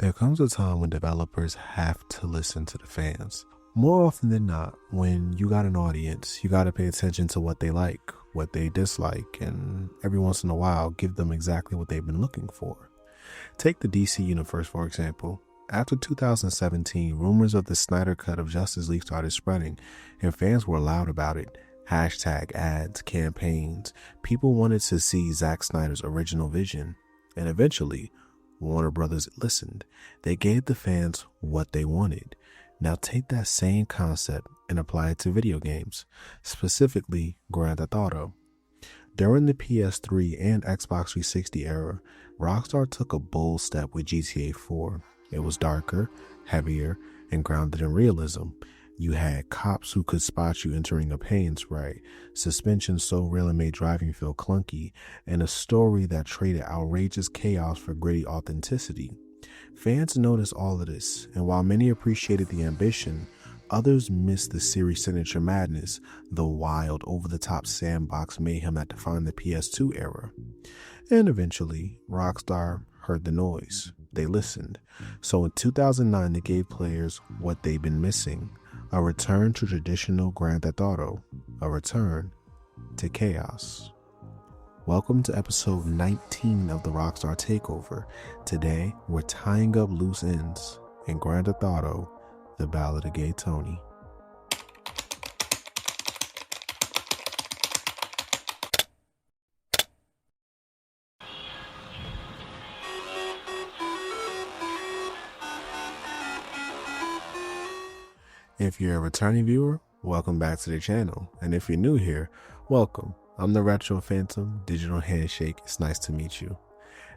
There comes a time when developers have to listen to the fans. More often than not, when you got an audience, you got to pay attention to what they like, what they dislike, and every once in a while, give them exactly what they've been looking for. Take the DC universe, for example. After 2017, rumors of the Snyder Cut of Justice League started spreading, and fans were loud about it. Hashtag ads, campaigns. People wanted to see Zack Snyder's original vision. And eventually, Warner Brothers listened. They gave the fans what they wanted. Now take that same concept and apply it to video games, specifically Grand Theft Auto. During the PS3 and Xbox 360 era, Rockstar took a bold step with GTA 4. It was darker, heavier, and grounded in realism. You had cops who could spot you entering a paint spray, suspension so real it made driving feel clunky, and a story that traded outrageous chaos for gritty authenticity. Fans noticed all of this, and while many appreciated the ambition, others missed the series' signature madness, the wild, over-the-top sandbox mayhem that defined the PS2 era. And eventually, Rockstar heard the noise. They listened. So in 2009, they gave players what they've been missing: a return to traditional Grand Theft Auto, a return to chaos. Welcome to episode 19 of the Rockstar Takeover. Today, we're tying up loose ends in Grand Theft Auto, the Ballad of Gay Tony. If you're a returning viewer, welcome back to the channel. And if you're new here, welcome. I'm the Retro Phantom, Digital Handshake. It's nice to meet you.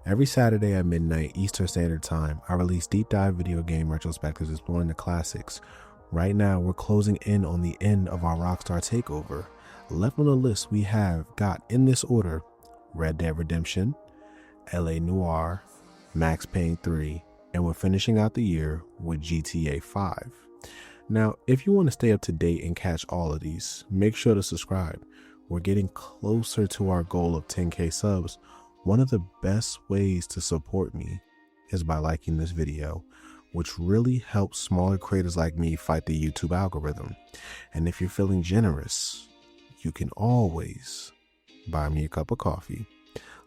Every Saturday at midnight Eastern Standard Time, I release deep dive video game retrospectives exploring the classics. Right now, we're closing in on the end of our Rockstar Takeover. Left on the list, we have got in this order: Red Dead Redemption, LA Noire, Max Payne 3, and we're finishing out the year with GTA 5. Now, if you want to stay up to date and catch all of these, make sure to subscribe. We're getting closer to our goal of 10K subs. One of the best ways to support me is by liking this video, which really helps smaller creators like me fight the YouTube algorithm. And if you're feeling generous, you can always buy me a cup of coffee.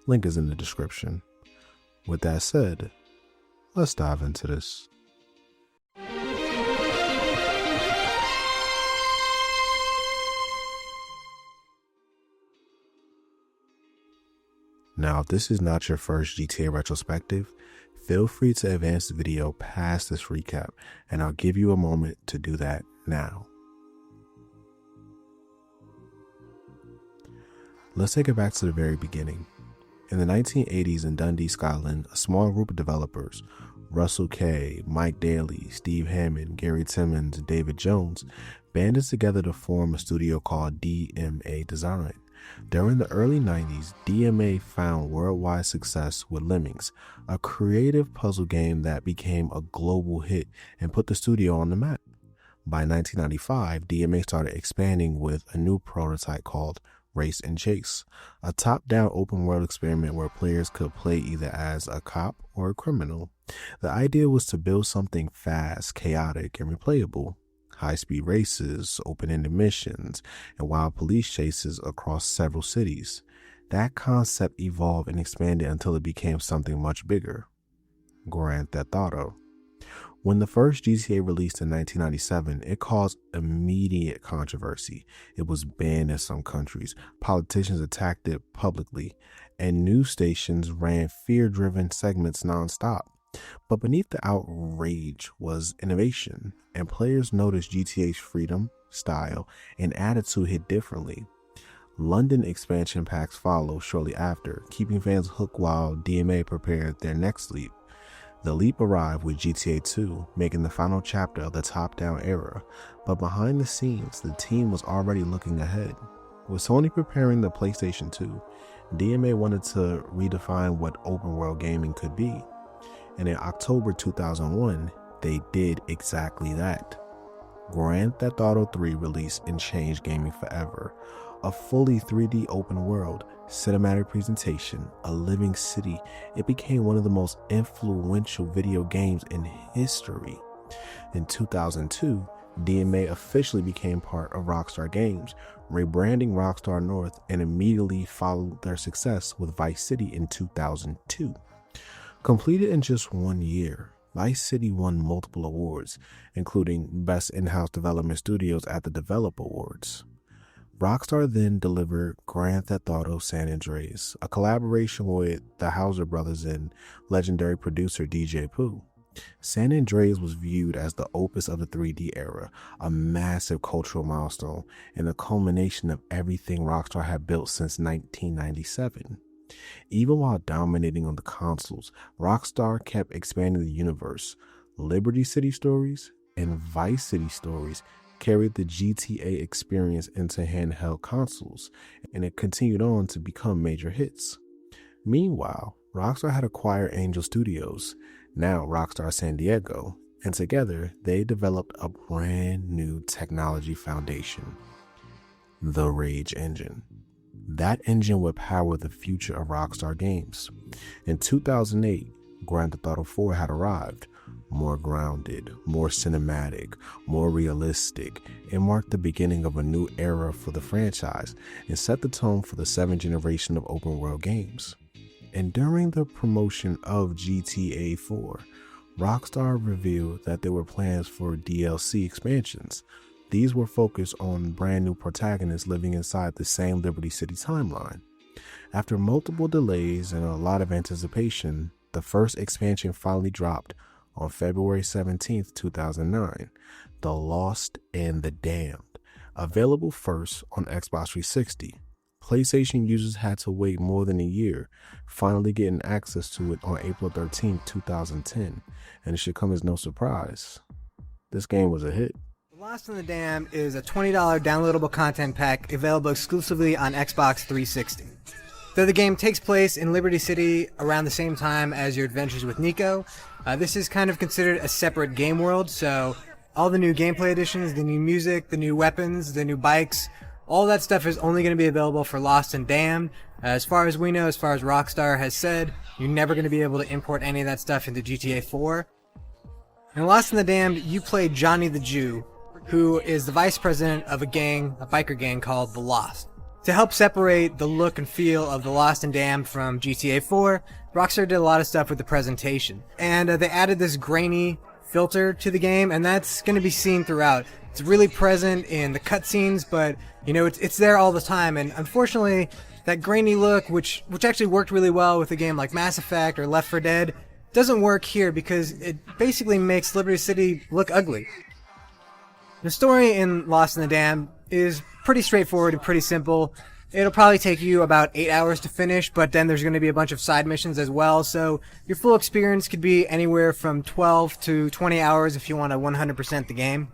Link is in the description. With that said, let's dive into this. Now, if this is not your first GTA retrospective, feel free to advance the video past this recap, and I'll give you a moment to do that now. Let's take it back to the very beginning. In the 1980s in Dundee, Scotland, a small group of developers, Russell Kay, Mike Daly, Steve Hammond, Gary Timmons, and David Jones, banded together to form a studio called DMA Design. During the early 90s, DMA found worldwide success with Lemmings, a creative puzzle game that became a global hit and put the studio on the map. By 1995, DMA started expanding with a new prototype called Race and Chase, a top-down open-world experiment where players could play either as a cop or a criminal. The idea was to build something fast, chaotic, and replayable. High-speed races, open-ended missions, and wild police chases across several cities. That concept evolved and expanded until it became something much bigger: Grand Theft Auto. When the first GTA released in 1997, it caused immediate controversy. It was banned in some countries, politicians attacked it publicly, and news stations ran fear-driven segments nonstop. But beneath the outrage was innovation, and players noticed GTA's freedom, style, and attitude hit differently. London expansion packs followed shortly after, keeping fans hooked while DMA prepared their next leap. The leap arrived with GTA 2, making the final chapter of the top-down era, but behind the scenes, the team was already looking ahead. With Sony preparing the PlayStation 2, DMA wanted to redefine what open-world gaming could be. And in October 2001, they did exactly that. Grand Theft Auto 3 released and changed gaming forever. A fully 3D open world, cinematic presentation, a living city, it became one of the most influential video games in history. In 2002, DMA officially became part of Rockstar Games, rebranding Rockstar North, and immediately followed their success with Vice City in 2002. Completed in just 1 year, Vice City won multiple awards, including Best In-House Development Studios at the Developer Awards. Rockstar then delivered Grand Theft Auto San Andreas, a collaboration with the Hauser brothers and legendary producer DJ Pooh. San Andreas was viewed as the opus of the 3D era, a massive cultural milestone, and the culmination of everything Rockstar had built since 1997. Even while dominating on the consoles, Rockstar kept expanding the universe. Liberty City Stories and Vice City Stories carried the GTA experience into handheld consoles, and it continued on to become major hits. Meanwhile, Rockstar had acquired Angel Studios, now Rockstar San Diego, and together they developed a brand new technology foundation, the Rage Engine. That engine would power the future of Rockstar Games. In 2008, Grand Theft Auto 4 had arrived, more grounded, more cinematic, more realistic. It marked the beginning of a new era for the franchise and set the tone for the 7th generation of open world games. And during the promotion of GTA 4, Rockstar revealed that there were plans for DLC expansions. These were focused on brand new protagonists living inside the same Liberty City timeline. After multiple delays and a lot of anticipation, the first expansion finally dropped on February 17, 2009, The Lost and the Damned, available first on Xbox 360. PlayStation users had to wait more than a year, finally getting access to it on April 13, 2010, and it should come as no surprise. This game was a hit. Lost and the Damned is a $20 downloadable content pack available exclusively on Xbox 360. Though the game takes place in Liberty City around the same time as your adventures with Nico, this is kind of considered a separate game world, so all the new gameplay additions, the new music, the new weapons, the new bikes, all that stuff is only going to be available for Lost and Damned. As far as we know, as far as Rockstar has said, you're never going to be able to import any of that stuff into GTA 4. In Lost and the Damned, you play Johnny the Jew, who is the vice president of a biker gang called The Lost. To help separate the look and feel of The Lost and Damned from GTA 4, Rockstar did a lot of stuff with the presentation. And they added this grainy filter to the game, and that's going to be seen throughout. It's really present in the cutscenes, but it's there all the time. And unfortunately, that grainy look, which actually worked really well with a game like Mass Effect or Left 4 Dead, doesn't work here because it basically makes Liberty City look ugly. The story in Lost and the Damned is pretty straightforward and pretty simple. It'll probably take you about 8 hours to finish, but then there's going to be a bunch of side missions as well, so your full experience could be anywhere from 12 to 20 hours if you want to 100% the game.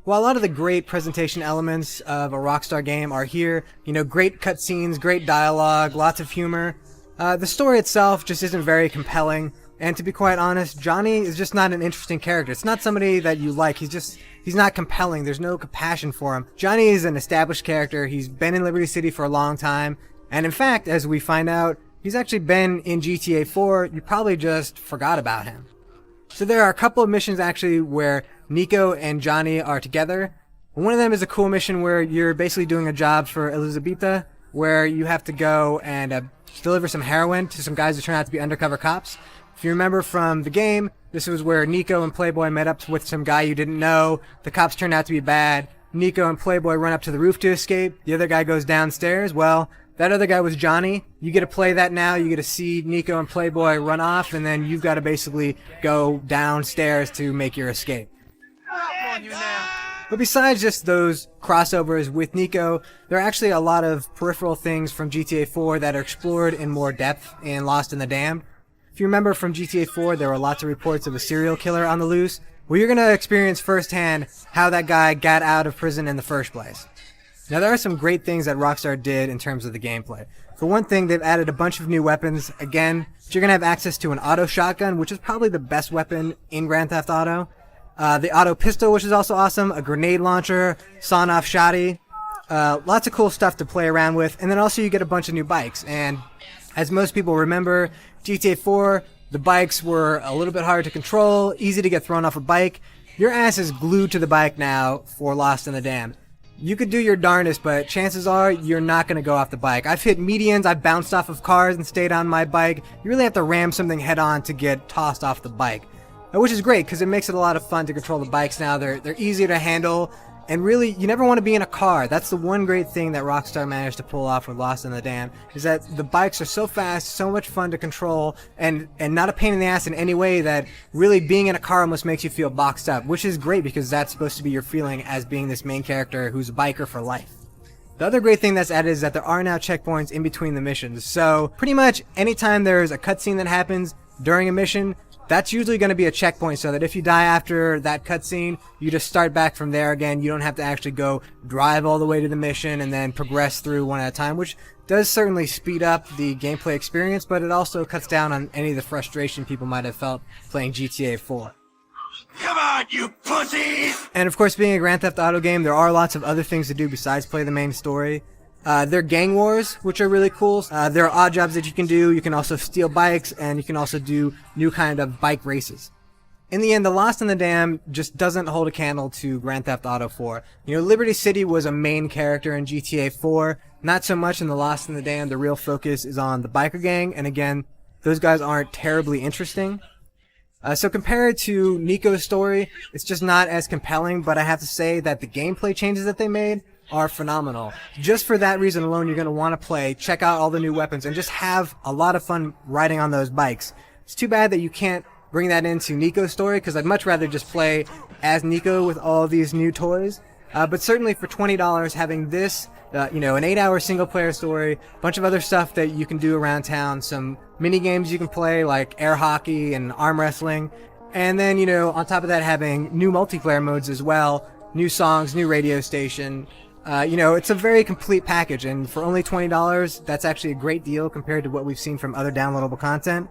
While a lot of the great presentation elements of a Rockstar game are here, great cutscenes, great dialogue, lots of humor, the story itself just isn't very compelling. And to be quite honest, Johnny is just not an interesting character. It's not somebody that you like. He's not compelling. There's no compassion for him. Johnny is an established character. He's been in Liberty City for a long time. And in fact, as we find out, he's actually been in GTA 4. You probably just forgot about him. So there are a couple of missions actually where Nico and Johnny are together. One of them is a cool mission where you're basically doing a job for Elizabeta, where you have to go and deliver some heroin to some guys who turn out to be undercover cops. If you remember from the game, this was where Nico and Playboy met up with some guy you didn't know. The cops turned out to be bad. Nico and Playboy run up to the roof to escape. The other guy goes downstairs. Well, that other guy was Johnny. You get to play that now. You get to see Nico and Playboy run off, and then you've got to basically go downstairs to make your escape. But besides just those crossovers with Nico, there are actually a lot of peripheral things from GTA 4 that are explored in more depth in Lost and the Damned. If you remember from GTA 4, there were lots of reports of a serial killer on the loose. Well, you're going to experience firsthand how that guy got out of prison in the first place. Now, there are some great things that Rockstar did in terms of the gameplay. For one thing, they've added a bunch of new weapons. Again, you're going to have access to an auto shotgun, which is probably the best weapon in Grand Theft Auto. The auto pistol, which is also awesome, a grenade launcher, sawn-off shotty. Lots of cool stuff to play around with, and then also you get a bunch of new bikes. And as most people remember, GTA 4, the bikes were a little bit hard to control, easy to get thrown off a bike. Your ass is glued to the bike now for Lost in the Dam. You could do your darndest, but chances are you're not going to go off the bike. I've hit medians, I've bounced off of cars and stayed on my bike. You really have to ram something head on to get tossed off the bike. Which is great, because it makes it a lot of fun to control the bikes now. They're easier to handle, and really, you never want to be in a car. That's the one great thing that Rockstar managed to pull off with Lost in the Dam, is that the bikes are so fast, so much fun to control, and not a pain in the ass in any way that really being in a car almost makes you feel boxed up, which is great because that's supposed to be your feeling as being this main character who's a biker for life. The other great thing that's added is that there are now checkpoints in between the missions. So pretty much anytime there's a cutscene that happens during a mission, that's usually going to be a checkpoint, so that if you die after that cutscene, you just start back from there again. You don't have to actually go drive all the way to the mission and then progress through one at a time, which does certainly speed up the gameplay experience, but it also cuts down on any of the frustration people might have felt playing GTA 4. Come on, you pussies! And of course, being a Grand Theft Auto game, there are lots of other things to do besides play the main story. There are gang wars, which are really cool. There are odd jobs that you can do. You can also steal bikes, and you can also do new kind of bike races. In the end, the Lost in the Dam just doesn't hold a candle to Grand Theft Auto 4. You know, Liberty City was a main character in GTA 4. Not so much in the Lost in the Dam. The real focus is on the biker gang, and again, those guys aren't terribly interesting. So compared to Nico's story, it's just not as compelling, but I have to say that the gameplay changes that they made are phenomenal. Just for that reason alone, you're going to want to play, check out all the new weapons, and just have a lot of fun riding on those bikes. It's too bad that you can't bring that into Nico's story, because I'd much rather just play as Nico with all these new toys. But certainly for $20, having this, an 8-hour single-player story, a bunch of other stuff that you can do around town, some mini games you can play like air hockey and arm wrestling, and then, on top of that, having new multiplayer modes as well, new songs, new radio station. It's a very complete package, and for only $20, that's actually a great deal compared to what we've seen from other downloadable content.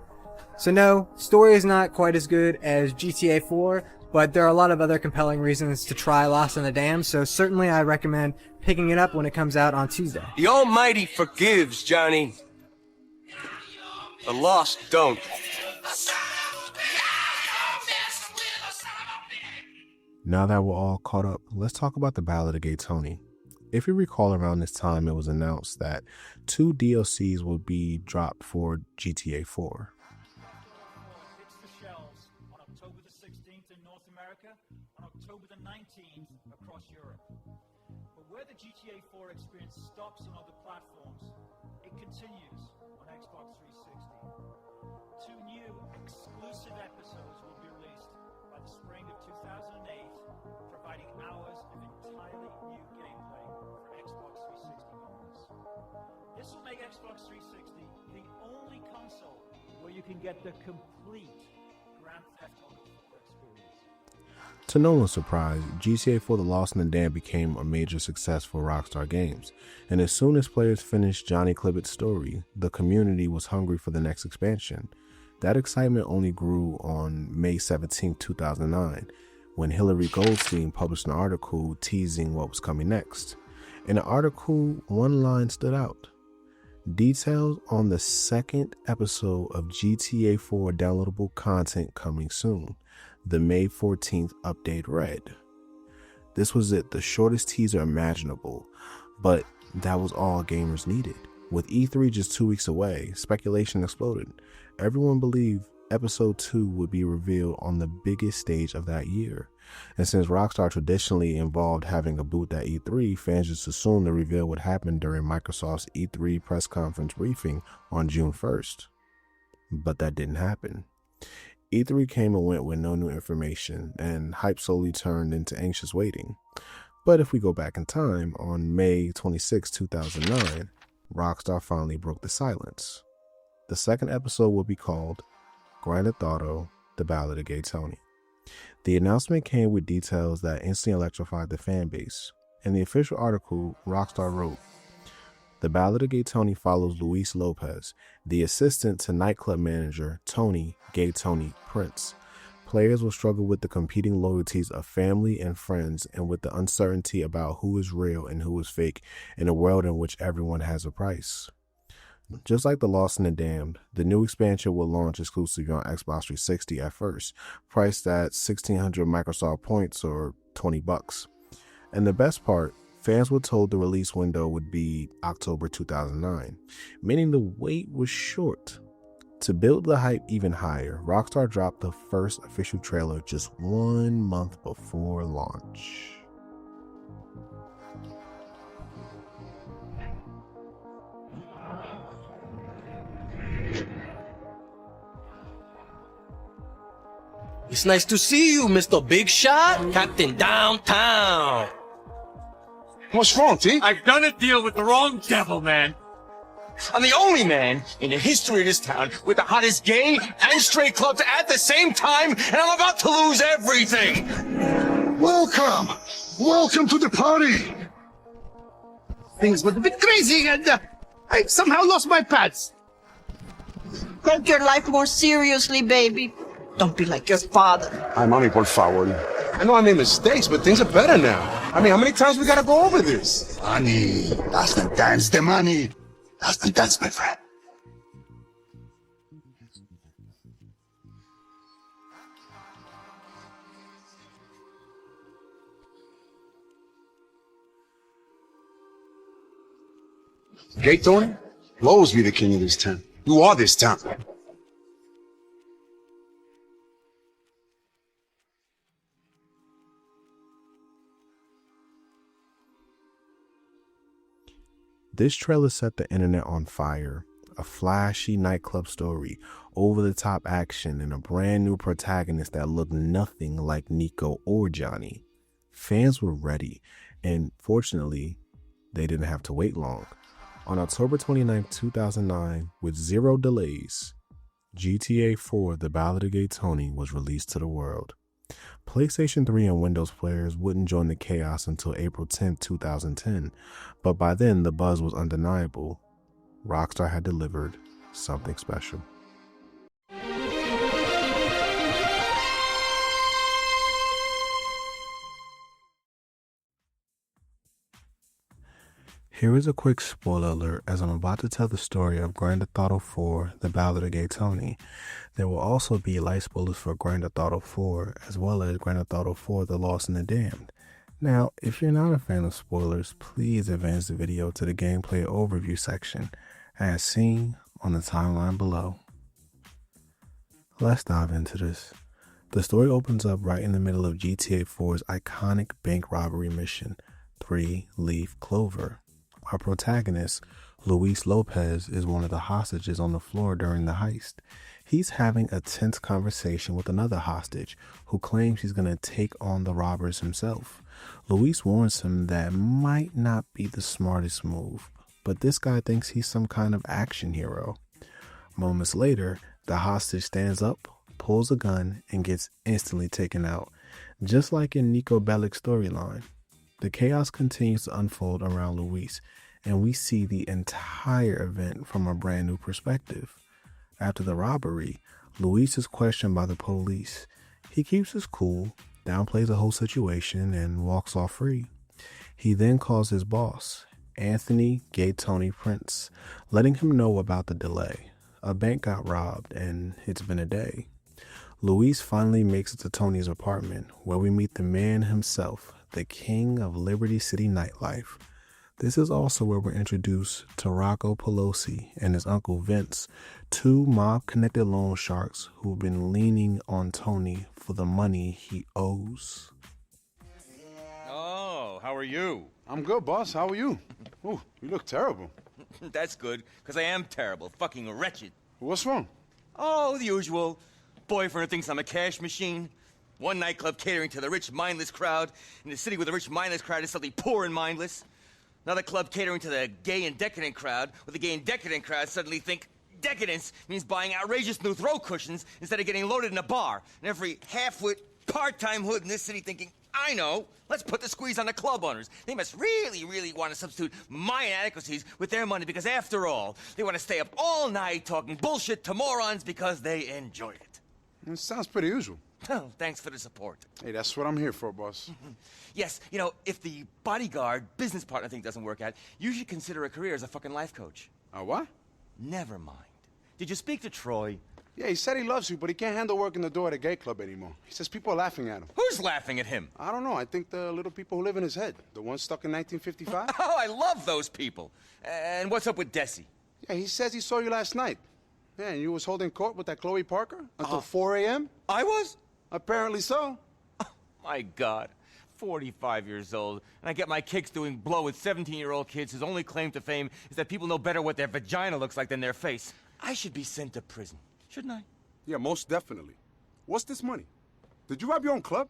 So no, story is not quite as good as GTA 4, but there are a lot of other compelling reasons to try Lost in the Dam, so certainly I recommend picking it up when it comes out on Tuesday. The Almighty forgives, Johnny. The lost don't. Now that we're all caught up, let's talk about the Ballad of Gay Tony. If you recall, around this time, it was announced that 2 DLCs will be dropped for GTA 4. Hits the shelves on October the 16th in North America, on October the 19th across Europe. But where the GTA 4 experience stops on other platforms, it continues on Xbox 360. 2 new exclusive episodes will be released by the spring of 2008, providing hours of entirely new gameplay for Xbox 360 owners. This will make Xbox 360 the only console where you can get the complete Grand Theft Auto experience. To no one's surprise, GTA 4 The Lost in the Dam became a major success for Rockstar Games, and as soon as players finished Johnny Clibbett's story, the community was hungry for the next expansion. That excitement only grew on May 17, 2009, when Hillary Goldstein published an article teasing what was coming next. In the article, one line stood out. Details on the second episode of GTA 4 downloadable content coming soon. The May 14th update read. This was the shortest teaser imaginable, but that was all gamers needed. With E3 just 2 weeks away, speculation exploded. Everyone believed Episode 2 would be revealed on the biggest stage of that year. And since Rockstar traditionally involved having a booth at E3, fans just assumed the reveal would happen during Microsoft's E3 press conference briefing on June 1st. But that didn't happen. E3 came and went with no new information, and hype slowly turned into anxious waiting. But if we go back in time, on May 26, 2009, Rockstar finally broke the silence. The second episode will be called Grand Theft Auto: The Ballad of Gay Tony. The announcement came with details that instantly electrified the fan base. In the official article, Rockstar wrote, "The Ballad of Gay Tony follows Luis Lopez, the assistant to nightclub manager Tony, Gay Tony Prince, Players will struggle with the competing loyalties of family and friends and with the uncertainty about who is real and who is fake in a world in which everyone has a price. Just like The Lost and the Damned, the new expansion will launch exclusively on Xbox 360 at first, priced at 1,600 Microsoft points or $20. And the best part, fans were told the release window would be October 2009, meaning the wait was short. To build the hype even higher, Rockstar dropped the first official trailer just 1 month before launch. It's nice to see you, Mr. Big Shot, Captain Downtown. What's wrong, T? I've done a deal with the wrong devil, man. I'm the only man in the history of this town with the hottest gay and straight clubs at the same time, and I'm about to lose everything. Welcome! Welcome to the party! Things were a bit crazy, and I somehow lost my pads. Take your life more seriously, baby. Don't be like your father. Ay, mami, por favor. I know I made mistakes, but things are better now. I mean, how many times we gotta go over this? Money. That's the dance, the money. That's the dance, my friend. Gay Tony? You'll always be the king of this town. You are this town. This trailer set the internet on fire. A flashy nightclub story, over-the-top action, and a brand new protagonist that looked nothing like Nico or Johnny. Fans were ready, and fortunately, they didn't have to wait long. On October 29, 2009, with zero delays, GTA 4 The Ballad of Gay Tony was released to the world. PlayStation 3 and Windows players wouldn't join the chaos until April 10, 2010, but by then the buzz was undeniable. Rockstar had delivered something special. Here is a quick spoiler alert as I'm about to tell the story of Grand Theft Auto 4 The Ballad of Gay Tony. There will also be light spoilers for Grand Theft Auto 4 as well as Grand Theft Auto 4 The Lost and the Damned. Now, if you're not a fan of spoilers, please advance the video to the gameplay overview section as seen on the timeline below. Let's dive into this. The story opens up right in the middle of GTA 4's iconic bank robbery mission, 3-Leaf Clover. Our protagonist, Luis Lopez, is one of the hostages on the floor during the heist. He's having a tense conversation with another hostage who claims he's going to take on the robbers himself. Luis warns him that might not be the smartest move, but this guy thinks he's some kind of action hero. Moments later, the hostage stands up, pulls a gun, and gets instantly taken out, just like in Nico Bellic's storyline. The chaos continues to unfold around Luis, and we see the entire event from a brand new perspective. After the robbery, Luis is questioned by the police. He keeps his cool, downplays the whole situation, and walks off free. He then calls his boss, Anthony Gay Tony Prince, letting him know about the delay. A bank got robbed, and it's been a day. Luis finally makes it to Tony's apartment, where we meet the man himself, the king of Liberty City nightlife. This is also where we're introduced to Rocco Pelosi and his uncle Vince, two mob-connected loan sharks who've been leaning on Tony for the money he owes. Oh, how are you? I'm good, boss. How are you? Oh, you look terrible. That's good, because I am terrible, fucking wretched. What's wrong? Oh, the usual. Boyfriend thinks I'm a cash machine. One nightclub catering to the rich, mindless crowd. In the city where the rich, mindless crowd is suddenly poor and mindless. Another club catering to the gay and decadent crowd, where the gay and decadent crowd suddenly think decadence means buying outrageous new throw cushions instead of getting loaded in a bar. And every half-wit, part-time hood in this city thinking, I know, let's put the squeeze on the club owners. They must really, really want to substitute my inadequacies with their money because, after all, they want to stay up all night talking bullshit to morons because they enjoy it. It sounds pretty usual. Oh, thanks for the support. Hey, that's what I'm here for, boss. Yes, you know, if the bodyguard business partner thing doesn't work out, you should consider a career as a fucking life coach. What? Never mind. Did you speak to Troy? Yeah, he said he loves you, but he can't handle working the door at a gay club anymore. He says people are laughing at him. Who's laughing at him? I don't know. I think the little people who live in his head. The ones stuck in 1955? Oh, I love those people. And what's up with Desi? Yeah, he says he saw you last night. Yeah, and you was holding court with that Chloe Parker until 4 a.m.? I was? Apparently so. Oh, my God. 45 years old, and I get my kicks doing blow with 17-year-old kids whose only claim to fame is that people know better what their vagina looks like than their face. I should be sent to prison, shouldn't I? Yeah, most definitely. What's this money? Did you rob your own club?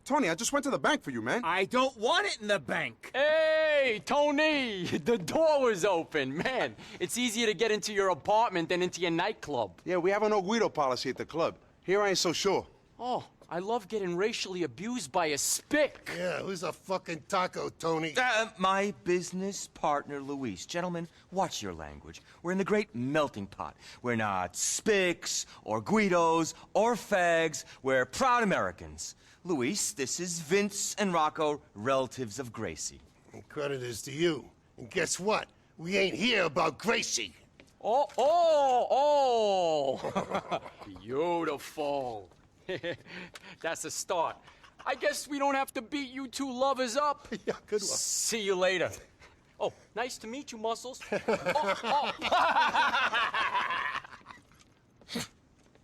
Tony, I just went to the bank for you, man. I don't want it in the bank. Hey, Tony, the door was open. Man, it's easier to get into your apartment than into your nightclub. Yeah, we have a no Guido policy at the club. Here I ain't so sure. Oh, I love getting racially abused by a spick. Yeah, who's a fucking taco, Tony? My business partner, Luis. Gentlemen, watch your language. We're in the great melting pot. We're not spicks or Guidos or fags. We're proud Americans. Luis, this is Vince and Rocco, relatives of Gracie. And credit is to you. And guess what? We ain't here about Gracie. Oh! Beautiful. That's a start. I guess we don't have to beat you two lovers up. Yeah, good one. See you later. Oh, nice to meet you, Muscles.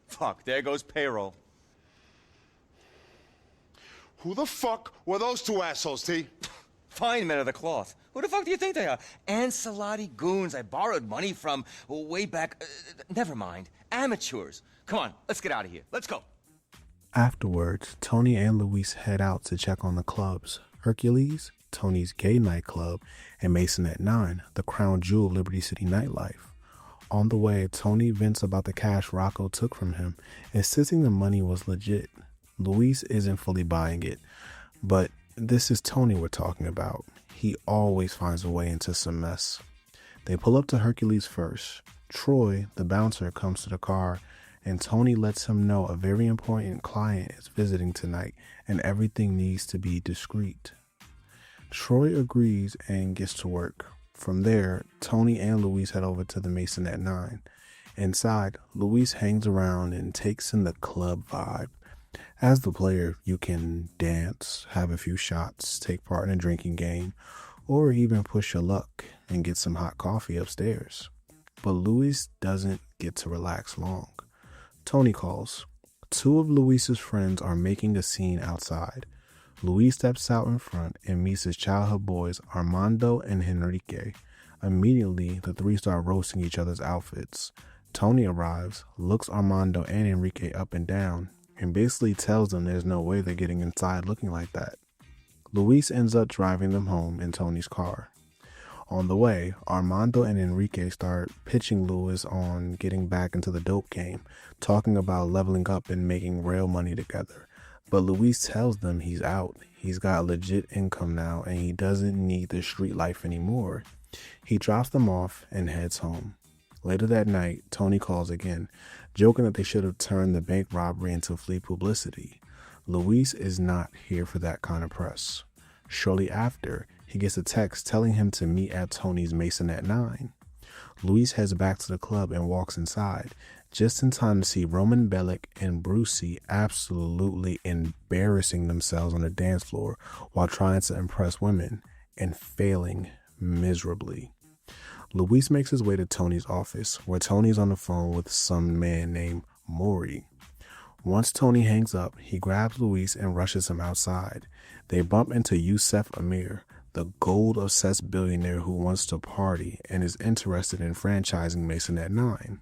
Fuck, there goes payroll. Who the fuck were those two assholes, T? Fine men of the cloth. Who the fuck do you think they are? Ancelotti goons I borrowed money from way back. Never mind. Amateurs. Come on, let's get out of here. Let's go. Afterwards, Tony and Luis head out to check on the clubs: Hercules, Tony's gay nightclub, and Mason at 9, the crown jewel of Liberty City nightlife. On the way, Tony vents about the cash Rocco took from him, insisting the money was legit. Luis isn't fully buying it, but this is Tony we're talking about. He always finds a way into some mess. They pull up to Hercules first. Troy, the bouncer, comes to the car, and Tony lets him know a very important client is visiting tonight and everything needs to be discreet. Troy agrees and gets to work. From there, Tony and Luis head over to the Mason at 9. Inside, Luis hangs around and takes in the club vibe. As the player, you can dance, have a few shots, take part in a drinking game, or even push your luck and get some hot coffee upstairs. But Luis doesn't get to relax long. Tony calls. Two of Luis's friends are making a scene outside. Luis steps out in front and meets his childhood boys, Armando and Henrique. Immediately, the three start roasting each other's outfits. Tony arrives, looks Armando and Enrique up and down, and basically tells them there's no way they're getting inside looking like that. Luis ends up driving them home in Tony's car. On the way, Armando and Enrique start pitching Luis on getting back into the dope game, talking about leveling up and making real money together. But Luis tells them he's out. He's got legit income now and he doesn't need the street life anymore. He drops them off and heads home. Later that night, Tony calls again, joking that they should have turned the bank robbery into flea publicity. Luis is not here for that kind of press. Shortly after, he gets a text telling him to meet at Tony's Mason at 9. Luis heads back to the club and walks inside, just in time to see Roman Bellic and Brucey absolutely embarrassing themselves on the dance floor while trying to impress women and failing miserably. Luis makes his way to Tony's office, where Tony's on the phone with some man named Maury. Once Tony hangs up, he grabs Luis and rushes him outside. They bump into Yusef Amir, the gold-obsessed billionaire who wants to party and is interested in franchising Mason at 9.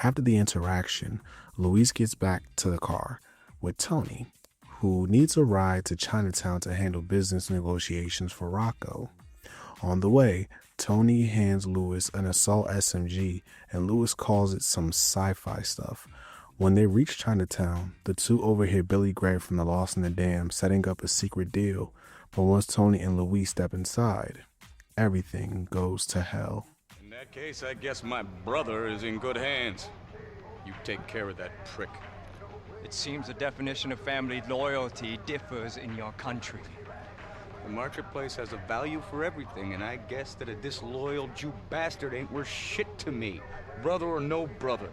After the interaction, Luis gets back to the car with Tony, who needs a ride to Chinatown to handle business negotiations for Rocco. On the way, Tony hands Luis an assault SMG, and Luis calls it some sci-fi stuff. When they reach Chinatown, the two overhear Billy Gray from the Lost in the Dam setting up a secret deal, but once Tony and Luis step inside, everything goes to hell. In that case, I guess my brother is in good hands. You take care of that prick. It seems the definition of family loyalty differs in your country. The marketplace has a value for everything, and I guess that a disloyal Jew bastard ain't worth shit to me, brother or no brother.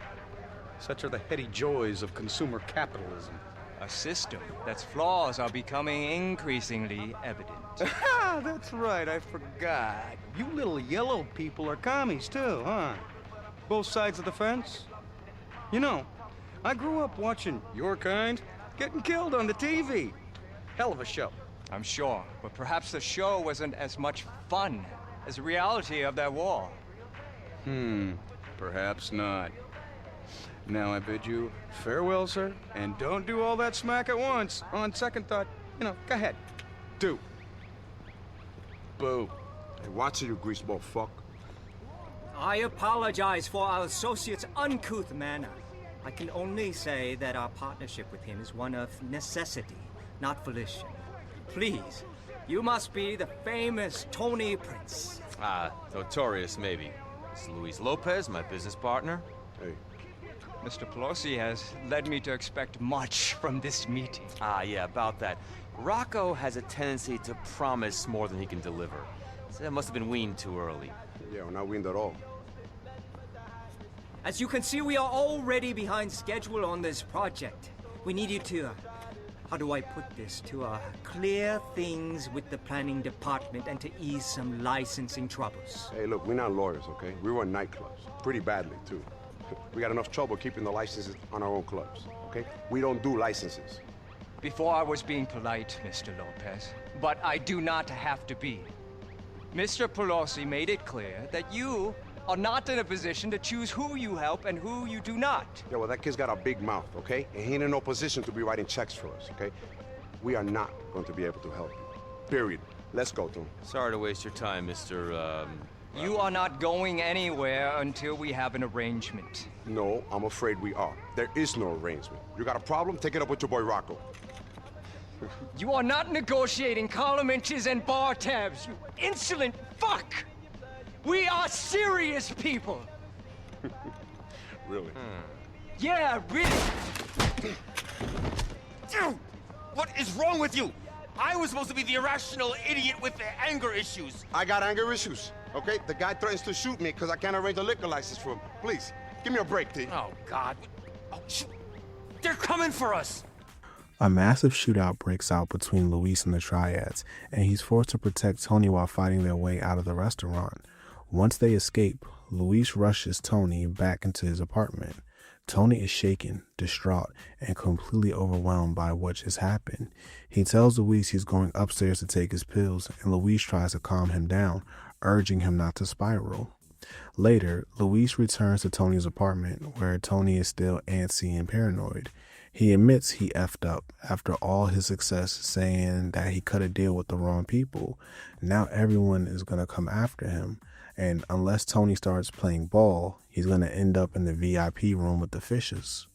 Such are the heady joys of consumer capitalism. A system that's flaws are becoming increasingly evident. That's right, I forgot. You little yellow people are commies too, huh? Both sides of the fence? You know, I grew up watching your kind getting killed on the TV. Hell of a show. I'm sure, but perhaps the show wasn't as much fun as the reality of that war. Perhaps not. Now I bid you farewell, sir, and don't do all that smack at once. On second thought, go ahead. Do. Boo. Hey, watch it, you greaseball fuck. I apologize for our associate's uncouth manner. I can only say that our partnership with him is one of necessity, not volition. Please, you must be the famous Tony Prince. Notorious, maybe. This is Luis Lopez, my business partner. Hey. Mr. Pelosi has led me to expect much from this meeting. Yeah, about that. Rocco has a tendency to promise more than he can deliver. So that must have been weaned too early. Yeah, we're not weaned at all. As you can see, we are already behind schedule on this project. We need you to, how do I put this, to clear things with the planning department and to ease some licensing troubles. Hey, look, we're not lawyers, okay? We run nightclubs. Pretty badly, too. We got enough trouble keeping the licenses on our own clubs, okay? We don't do licenses. Before I was being polite, Mr. Lopez, but I do not have to be. Mr. Pelosi made it clear that you are not in a position to choose who you help and who you do not. Yeah, well, that kid's got a big mouth, okay? And he ain't in no position to be writing checks for us, okay? We are not going to be able to help you. Period. Let's go, Tom. Sorry to waste your time, Mr. You are not going anywhere until we have an arrangement. No, I'm afraid we are. There is no arrangement. You got a problem? Take it up with your boy Rocco. You are not negotiating column inches and bar tabs, you insolent fuck! We are serious people! Really? Yeah, really! Dude, what is wrong with you? I was supposed to be the irrational idiot with the anger issues. I got anger issues, okay? The guy threatens to shoot me because I can't arrange a liquor license for him. Please, give me a break, T. Oh, God. Oh, shoot. They're coming for us! A massive shootout breaks out between Luis and the Triads, and he's forced to protect Tony while fighting their way out of the restaurant. Once they escape, Luis rushes Tony back into his apartment. Tony is shaken, distraught, and completely overwhelmed by what just happened. He tells Luis he's going upstairs to take his pills, and Luis tries to calm him down, urging him not to spiral. Later, Luis returns to Tony's apartment, where Tony is still antsy and paranoid. He admits he effed up after all his success, saying that he cut a deal with the wrong people. Now everyone is going to come after him, and unless Tony starts playing ball, he's going to end up in the VIP room with the fishes.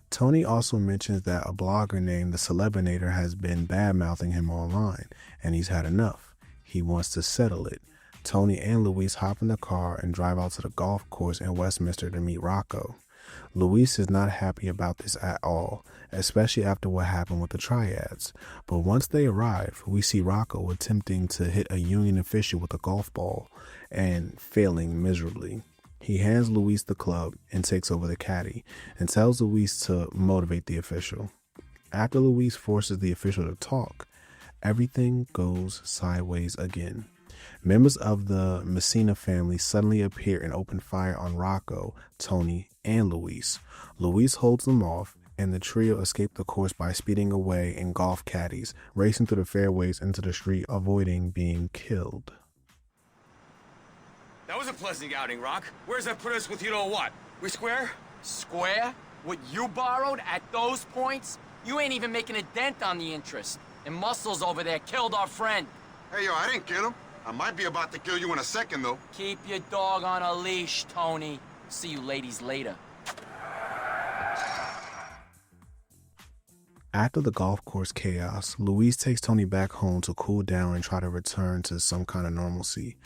Tony also mentions that a blogger named the Celebinator has been bad-mouthing him online, and he's had enough. He wants to settle it. Tony and Luis hop in the car and drive out to the golf course in Westminster to meet Rocco. Luis is not happy about this at all, especially after what happened with the Triads. But once they arrive, we see Rocco attempting to hit a union official with a golf ball and failing miserably. He hands Luis the club and takes over the caddy and tells Luis to motivate the official. After Luis forces the official to talk, everything goes sideways again. Members of the Messina family suddenly appear and open fire on Rocco, Tony, and Luis. Luis holds them off, and the trio escape the course by speeding away in golf caddies, racing through the fairways into the street, avoiding being killed. That was a pleasant outing, Rock. Where's that put us with you-know-what? We square? Square? What you borrowed at those points? You ain't even making a dent on the interest. And Muscles over there killed our friend. Hey, yo, I didn't kill him. I might be about to kill you in a second, though. Keep your dog on a leash, Tony. See you ladies later. After the golf course chaos, Luis takes Tony back home to cool down and try to return to some kind of normalcy.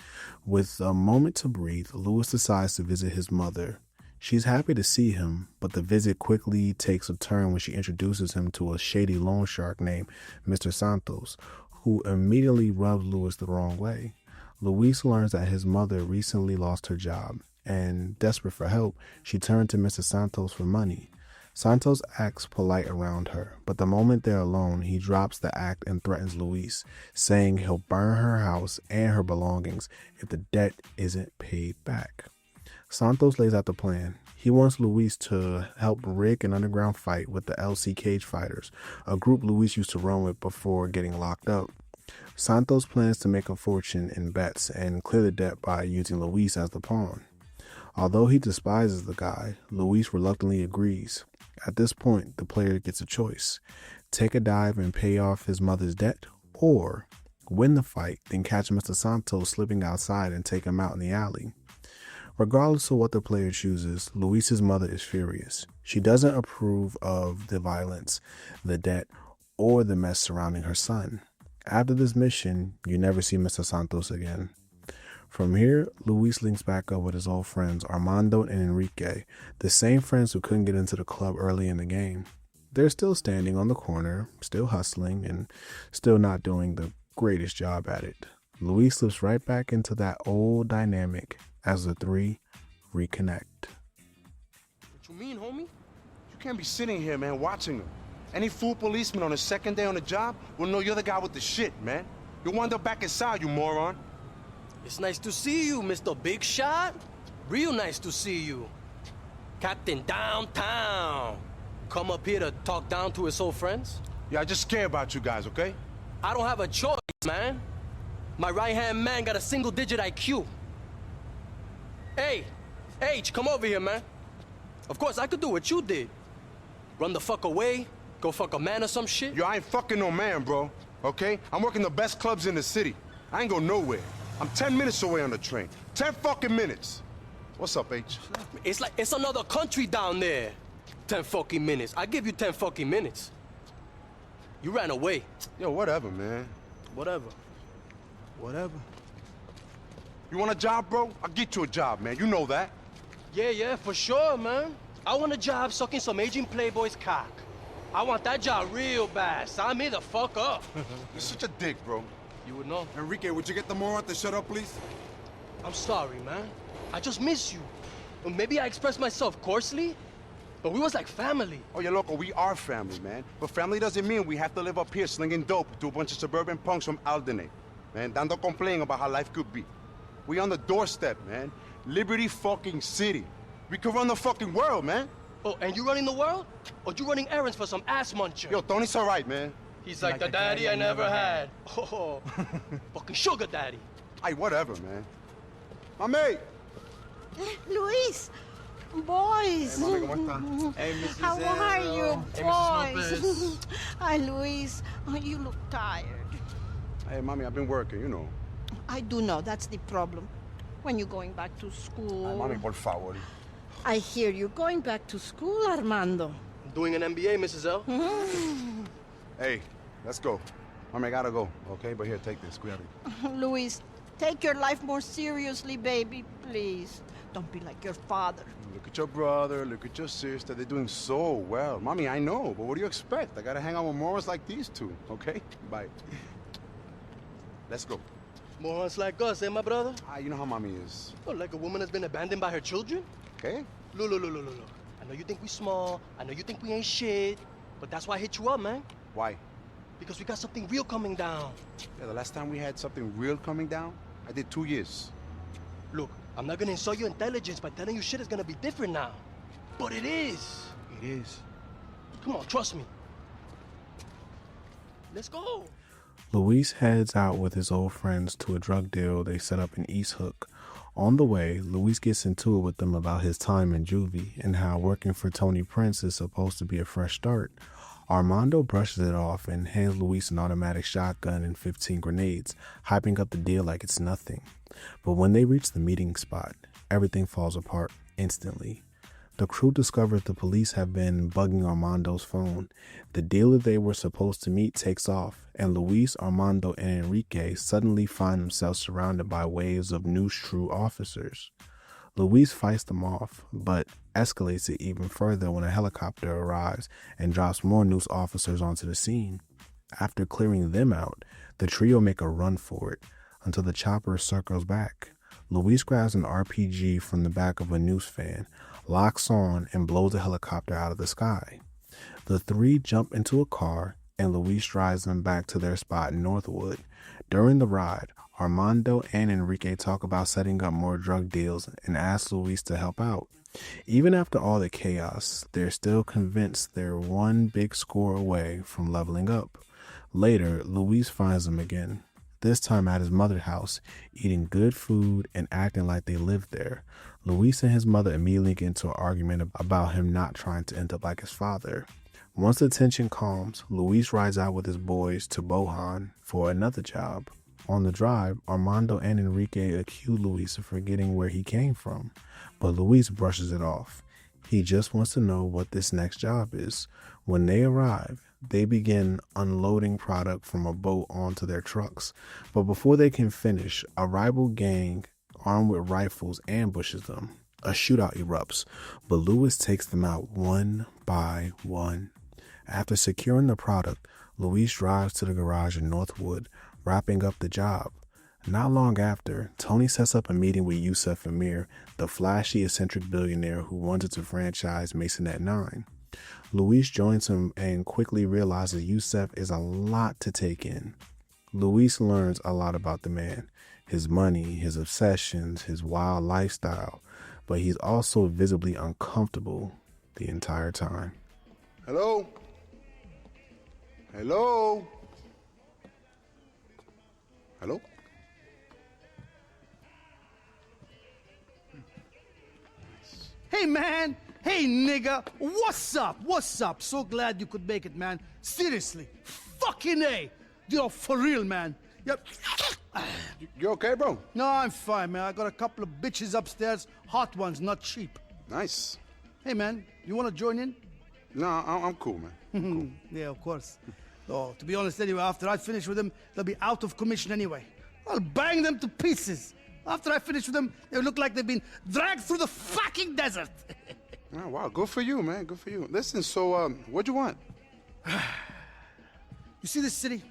With a moment to breathe, Luis decides to visit his mother. She's happy to see him, but the visit quickly takes a turn when she introduces him to a shady loan shark named Mr. Santos, who immediately rubs Luis the wrong way. Luis learns that his mother recently lost her job, and desperate for help, she turned to Mr. Santos for money. Santos acts polite around her, but the moment they're alone, he drops the act and threatens Luis, saying he'll burn her house and her belongings if the debt isn't paid back. Santos lays out the plan. He wants Luis to help rig an underground fight with the LC Cage Fighters, a group Luis used to run with before getting locked up. Santos plans to make a fortune in bets and clear the debt by using Luis as the pawn. Although he despises the guy, Luis reluctantly agrees. At this point, the player gets a choice: take a dive and pay off his mother's debt, or win the fight, then catch Mr. Santos slipping outside and take him out in the alley. Regardless of what the player chooses, Luis's mother is furious. She doesn't approve of the violence, the debt, or the mess surrounding her son. After this mission, you never see Mr. Santos again. From here, Luis links back up with his old friends Armando and Enrique, the same friends who couldn't get into the club early in the game. They're still standing on the corner, still hustling, and still not doing the greatest job at it. Luis slips right back into that old dynamic as the three reconnect. What you mean, homie? You can't be sitting here, man, watching them. Any fool policeman on his second day on the job will know you're the guy with the shit, man. You'll wind up back inside, you moron. It's nice to see you, Mr. Big Shot. Real nice to see you. Captain Downtown. Come up here to talk down to his old friends? Yeah, I just care about you guys, okay? I don't have a choice, man. My right-hand man got a single-digit IQ. Hey, H, come over here, man. Of course, I could do what you did. Run the fuck away, go fuck a man or some shit. Yo, I ain't fucking no man, bro, okay? I'm working the best clubs in the city. I ain't go nowhere. I'm 10 minutes away on the train. 10 fucking minutes. What's up, H? It's like it's another country down there. 10 fucking minutes. I give you 10 fucking minutes. You ran away. Yo, whatever, man. Whatever. Whatever. You want a job, bro? I'll get you a job, man. You know that. Yeah, for sure, man. I want a job sucking some aging playboy's cock. I want that job real bad. Sign me the fuck up. You're such a dick, bro. You would know. Enrique, would you get the moron to shut up, please? I'm sorry, man. I just miss you. Maybe I expressed myself coarsely, but we was like family. Oh, yeah, loco, we are family, man. But family doesn't mean we have to live up here slinging dope to a bunch of suburban punks from Alderney. Man, dando complain about how life could be. We on the doorstep, man. Liberty fucking City. We could run the fucking world, man. Oh, and you running the world? Or you running errands for some ass muncher? Yo, Tony's all right, man. He's like the daddy I never had. Oh, fucking sugar daddy. Ay, whatever, man. My mate. Luis, boys. Hey, mami, ¿cómo está? Hey, Mrs. How are you, Hey, Mrs. boys? Hi, Luis. Oh, you look tired. Hey, mommy, I've been working, you know. I do know, that's the problem. When you're going back to school. Ay, mami, por favor. I hear you're going back to school, Armando. Doing an MBA, Mrs. L. Hey, let's go. Mommy, I gotta go, okay? But here, take this. Cuídate. Luis, take your life more seriously, baby, please. Don't be like your father. Look at your brother, look at your sister. They're doing so well. Mommy, I know, but what do you expect? I gotta hang out with morons like these two, okay? Bye. Let's go. Morons like us, eh, my brother? Ah, you know how mommy is. Oh, like a woman has been abandoned by her children? Okay? Look. I know you think we small. I know you think we ain't shit. But that's why I hit you up, man. Why? Because we got something real coming down. Yeah, the last time we had something real coming down, I did 2 years. Look, I'm not gonna insult your intelligence by telling you shit is gonna be different now. But it is. It is. Come on, trust me. Let's go. Luis heads out with his old friends to a drug deal they set up in East Hook. On the way, Luis gets into it with them about his time in juvie and how working for Tony Prince is supposed to be a fresh start. Armando brushes it off and hands Luis an automatic shotgun and 15 grenades, hyping up the deal like it's nothing. But when they reach the meeting spot, everything falls apart instantly. The crew discovers the police have been bugging Armando's phone. The dealer they were supposed to meet takes off, and Luis, Armando, and Enrique suddenly find themselves surrounded by waves of new true officers. Luis fights them off, but escalates it even further when a helicopter arrives and drops more noose officers onto the scene. After clearing them out, the trio make a run for it until the chopper circles back. Luis grabs an RPG from the back of a noose fan, locks on, and blows the helicopter out of the sky. The three jump into a car, and Luis drives them back to their spot in Northwood. During the ride, Armando and Enrique talk about setting up more drug deals and ask Luis to help out. Even after all the chaos, they're still convinced they're one big score away from leveling up. Later, Luis finds them again, this time at his mother's house, eating good food and acting like they lived there. Luis and his mother immediately get into an argument about him not trying to end up like his father. Once the tension calms, Luis rides out with his boys to Bohan for another job. On the drive, Armando and Enrique accuse Luis of forgetting where he came from, but Luis brushes it off. He just wants to know what this next job is. When they arrive, they begin unloading product from a boat onto their trucks, but before they can finish, a rival gang armed with rifles ambushes them. A shootout erupts, but Luis takes them out one by one. After securing the product, Luis drives to the garage in Northwood, wrapping up the job. Not long after, Tony sets up a meeting with Yusef Amir, the flashy, eccentric billionaire who wanted to franchise Masonette 9. Luis joins him and quickly realizes Yusef is a lot to take in. Luis learns a lot about the man, his money, his obsessions, his wild lifestyle, but he's also visibly uncomfortable the entire time. Hello? Hello? Hello? Hey, man! Hey, nigga! What's up? What's up? So glad you could make it, man. Seriously. Fucking A! You know, for real, man. Yep. You okay, bro? No, I'm fine, man. I got a couple of bitches upstairs. Hot ones, not cheap. Nice. Hey, man. You want to join in? No, I'm cool, man. Cool. Yeah, of course. Oh, to be honest, anyway, after I finish with them, they'll be out of commission anyway. I'll bang them to pieces. After I finish with them, they look like they've been dragged through the fucking desert. Oh, wow, good for you, man. Good for you. Listen, so, what'd you want? You see this city?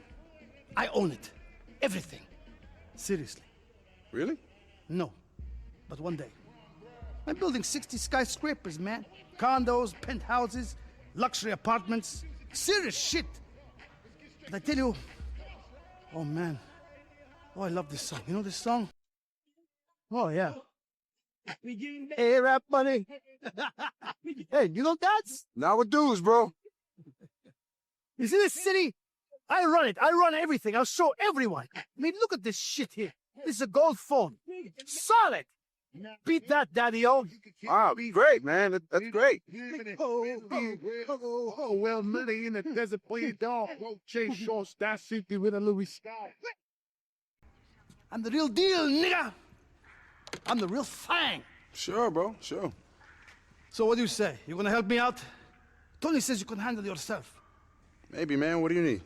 I own it. Everything. Seriously. Really? No. But one day. I'm building 60 skyscrapers, man. Condos, penthouses, luxury apartments. Serious shit. But I tell you, oh, man. Oh, I love this song. You know this song? Oh, yeah. Hey, rap money. Hey, you know dance? Nowadays, bro. You see this city? I run it. I run everything. I'll show everyone. I mean, look at this shit here. This is a gold phone. Solid. Beat that, Daddy-O. Wow, great, man. That's great. Oh, well, money in the desert playing dog. Chase Shaw, Star City with a Louis. I'm the real deal, nigga. I'm the real thing. Sure, bro, sure. So what do you say? You gonna help me out? Tony says you can handle yourself. Maybe, man. What do you need?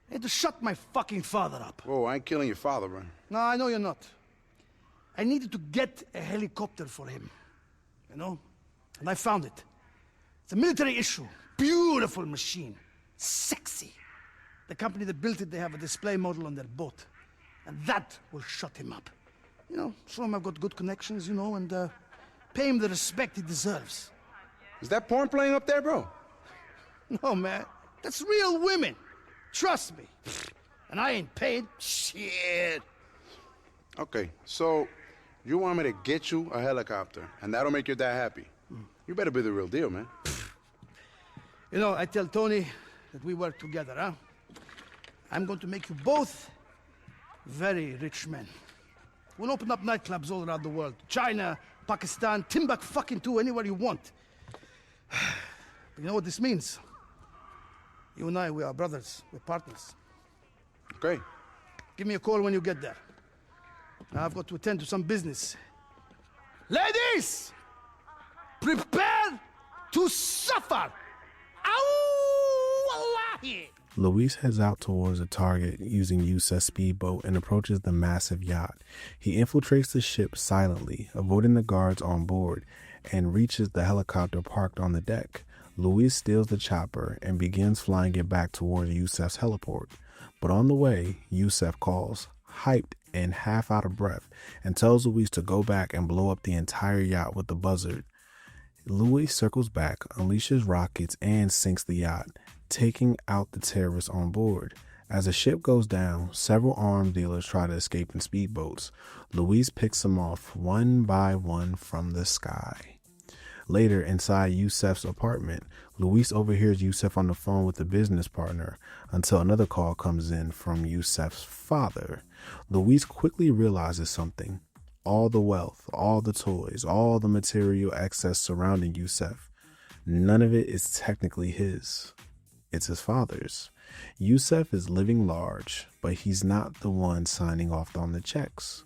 I had to shut my fucking father up. Whoa, I ain't killing your father, bro. No, I know you're not. I needed to get a helicopter for him, you know? And I found it. It's a military issue. Beautiful machine. Sexy. The company that built it, they have a display model on their boat. And that will shut him up. You know, show him I've got good connections, you know, and pay him the respect he deserves. Is that porn playing up there, bro? No, man. That's real women. Trust me. And I ain't paid shit. Okay, so you want me to get you a helicopter, and that'll make your dad happy. You better be the real deal, man. You know, I tell Tony that we work together, huh? I'm going to make you both very rich men. We'll open up nightclubs all around the world. China, Pakistan, Timbuktu, anywhere you want. But you know what this means? You and I, we are brothers. We're partners. Okay. Give me a call when you get there. Now I've got to attend to some business. Ladies! Prepare to suffer! Ow! Wallahi! Luis heads out towards the target using Yusef's speedboat and approaches the massive yacht. He infiltrates the ship silently, avoiding the guards on board, and reaches the helicopter parked on the deck. Luis steals the chopper and begins flying it back towards Yusef's heliport. But on the way, Yusef calls, hyped and half out of breath, and tells Luis to go back and blow up the entire yacht with the buzzard. Luis circles back, unleashes rockets, and sinks the yacht, taking out the terrorists on board. As the ship goes down, several arms dealers try to escape in speedboats. Luis picks them off one by one from the sky. Later, inside Yusef's apartment, Luis overhears Yusef on the phone with a business partner until another call comes in from Yusef's father. Luis quickly realizes something. All the wealth, all the toys, all the material excess surrounding Yusef, none of it is technically his. It's his father's. Yusef is living large, but he's not the one signing off on the checks.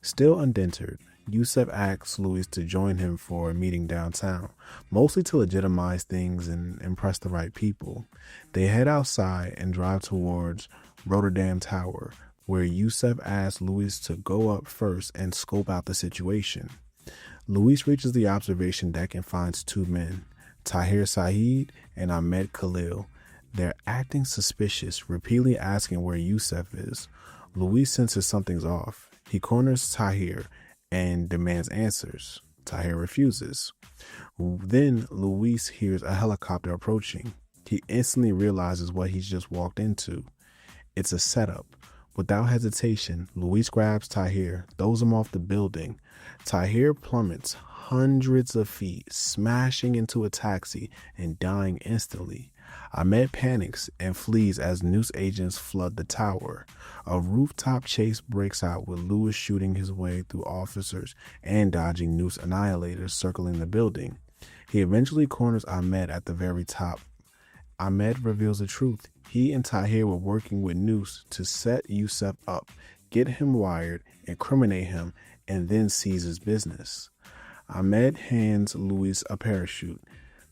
Still undeterred, Yusef asks Luis to join him for a meeting downtown, mostly to legitimize things and impress the right people. They head outside and drive towards Rotterdam Tower, where Yusef asks Luis to go up first and scope out the situation. Luis reaches the observation deck and finds two men, Tahir Saeed and Ahmed Khalil. They're acting suspicious, repeatedly asking where Yusef is. Luis senses something's off. He corners Tahir and demands answers. Tahir refuses. Then Luis hears a helicopter approaching. He instantly realizes what he's just walked into. It's a setup. Without hesitation, Luis grabs Tahir, throws him off the building. Tahir plummets hundreds of feet, smashing into a taxi and dying instantly. Ahmed panics and flees as Noose agents flood the tower. A rooftop chase breaks out with Luis shooting his way through officers and dodging Noose annihilators circling the building. He eventually corners Ahmed at the very top. Ahmed reveals the truth. He and Tahir were working with Noose to set Yusef up, get him wired, incriminate him, and then seize his business. Ahmed hands Luis a parachute,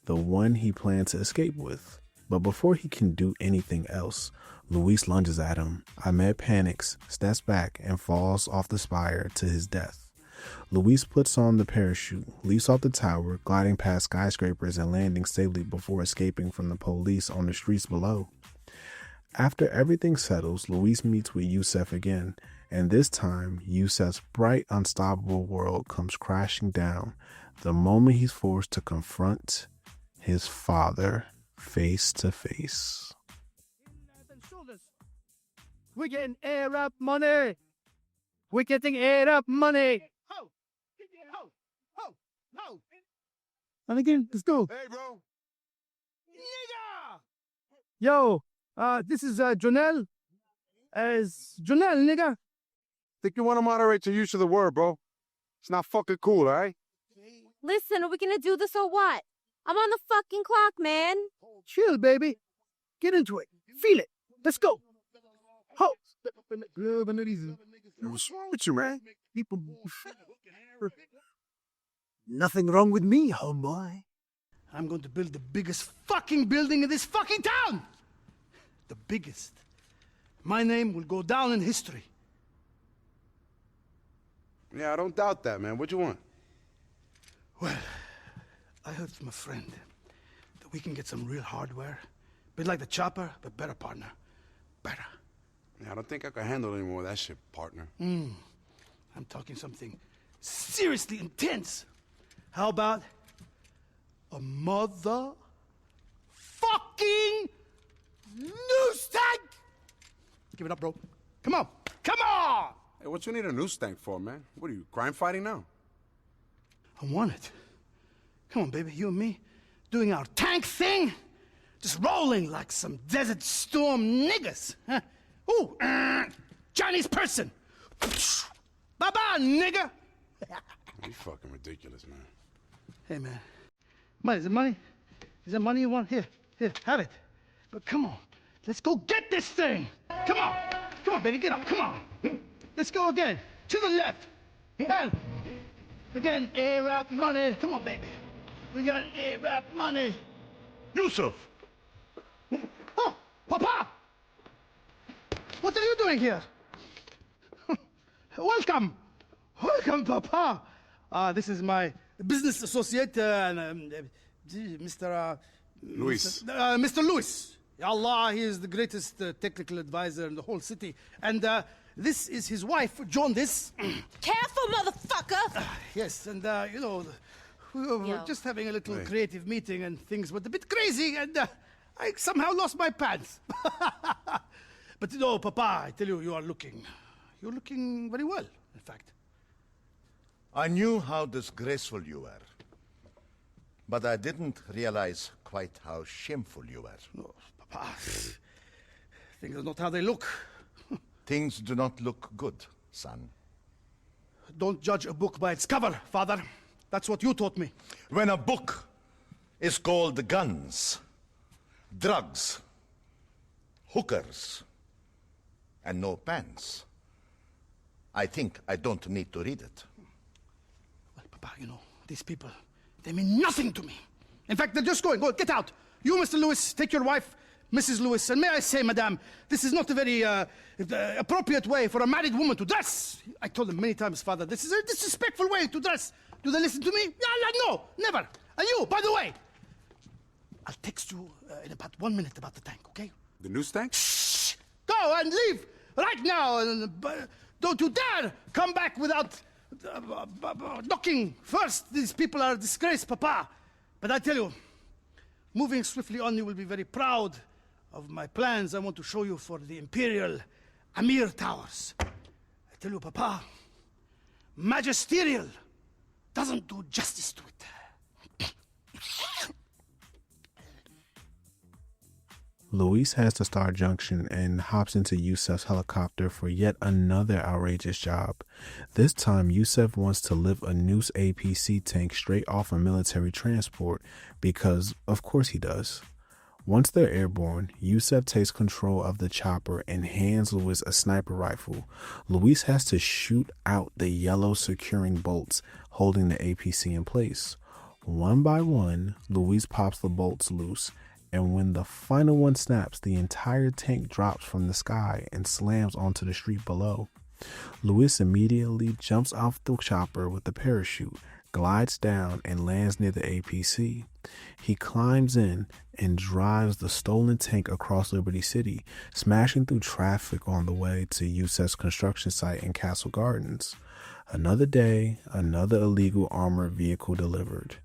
the one he planned to escape with. But before he can do anything else, Luis lunges at him. Ahmed panics, steps back, and falls off the spire to his death. Luis puts on the parachute, leaps off the tower, gliding past skyscrapers and landing safely before escaping from the police on the streets below. After everything settles, Luis meets with Yusef again, and this time, Yusef's bright, unstoppable world comes crashing down the moment he's forced to confront his father face to face. We're getting air up money. We're getting air up money. Ho! Ho! Ho! Ho! And again, let's go. Hey, bro. Nigga! Yo, this is Jonelle. It's Jonelle, nigga. Think you want to moderate your use of the word, bro? It's not fucking cool, all right? Listen, are we gonna do this or what? I'm on the fucking clock, man. Chill, baby. Get into it. Feel it. Let's go. Ho! What's wrong with you, man? People. Nothing wrong with me, homeboy. I'm going to build the biggest fucking building in this fucking town. The biggest. My name will go down in history. Yeah, I don't doubt that, man. What you want? Well, I heard from a friend that we can get some real hardware. Bit like the chopper, but better, partner. Better. Yeah, I don't think I can handle any more of that shit, partner. I'm talking something seriously intense. How about a mother fucking news tank? Give it up, bro. Come on. Come on! Hey, what you need a news tank for, man? What are you, crime fighting now? I want it. Come on, baby, you and me, doing our tank thing, just rolling like some Desert Storm niggas. Huh? Ooh, Chinese person. Bye-bye, nigga. You fucking ridiculous, man. Hey, man. Money, is it money? Is that money you want? Here, have it. But come on, let's go get this thing. Come on, baby, get up, come on. Let's go again, to the left. And again, air out money. Come on, baby. We got air out money. Yusuf! Oh, Papa! doing here? Welcome. Welcome, Papa. This is my business associate, Mr. Luis. Mr. Luis. Allah, he is the greatest technical advisor in the whole city. And this is his wife, Jaundice. Careful, motherfucker! Yes, and you know, we were just having a little creative meeting and things went a bit crazy and I somehow lost my pants. But no, Papa, I tell you, you're looking very well, in fact. I knew how disgraceful you were, but I didn't realize quite how shameful you were. No, Papa, things are not how they look. Things do not look good, son. Don't judge a book by its cover, Father. That's what you taught me. When a book is called guns, drugs, hookers, and no pants, I think I don't need to read it. Well, Papa, you know, these people, they mean nothing to me. In fact, they're just going. Go, get out. You, Mr. Lewis, take your wife, Mrs. Lewis, and may I say, Madame, this is not a very appropriate way for a married woman to dress. I told them many times, Father, this is a disrespectful way to dress. Do they listen to me? Yeah, no, never. And you, by the way, I'll text you in about 1 minute about the tank, okay? The news tank? Shh! Go and leave right now. And don't you dare come back without knocking first. These people are a disgrace, Papa. But I tell you, moving swiftly on, you will be very proud of my plans I want to show you for the Imperial Amir Towers. I tell you, Papa, magisterial doesn't do justice to it. Luis has to Star Junction and hops into Yusef's helicopter for yet another outrageous job. This time, Yusef wants to lift a Noose APC tank straight off a military transport because, of course, he does. Once they're airborne, Yusef takes control of the chopper and hands Luis a sniper rifle. Luis has to shoot out the yellow securing bolts holding the APC in place. One by one, Luis pops the bolts loose, and when the final one snaps, the entire tank drops from the sky and slams onto the street below. Luis immediately jumps off the chopper with a parachute, glides down, and lands near the APC. He climbs in and drives the stolen tank across Liberty City, smashing through traffic on the way to Yusef's construction site in Castle Gardens. Another day, another illegal armored vehicle delivered.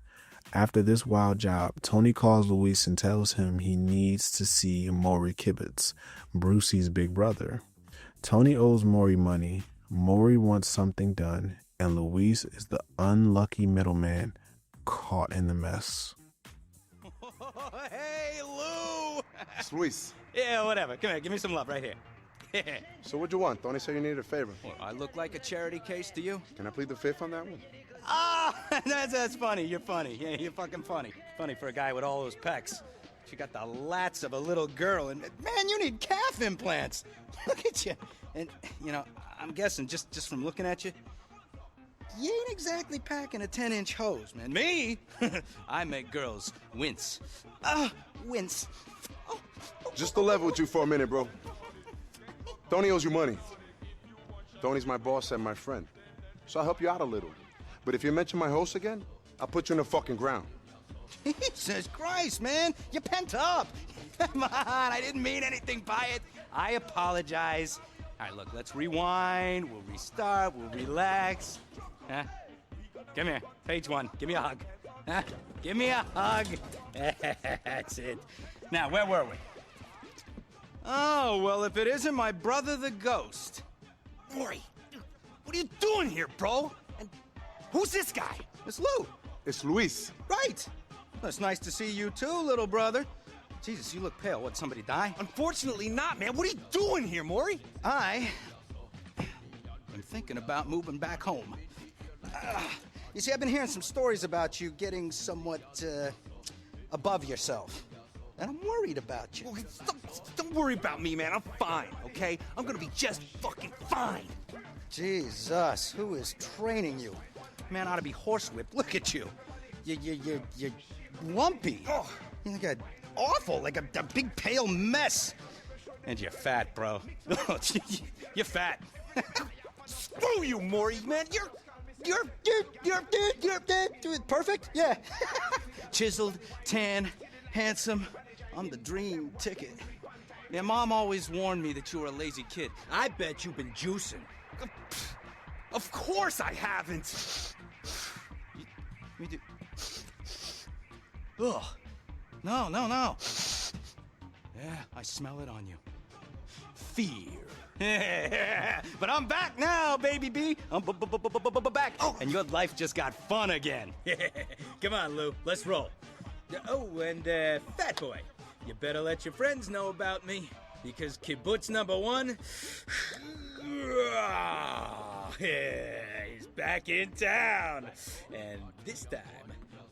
After this wild job, Tony calls Luis and tells him he needs to see Maury Kibitz, Brucey's big brother. Tony owes Maury money, Maury wants something done, and Luis is the unlucky middleman caught in the mess. Hey, Lou! It's Luis. Yeah, whatever. Come here, give me some love right here. So what'd you want? Tony said you needed a favor. Well, I look like a charity case to you? Can I plead the fifth on that one? Ah, that's funny. You're funny. Yeah, you're fucking funny. Funny for a guy with all those pecs. She got the lats of a little girl, and man, you need calf implants. Look at you. And, you know, I'm guessing, just from looking at you, you ain't exactly packing a 10-inch hose, man. Me? I make girls wince. Wince. Just to level with you for a minute, bro. Tony owes you money. Tony's my boss and my friend. So I'll help you out a little. But if you mention my host again, I'll put you in the fucking ground. Jesus Christ, man. You're pent up. Come on, I didn't mean anything by it. I apologize. All right, look, let's rewind. We'll restart. We'll relax. Huh? Come here. Page one. Give me a hug. Huh? Give me a hug. That's it. Now, where were we? Oh, well, if it isn't my brother the Ghost. Maury, what are you doing here, bro? And who's this guy? It's Lou. It's Luis. Right. Well, it's nice to see you too, little brother. Jesus, you look pale. What, somebody die? Unfortunately not, man. What are you doing here, Maury? I'm thinking about moving back home. You see, I've been hearing some stories about you getting somewhat above yourself. And I'm worried about you. Don't worry about me, man. I'm fine, okay? I'm gonna be just fucking fine. Jesus, who is training you? Man ought to be horsewhipped. Look at you. You're lumpy. Oh. You look awful, like a big pale mess. And you're fat, bro. You're fat. Screw you, Maury, man. You're perfect. Yeah. Chiseled, tan, handsome. I'm the dream ticket. Yeah, Mom always warned me that you were a lazy kid. I bet you've been juicing. Of course I haven't. Me do. Ugh. No. Yeah, I smell it on you. Fear. But I'm back now, baby B. I'm back. Oh, and your life just got fun again. Come on, Lou. Let's roll. Oh, and Fat Boy, you better let your friends know about me, because kibbutz number 1, he's back in town, and this time,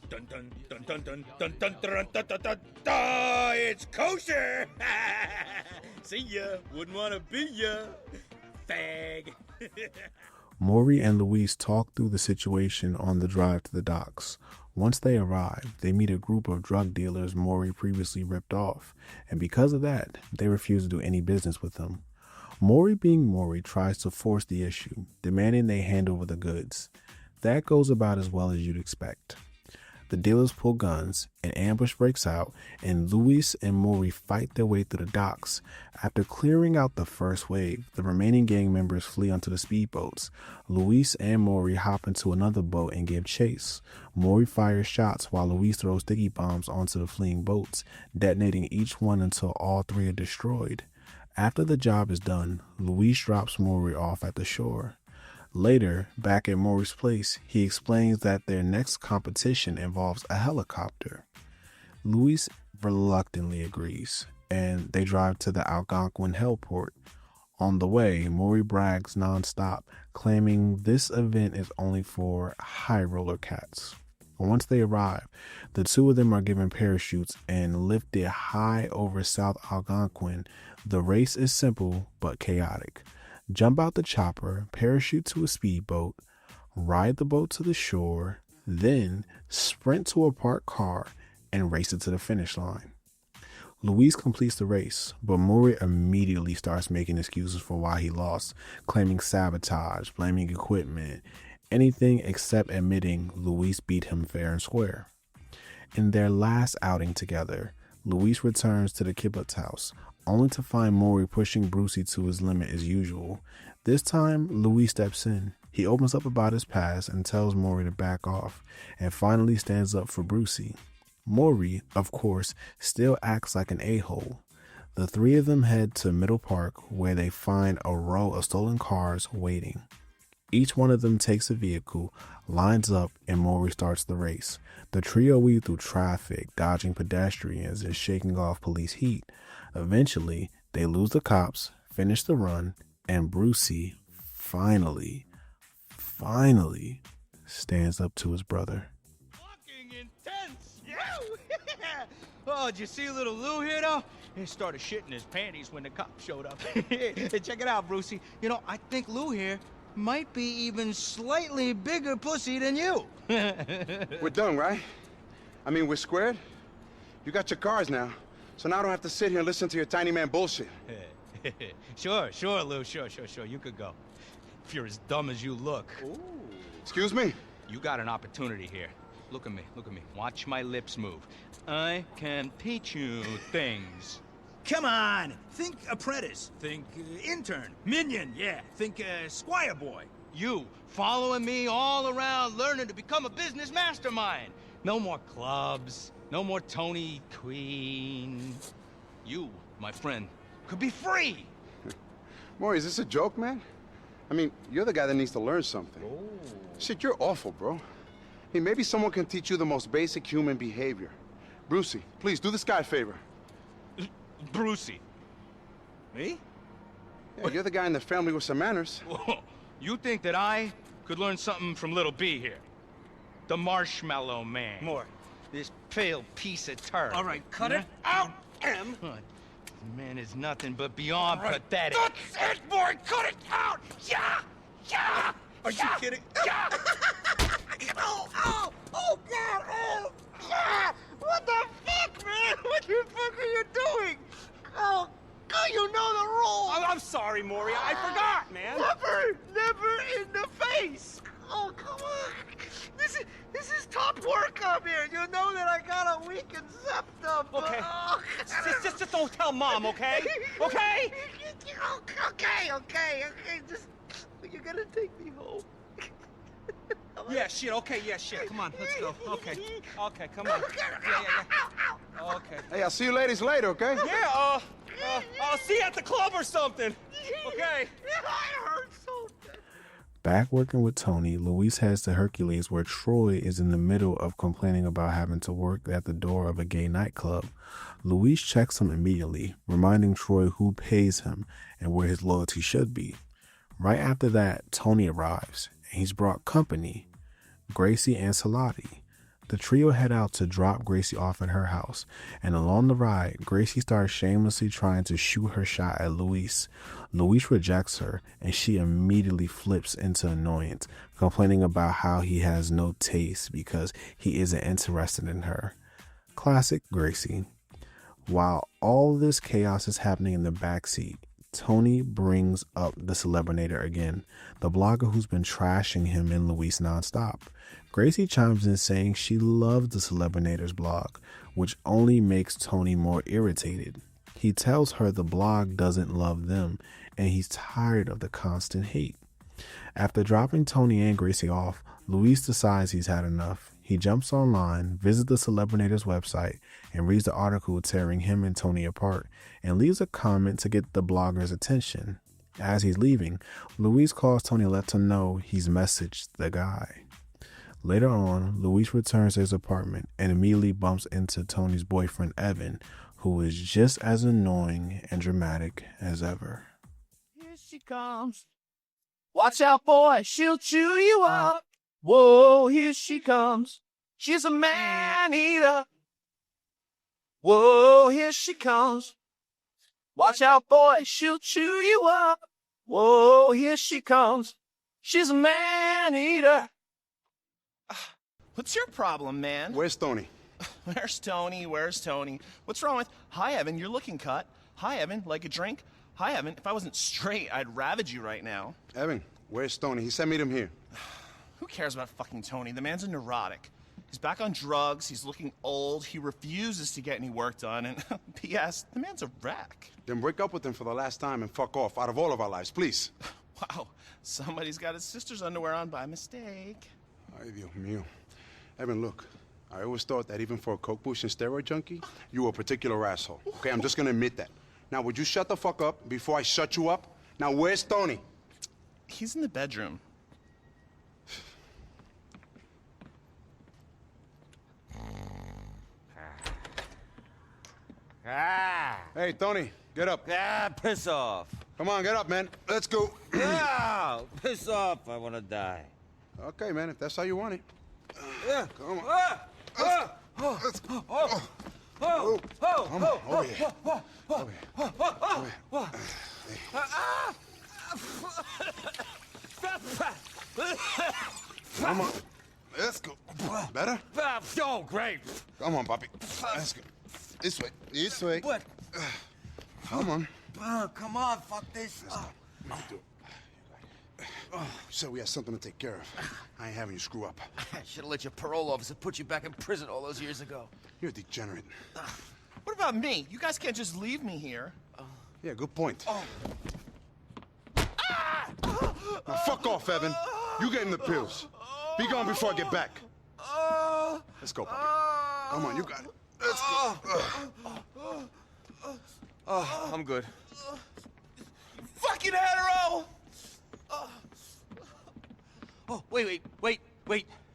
dun dun dun dun dun dun dun dun dun dun dun dun, it's kosher. See ya. Wouldn't want to be ya, fag. Maury and Luis talk through the situation on the drive to the docks. Once they arrive, they meet a group of drug dealers Maury previously ripped off, and because of that, they refuse to do any business with them. Maury, being Maury, tries to force the issue, demanding they hand over the goods. That goes about as well as you'd expect. The dealers pull guns, an ambush breaks out, and Luis and Maury fight their way through the docks. After clearing out the first wave, the remaining gang members flee onto the speedboats. Luis and Maury hop into another boat and give chase. Maury fires shots while Luis throws sticky bombs onto the fleeing boats, detonating each one until all 3 are destroyed. After the job is done, Luis drops Maury off at the shore. Later, back at Maury's place, he explains that their next competition involves a helicopter. Luis reluctantly agrees, and they drive to the Algonquin heliport. On the way, Maury brags nonstop, claiming this event is only for high roller cats. Once they arrive, the 2 of them are given parachutes and lifted high over South Algonquin. The race is simple but chaotic. Jump out the chopper, parachute to a speedboat, ride the boat to the shore, then sprint to a parked car and race it to the finish line. Luis completes the race, but Maury immediately starts making excuses for why he lost, claiming sabotage, blaming equipment, anything except admitting Luis beat him fair and square. In their last outing together, Luis returns to the kibbutz house, only to find Maury pushing Brucey to his limit as usual. This time, Luis steps in. He opens up about his past and tells Maury to back off, and finally stands up for Brucey. Maury, of course, still acts like an a-hole. The 3 of them head to Middle Park, where they find a row of stolen cars waiting. Each one of them takes a vehicle, lines up, and Maury starts the race. The trio weave through traffic, dodging pedestrians and shaking off police heat. Eventually, they lose the cops, finish the run, and Brucey finally stands up to his brother. Fucking intense. Yeah. Oh, did you see little Lou here, though? He started shitting his panties when the cop showed up. Hey, check it out, Brucey. You know, I think Lou here might be even slightly bigger pussy than you. We're done, right? I mean, we're squared. You got your cars now, so now I don't have to sit here and listen to your tiny man bullshit. Sure, Lou, sure. You could go. If you're as dumb as you look. Ooh. Excuse me? You got an opportunity here. Look at me. Watch my lips move. I can teach you things. Come on, think apprentice, think intern, minion, yeah, think squire boy. You, following me all around, learning to become a business mastermind. No more clubs, no more Tony Queen. You, my friend, could be free. Maury, is this a joke, man? I mean, you're the guy that needs to learn something. Oh. Shit, you're awful, bro. Hey, maybe someone can teach you the most basic human behavior. Brucey, please, do this guy a favor. Brucey. Me? Yeah, you're the guy in the family with some manners. Whoa. You think that I could learn something from little B here? The Marshmallow Man. More. This pale piece of turd. All right, cut it out, M. Man is nothing but beyond pathetic. That's it, boy! Cut it out! Yeah! Are you kidding? Yeah! Oh, God! Oh! What the fuck, man? What the fuck are you doing? Oh, God, you know I'm sorry, Maury. I forgot, man. Never in the face. Oh, come on. This is top work up here. You know that I got a weakened septum. Okay. Oh, Just don't tell Mom, okay? Okay? Okay. Just, you're gonna take me home. Yeah, shit. Come on, let's go. Okay, come on. Yeah. Okay. Hey, I'll see you ladies later, okay? Yeah, I'll see you at the club or something. Okay. I hurt so bad. Back working with Tony, Luis heads to Hercules where Troy is in the middle of complaining about having to work at the door of a gay nightclub. Luis checks him immediately, reminding Troy who pays him and where his loyalty should be. Right after that, Tony arrives, and he's brought company, Gracie and Salati. The trio head out to drop Gracie off at her house, and along the ride, Gracie starts shamelessly trying to shoot her shot at Luis. Luis rejects her, and she immediately flips into annoyance, complaining about how he has no taste because he isn't interested in her. Classic Gracie. While all this chaos is happening in the backseat, Tony brings up the Celebrinator again, the blogger who's been trashing him and Luis nonstop. Gracie chimes in saying she loves the Celebrinator's blog, which only makes Tony more irritated. He tells her the blog doesn't love them, and he's tired of the constant hate. After dropping Tony and Gracie off, Luis decides he's had enough. He jumps online, visits the Celebrinator's website, and reads the article tearing him and Tony apart, and leaves a comment to get the blogger's attention. As he's leaving, Luis calls Tony and lets him know he's messaged the guy. Later on, Luis returns to his apartment and immediately bumps into Tony's boyfriend, Evan, who is just as annoying and dramatic as ever. Here she comes. Watch out, boy. She'll chew you up. Whoa, here she comes. She's a man-eater. Whoa, here she comes. Watch out, boy. She'll chew you up. Whoa, here she comes. She's a man-eater. What's your problem, man? Where's Tony? Where's Tony? What's wrong with... Hi, Evan, you're looking cut. Hi, Evan, like a drink? Hi, Evan, if I wasn't straight, I'd ravage you right now. Evan, where's Tony? He said meet him here. Who cares about fucking Tony? The man's a neurotic. He's back on drugs, he's looking old, he refuses to get any work done, and P.S., the man's a wreck. Then break up with him for the last time and fuck off out of all of our lives, please. Wow, somebody's got his sister's underwear on by mistake. Ay, Dios mío. Evan, look, I always thought that even for a coke push and steroid junkie, you were a particular asshole. Okay, I'm just gonna admit that. Now, would you shut the fuck up before I shut you up? Now, where's Tony? He's in the bedroom. Hey, Tony, get up. Piss off. Come on, get up, man. Let's go. Piss off. I want to die. Okay, man, if that's how you want it. Come on. Let's go. Come on, over here. Over here. Come on. Let's go. Better? Oh, great. Come on, Poppy. Let's go. This way. This way. What? Come on. Come on, fuck this. Let me do it. So we have something to take care of. I ain't having you screw up. I should have let your parole officer put you back in prison all those years ago. You're a degenerate. What about me? You guys can't just leave me here. Yeah, good point. Now fuck off, Evan. You get him the pills. Be gone before I get back. Let's go, Poppy. Come on, you got it. Let's go. I'm good. Fucking hetero! Oh, wait.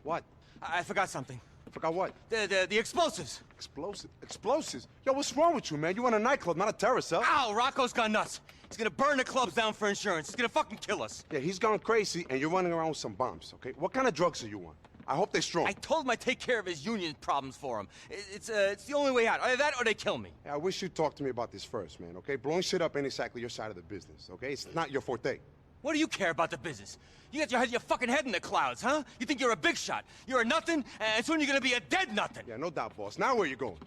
What? I forgot something. Forgot what? The explosives. Explosives? Yo, what's wrong with you, man? You want a nightclub, not a terror cell. Ow, Rocco's gone nuts. He's gonna burn the clubs down for insurance. He's gonna fucking kill us. Yeah, he's gone crazy, and you're running around with some bombs, okay? What kind of drugs are you on? I hope they're strong. I told him I'd take care of his union problems for him. It's the only way out. Either that or they kill me. Yeah, I wish you'd talk to me about this first, man, okay? Blowing shit up ain't exactly your side of the business, okay? It's not your forte. What do you care about the business? You got your fucking head in the clouds, huh? You think you're a big shot. You're a nothing, and soon you're gonna be a dead nothing. Yeah, no doubt, boss. Now where you going?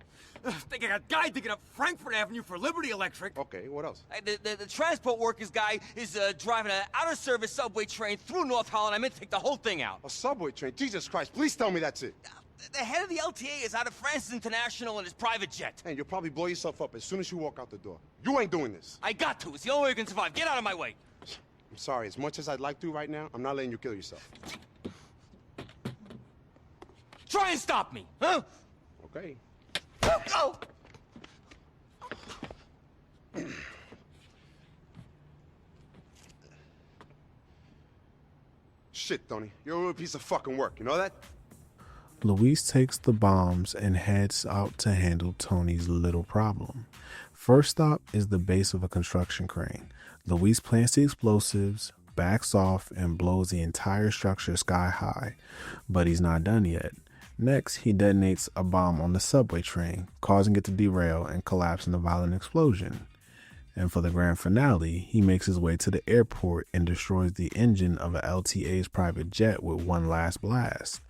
Think I got a guy digging up Frankfurt Avenue for Liberty Electric. Okay, what else? The transport workers guy is driving an out-of-service subway train through North Holland. I meant to take the whole thing out. A subway train? Jesus Christ, please tell me that's it. The head of the LTA is out of Francis International in his private jet. And you'll probably blow yourself up as soon as you walk out the door. You ain't doing this. I got to. It's the only way we can survive. Get out of my way. I'm sorry. As much as I'd like to right now, I'm not letting you kill yourself. Try and stop me, huh? Okay. Go! Shit, Tony. You're a real piece of fucking work. You know that? Luis takes the bombs and heads out to handle Tony's little problem. First stop is the base of a construction crane. Luis plants the explosives, backs off, and blows the entire structure sky high. But he's not done yet. Next, he detonates a bomb on the subway train, causing it to derail and collapse in a violent explosion. And for the grand finale, he makes his way to the airport and destroys the engine of a LTA's private jet with one last blast.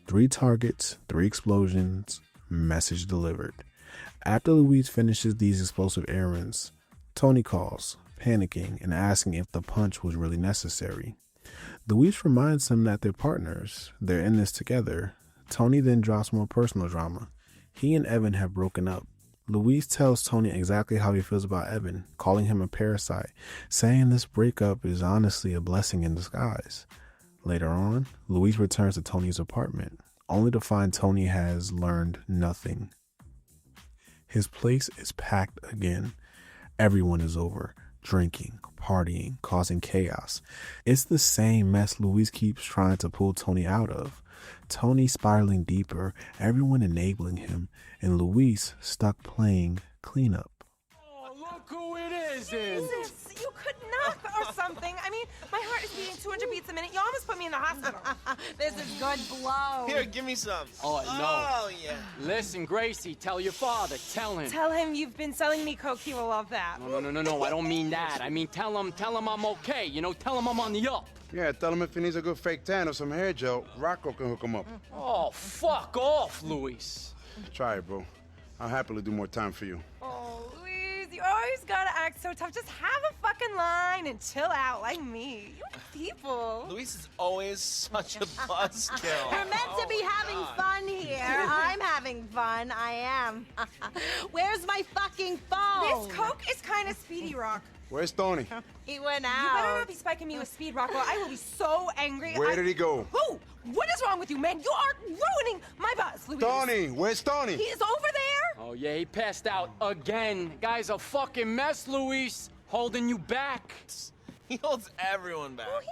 3 targets, 3 explosions, message delivered. After Luis finishes these explosive errands, Tony calls, panicking and asking if the punch was really necessary. Luis reminds him that they're partners, they're in this together. Tony then drops more personal drama. He and Evan have broken up. Luis tells Tony exactly how he feels about Evan, calling him a parasite, saying this breakup is honestly a blessing in disguise. Later on, Luis returns to Tony's apartment, only to find Tony has learned nothing. His place is packed again. Everyone is over, drinking, partying, causing chaos. It's the same mess Luis keeps trying to pull Tony out of. Tony spiraling deeper, everyone enabling him, and Luis stuck playing cleanup. Oh, look who it is! Jesus, you could knock or something. I mean, my heart is beating 200 beats a minute. You almost put me in the hospital. This is good blow. Here, give me some. Oh, no. Oh, yeah. Listen, Gracie, tell your father. Tell him. Tell him you've been selling me coke. He will love that. No. I don't mean that. I mean, tell him I'm okay. You know, tell him I'm on the up. Yeah, tell him if he needs a good fake tan or some hair gel, Rocco can hook him up. Oh, fuck off, Luis. Try it, bro. I'll happily do more time for you. Oh, Luis, you always gotta act so tough. Just have a fucking line and chill out like me. You like people. Luis is always such a buzzkill. We're meant to be having fun here. I'm having fun. I am. Where's my fucking phone? This coke is kind of speedy, Rock. Where's Tony? He went out. You better not be spiking me with speed, Rocco. I will be so angry. Where did he go? Who? What is wrong with you, man? You are ruining my buzz, Luis. Tony, where's Tony? He is over there. Oh, yeah, he passed out again. Guy's a fucking mess, Luis. Holding you back. He holds everyone back. No, he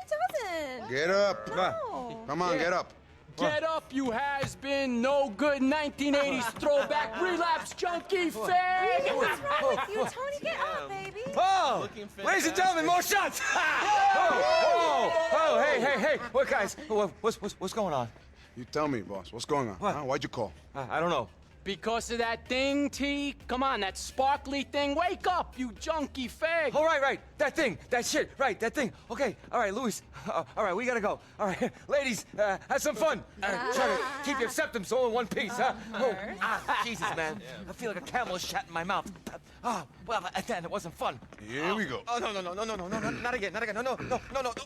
doesn't. Get up. No. Come on, get up. Get up, you has-been, no good 1980s throwback relapse junkie fag! What's wrong with you, Tony? Get up, baby. Oh! Ladies and gentlemen, more shots! Oh, hey, what guys? What's going on? You tell me, boss. What's going on? What? Huh? Why'd you call? I don't know. Because of that thing, T? Come on, that sparkly thing. Wake up, you junkie fag! Oh, right. That thing. That shit. Right, that thing. Okay. All right, Luis. All right, we gotta go. All right, ladies, have some fun. Try to keep your septums all in one piece, huh? Oh, Jesus, man. I feel like a camel shat in my mouth. Well, then it wasn't fun. Here we go. Oh, no, not again. No.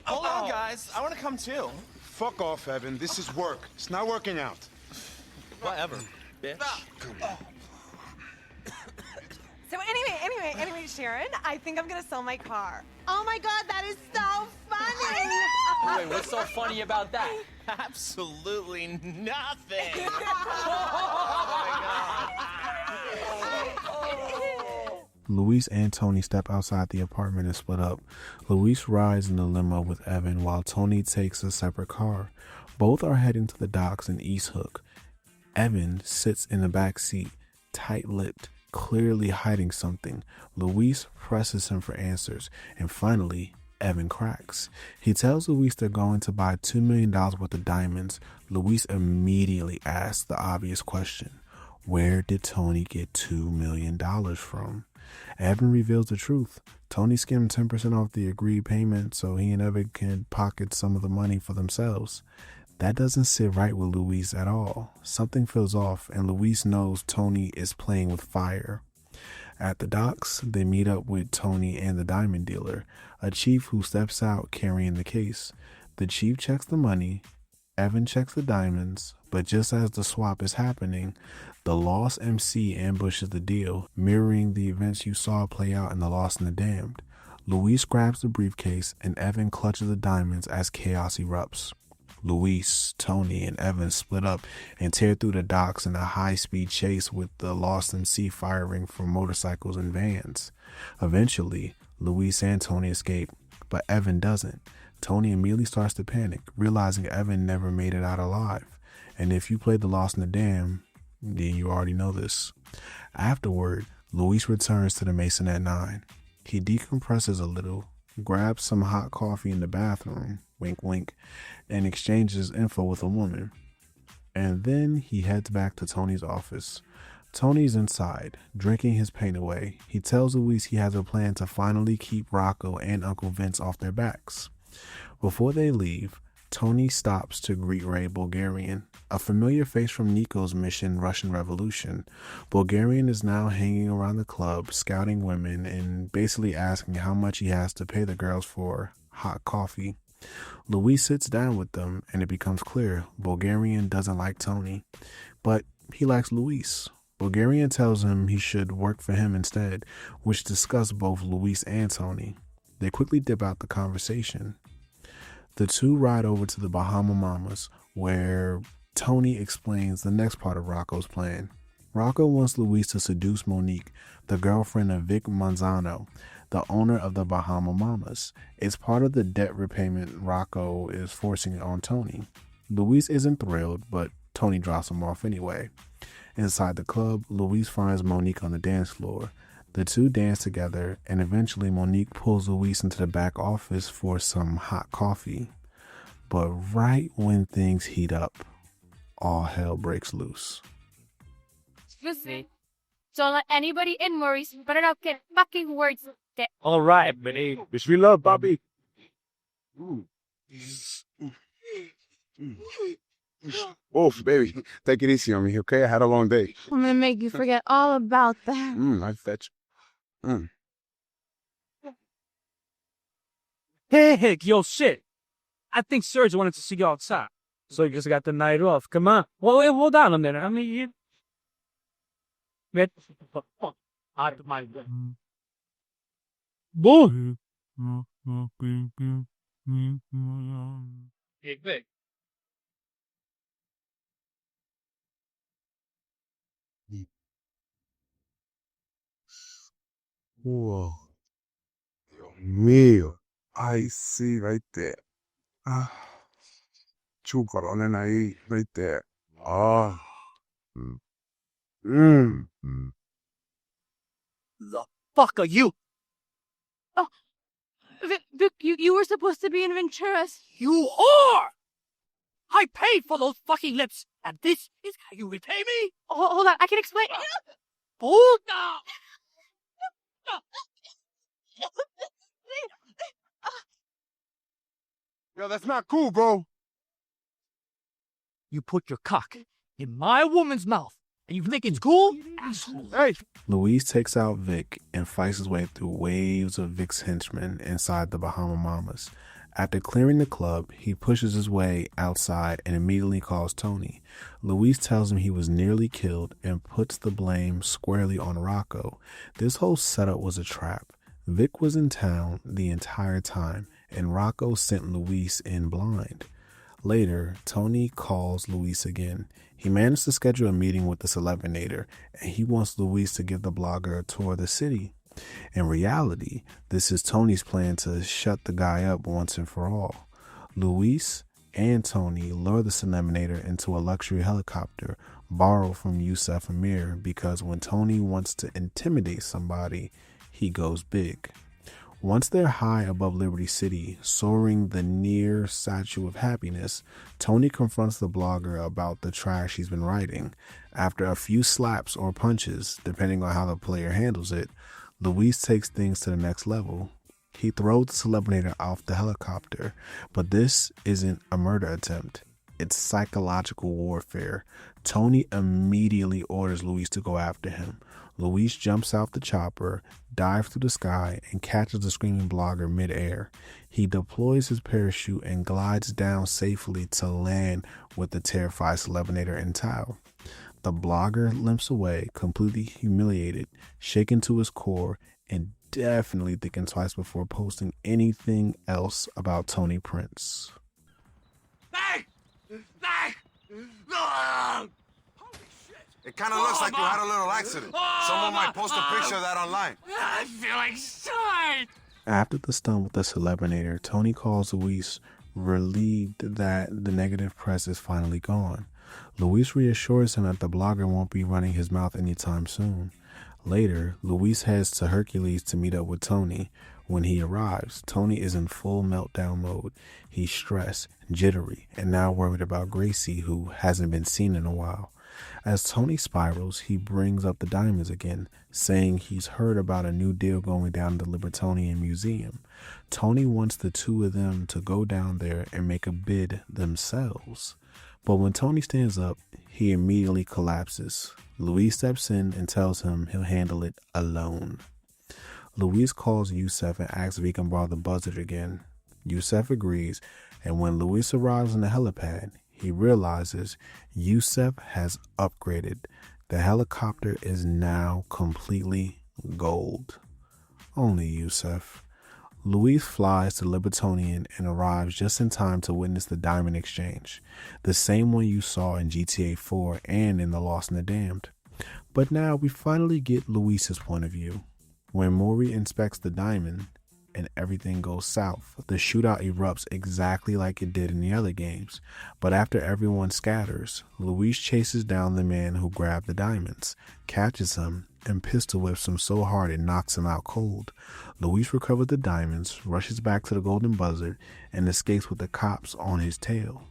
Hold on, guys. I want to come too. Fuck off, Evan. This is work. It's not working out. Whatever, bitch. So anyway, Sharon, I think I'm gonna sell my car. Oh my God, that is so funny. Wait, what's so funny about that? Absolutely nothing. Luis and Tony step outside the apartment and split up. Luis rides in the limo with Evan while Tony takes a separate car. Both are heading to the docks in East Hook. Evan sits in the back seat, tight-lipped, clearly hiding something. Luis presses him for answers, and finally, Evan cracks. He tells Luis they're going to buy $2 million worth of diamonds. Luis immediately asks the obvious question: where did Tony get $2 million from? Evan reveals the truth. Tony skimmed 10% off the agreed payment so he and Evan can pocket some of the money for themselves. That doesn't sit right with Luis at all. Something feels off, and Luis knows Tony is playing with fire. At the docks, they meet up with Tony and the diamond dealer, a chief who steps out carrying the case. The chief checks the money, Evan checks the diamonds, but just as the swap is happening, the Lost MC ambushes the deal, mirroring the events you saw play out in The Lost and the Damned. Luis grabs the briefcase, and Evan clutches the diamonds as chaos erupts. Luis, Tony, and Evan split up and tear through the docks in a high-speed chase with the Lost MC firing from motorcycles and vans. Eventually, Luis and Tony escape, but Evan doesn't. Tony immediately starts to panic, realizing Evan never made it out alive. And if you played The Lost and the Damned, then you already know this. Afterward, Luis returns to the Masonette 9. He decompresses a little, grabs some hot coffee in the bathroom, wink wink, and exchanges info with a woman. And then he heads back to Tony's office. Tony's inside, drinking his pain away. He tells Luis he has a plan to finally keep Rocco and Uncle Vince off their backs. Before they leave, Tony stops to greet Ray Bulgarian, a familiar face from Nico's mission Russian Revolution. Bulgarian is now hanging around the club, scouting women and basically asking how much he has to pay the girls for hot coffee. Luis sits down with them, and it becomes clear Bulgarian doesn't like Tony, but he likes Luis. Bulgarian tells him he should work for him instead, which disgusts both Luis and Tony. They quickly dip out the conversation. The two ride over to the Bahama Mamas, where Tony explains the next part of Rocco's plan. Rocco wants Luis to seduce Monique, the girlfriend of Vic Manzano, the owner of the Bahama Mamas. It's part of the debt repayment Rocco is forcing on Tony. Luis isn't thrilled, but Tony drops him off anyway. Inside the club, Luis finds Monique on the dance floor. The two dance together, and eventually Monique pulls Luis into the back office for some hot coffee. But right when things heat up, all hell breaks loose. Excuse me. Don't let anybody in Maurice, but I don't get fucking words. All right, buddy. Wish we love, Bobby. Oof, baby. Take it easy on me, okay? I had a long day. I'm gonna make you forget all about that. I fetch. Hey, yo, shit. I think Serge wanted to see you outside. So you just got the night off. Come on. Well, wait, hold on a minute. I mean, you... Get the fuck out of my way. Boy. Hey, Vic. Whoa. Dios mío. I see right there. Chucarones ahí, right there. The fuck are you? Oh, Vic, you were supposed to be in Venturas. You are! I paid for those fucking lips, and this is how you repay me? Oh, hold on, I can explain. Puta! Yo, that's not cool, bro. You put your cock in my woman's mouth, and you think it's cool? Asshole. Hey! Luis takes out Vic and fights his way through waves of Vic's henchmen inside the Bahama Mamas. After clearing the club, he pushes his way outside and immediately calls Tony. Luis tells him he was nearly killed and puts the blame squarely on Rocco. This whole setup was a trap. Vic was in town the entire time, and Rocco sent Luis in blind. Later, Tony calls Luis again. He managed to schedule a meeting with the Celebinator, and he wants Luis to give the blogger a tour of the city. In reality, this is Tony's plan to shut the guy up once and for all. Luis and Tony lure the Celebinator into a luxury helicopter borrowed from Yusef Amir because when Tony wants to intimidate somebody, he goes big. Once they're high above Liberty City, soaring the near Statue of Happiness, Tony confronts the blogger about the trash he's been writing. After a few slaps or punches, depending on how the player handles it, Luis takes things to the next level. He throws the Celebrinator off the helicopter, but this isn't a murder attempt. It's psychological warfare. Tony immediately orders Luis to go after him. Luis jumps out the chopper, dives through the sky, and catches the screaming blogger midair. He deploys his parachute and glides down safely to land with the terrified Celebrinator in tow. The blogger limps away, completely humiliated, shaken to his core, and definitely thinking twice before posting anything else about Tony Prince. Hey! Hey! It kind of looks like you had a little accident. Someone might post a picture of that online. I feel like shit. After the stunt with the Celebrinator, Tony calls Luis, relieved that the negative press is finally gone. Luis reassures him that the blogger won't be running his mouth anytime soon. Later, Luis heads to Hercules to meet up with Tony. When he arrives, Tony is in full meltdown mode. He's stressed, jittery, and now worried about Gracie, who hasn't been seen in a while. As Tony spirals, he brings up the diamonds again, saying he's heard about a new deal going down at the Libertonian Museum. Tony wants the two of them to go down there and make a bid themselves. But when Tony stands up, he immediately collapses. Luis steps in and tells him he'll handle it alone. Luis calls Yusef and asks if he can borrow the buzzard again. Yusef agrees, and when Luis arrives on the helipad, he realizes Yusef has upgraded. The helicopter is now completely gold. Only Yusef. Luis flies to Libertonian and arrives just in time to witness the diamond exchange, the same one you saw in GTA 4 and in The Lost and the Damned. But now we finally get Luis's point of view. When Maury inspects the diamond and everything goes south, the shootout erupts exactly like it did in the other games. But after everyone scatters, Luis chases down the man who grabbed the diamonds, catches him, and pistol whips him so hard it knocks him out cold. Luis recovers the diamonds, rushes back to the golden buzzard, and escapes with the cops on his tail.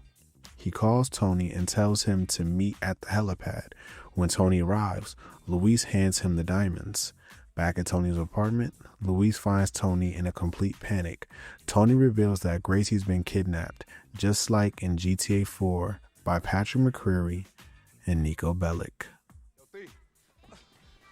He calls Tony and tells him to meet at the helipad. When Tony arrives, Luis hands him the diamonds. Back at Tony's apartment, Luis finds Tony in a complete panic. Tony reveals that Gracie's been kidnapped, just like in GTA 4, by Patrick McCreary and Nico Bellic.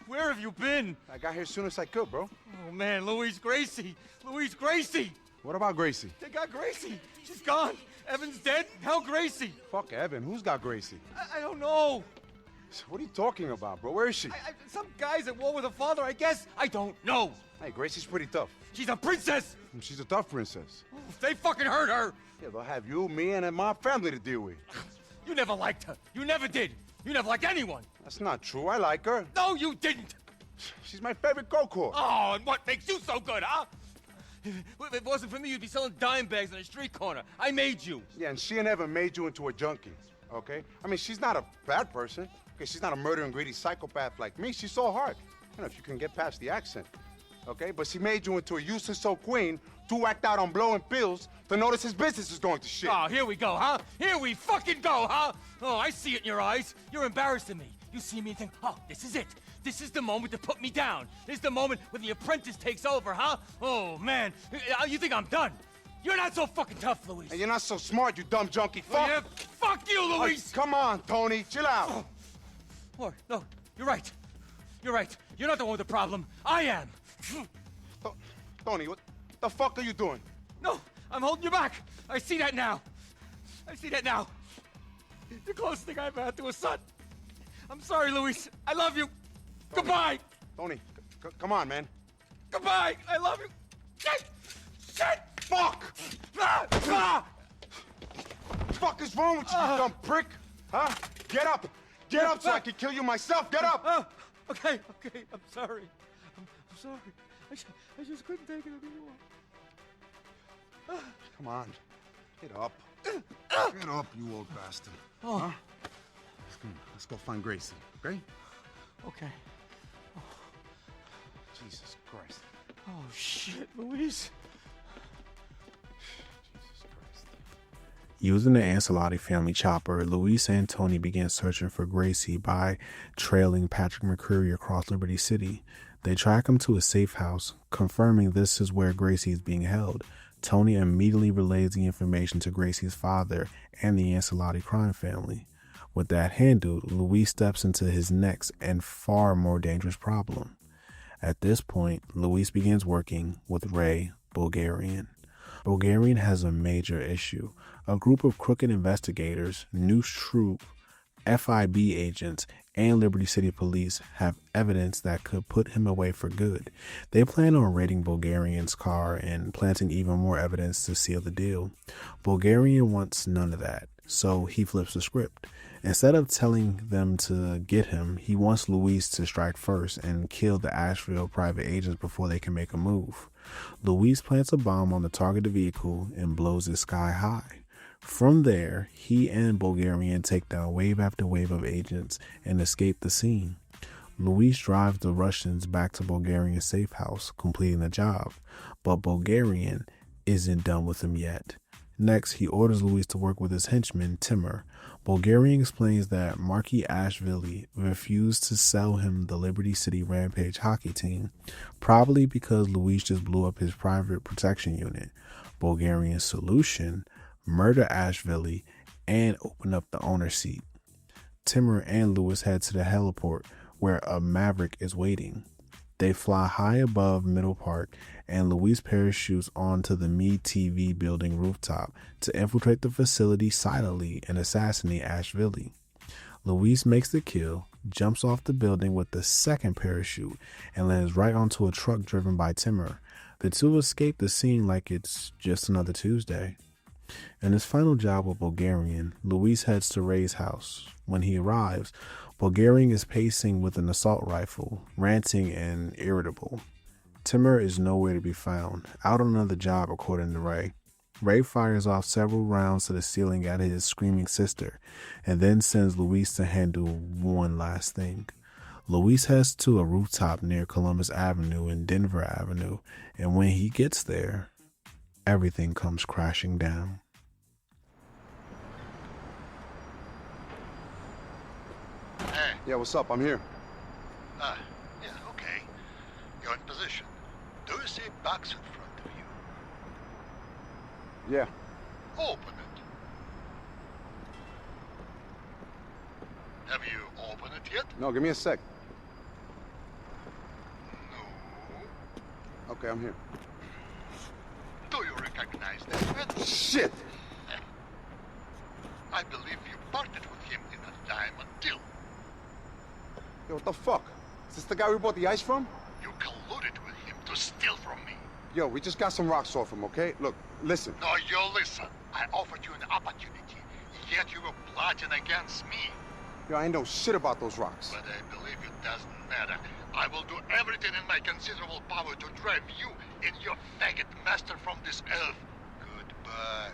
Where have you been? I got here as soon as I could, bro. Oh, man, Louise Gracie. Louise Gracie. What about Gracie? They got Gracie. She's gone. Evan's dead. Now Gracie. Fuck Evan. Who's got Gracie? I don't know. What are you talking about, bro? Where is she? Some guy's at war with her father, I guess. I don't know. Hey, Gracie's pretty tough. She's a princess. She's a tough princess. They fucking hurt her. Yeah, they'll have you, me, and my family to deal with. You never liked her. You never did. You never liked anyone. That's not true. I like her. No, you didn't. She's my favorite go-kart. Oh, and what makes you so good, huh? If it wasn't for me, you'd be selling dime bags on a street corner. I made you. Yeah, and she and Evan made you into a junkie, okay? I mean, she's not a bad person. Okay, she's not a murdering, greedy psychopath like me. She's so hard. I don't know if you can get past the accent, okay? But she made you into a useless old queen to act out on blowing pills to notice his business is going to shit. Oh, here we go, huh? Here we fucking go, huh? Oh, I see it in your eyes. You're embarrassing me. You see me and think, oh, this is it. This is the moment to put me down. This is the moment when the apprentice takes over, huh? Oh, man. You think I'm done? You're not so fucking tough, Luis. And you're not so smart, you dumb junkie. Fuck. Yeah, fuck you, Luis. Come on, Tony. Chill out. Oh. Oh, no, you're right. You're right. You're not the one with the problem. I am. Tony, what the fuck are you doing? No, I'm holding you back. I see that now. I see that now. The closest thing I've had to a son. I'm sorry, Luis. I love you. Tony. Goodbye. Tony, come on, man. Goodbye. I love you. Shit. Shit. Fuck. Fuck is wrong with you, you dumb prick? Huh? Get up. Get up so I can kill you myself. Get up. Okay. I'm sorry. I'm sorry. I just couldn't take it anymore. Come on. Get up. Get up, you old bastard. Oh. Huh? Let's go find Gracie, okay? Okay. Oh. Jesus Christ. Oh, shit, Luis. Using the Ancelotti family chopper, Luis and Tony began searching for Gracie by trailing Patrick McCreary across Liberty City. They track him to a safe house, confirming this is where Gracie is being held. Tony immediately relays the information to Gracie's father and the Ancelotti crime family. With that handled, Luis steps into his next and far more dangerous problem. At this point, Luis begins working with Ray Bulgarian. Bulgarian has a major issue. A group of crooked investigators, Noose Troop, FIB agents, and Liberty City Police have evidence that could put him away for good. They plan on raiding Bulgarian's car and planting even more evidence to seal the deal. Bulgarian wants none of that, so he flips the script. Instead of telling them to get him, he wants Luis to strike first and kill the Asheville private agents before they can make a move. Luis plants a bomb on the targeted vehicle and blows it sky high. From there, he and Bulgarian take down wave after wave of agents and escape the scene. Luis drives the Russians back to Bulgarian's safe house, completing the job, but Bulgarian isn't done with him yet. Next, he orders Luis to work with his henchman, Timur. Bulgarian explains that Marky Asheville refused to sell him the Liberty City Rampage hockey team, probably because Luis just blew up his private protection unit. Bulgarian's solution: murder Asheville and open up the owner's seat. Timur and Luis head to the heliport where a Maverick is waiting. They fly high above Middle Park and Luis parachutes onto the Me TV building rooftop to infiltrate the facility silently and assassinate Asheville. Luis makes the kill, jumps off the building with the second parachute, and lands right onto a truck driven by Timur. The two escape the scene like it's just another Tuesday. In his final job with Bulgarian, Luis heads to Ray's house. When he arrives, Bulgarian is pacing with an assault rifle, ranting and irritable. Timur is nowhere to be found, out on another job according to Ray. Ray fires off several rounds to the ceiling at his screaming sister, and then sends Luis to handle one last thing. Luis heads to a rooftop near Columbus Avenue and Denver Avenue, and when he gets there, everything comes crashing down. Hey. Yeah, what's up? I'm here. Yeah, okay. You're in position. Do you see a box in front of you? Yeah. Open it. Have you opened it yet? No, give me a sec. Okay, I'm here. Do you recognize that man? Shit! I believe you parted with him in a diamond deal. Yo, what the fuck? Is this the guy we bought the ice from? You colluded with him to steal from me. Yo, we just got some rocks off him, okay? Look, listen. No, you listen. I offered you an opportunity, yet you were plotting against me. Yo, I ain't know shit about those rocks. But I believe it doesn't matter. I will do everything in my considerable power to drive you and your faggot master from this earth. Goodbye.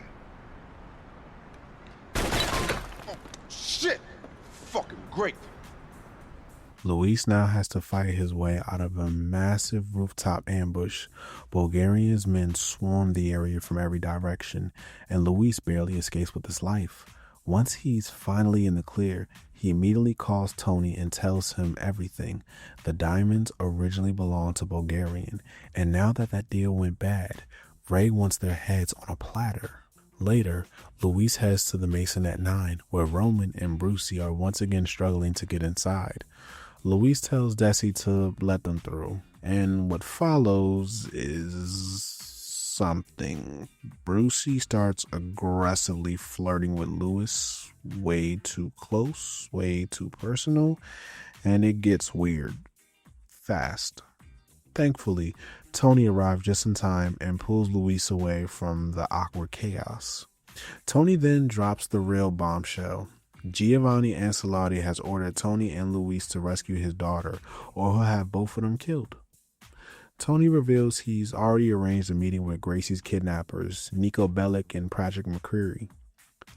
Oh, shit! Fucking great. Luis now has to fight his way out of a massive rooftop ambush. Bulgarian's men swarm the area from every direction, and Luis barely escapes with his life. Once he's finally in the clear, he immediately calls Tony and tells him everything. The diamonds originally belonged to Bulgarian, and now that deal went bad, Ray wants their heads on a platter. Later, Luis heads to the Masonette 9, where Roman and Brucey are once again struggling to get inside. Luis tells Desi to let them through, and what follows is something. Brucey starts aggressively flirting with Luis, way too close, way too personal, and it gets weird fast. Thankfully, Tony arrives just in time and pulls Luis away from the awkward chaos. Tony then drops the real bombshell. Giovanni Ancelotti has ordered Tony and Luis to rescue his daughter, or he'll have both of them killed. Tony reveals he's already arranged a meeting with Gracie's kidnappers, Nico Bellic and Patrick McCreary.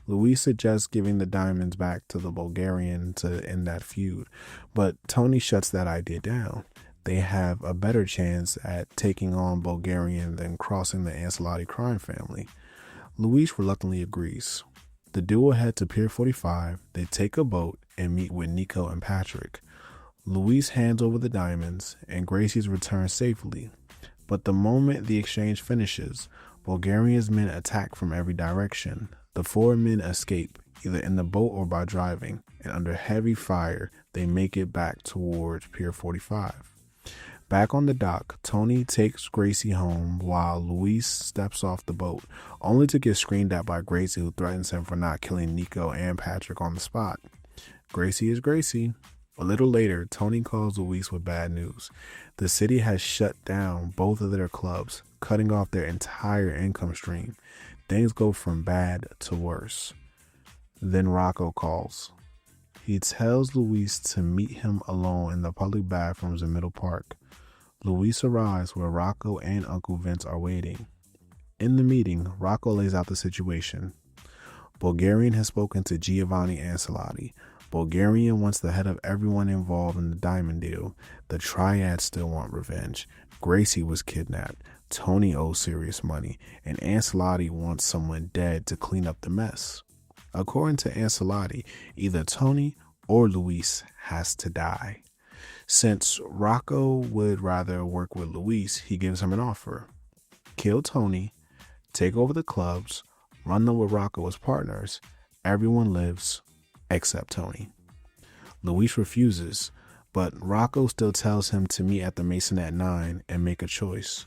Luis suggests giving the diamonds back to the Bulgarian to end that feud, but Tony shuts that idea down. They have a better chance at taking on Bulgarian than crossing the Ancelotti crime family. Luis reluctantly agrees. The duo head to Pier 45, they take a boat and meet with Nico and Patrick. Luis hands over the diamonds, and Gracie's returned safely. But the moment the exchange finishes, Bulgarian's men attack from every direction. The 4 men escape, either in the boat or by driving, and under heavy fire, they make it back towards Pier 45. Back on the dock, Tony takes Gracie home while Luis steps off the boat, only to get screamed at by Gracie, who threatens him for not killing Nico and Patrick on the spot. Gracie is Gracie. A little later, Tony calls Luis with bad news. The city has shut down both of their clubs, cutting off their entire income stream. Things go from bad to worse. Then Rocco calls. He tells Luis to meet him alone in the public bathrooms in Middle Park. Luis arrives where Rocco and Uncle Vince are waiting. In the meeting, Rocco lays out the situation. Bulgarian has spoken to Giovanni Ancelotti. Bulgarian wants the head of everyone involved in the diamond deal. The Triad still want revenge. Gracie was kidnapped. Tony owes serious money. And Ancelotti wants someone dead to clean up the mess. According to Ancelotti, either Tony or Luis has to die. Since Rocco would rather work with Luis, he gives him an offer. Kill Tony, take over the clubs, run them with Rocco as partners. Everyone lives except Tony. Luis refuses, but Rocco still tells him to meet at the Mason at 9 and make a choice.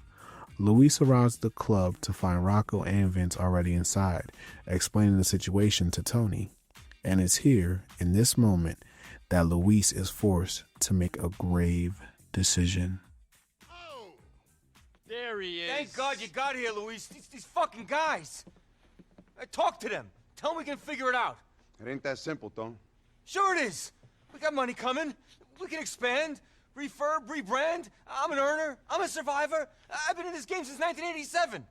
Luis arrives at the club to find Rocco and Vince already inside, explaining the situation to Tony. And it's here, in this moment, that Luis is forced to make a grave decision. There he is. Thank God you got here, Luis. These fucking guys. Talk to them. Tell them we can figure it out. It ain't that simple, Tom. Sure it is. We got money coming. We can expand, refurb, rebrand. I'm an earner. I'm a survivor. I've been in this game since 1987.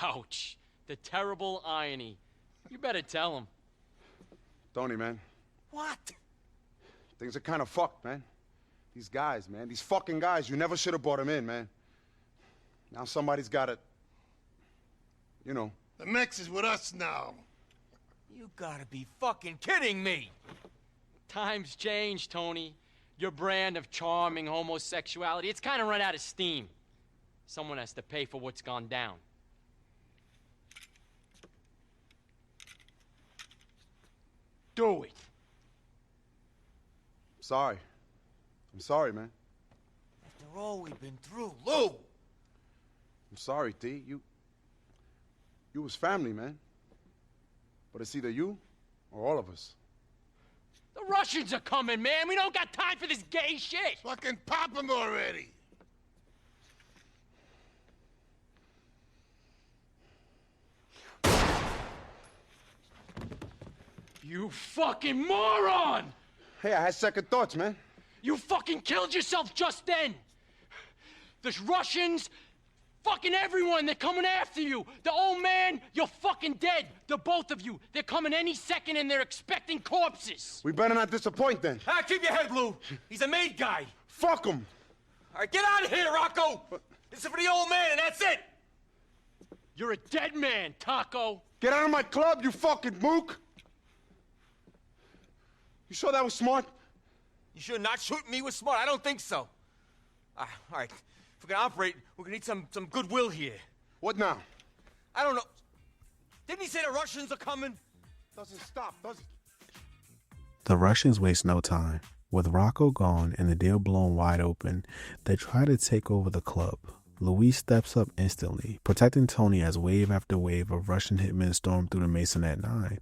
Ouch. The terrible irony. You better tell him. Tony, man. What? Things are kind of fucked, man. These guys, man. These fucking guys. You never should have brought them in, man. Now somebody's got it. You know. The Mex is with us now. You gotta be fucking kidding me! Times change, Tony. Your brand of charming homosexuality, it's kind of run out of steam. Someone has to pay for what's gone down. Do it. Sorry. I'm sorry, man. After all we've been through, Lou! I'm sorry, T. You was family, man. But it's either you or all of us. The Russians are coming, man. We don't got time for this gay shit. Fucking pop them already. You fucking moron! Hey, I had second thoughts, man. You fucking killed yourself just then. There's Russians, fucking everyone, they're coming after you. The old man, you're fucking dead. The both of you. They're coming any second and they're expecting corpses. We better not disappoint then. Ah, keep your head, Lou. He's a made guy. Fuck him. All right, get out of here, Rocco. This is for the old man and that's it. You're a dead man, Taco. Get out of my club, you fucking mook. You sure that was smart? You sure not shooting me was smart? I don't think so. All right. If we're gonna operate, we're gonna need some goodwill here. What now? I don't know. Didn't he say the Russians are coming? Doesn't stop, does it? The Russians waste no time. With Rocco gone and the deal blown wide open, they try to take over the club. Luis steps up instantly, protecting Tony as wave after wave of Russian hitmen storm through the Mason at 9.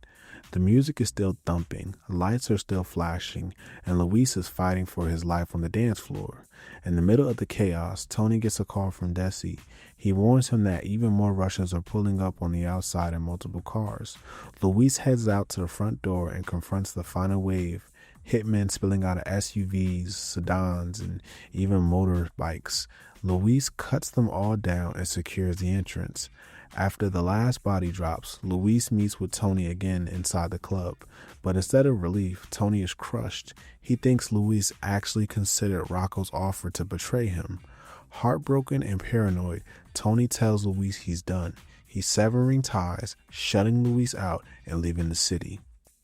The music is still thumping, lights are still flashing, and Luis is fighting for his life on the dance floor. In the middle of the chaos, Tony gets a call from Desi. He warns him that even more Russians are pulling up on the outside in multiple cars. Luis heads out to the front door and confronts the final wave, hitmen spilling out of SUVs, sedans, and even motorbikes. Luis cuts them all down and secures the entrance. After the last body drops, Luis meets with Tony again inside the club, but instead of relief, Tony is crushed. He thinks Luis actually considered Rocco's offer to betray him. Heartbroken and paranoid, Tony tells Luis he's done. He's severing ties, shutting Luis out, and leaving the city.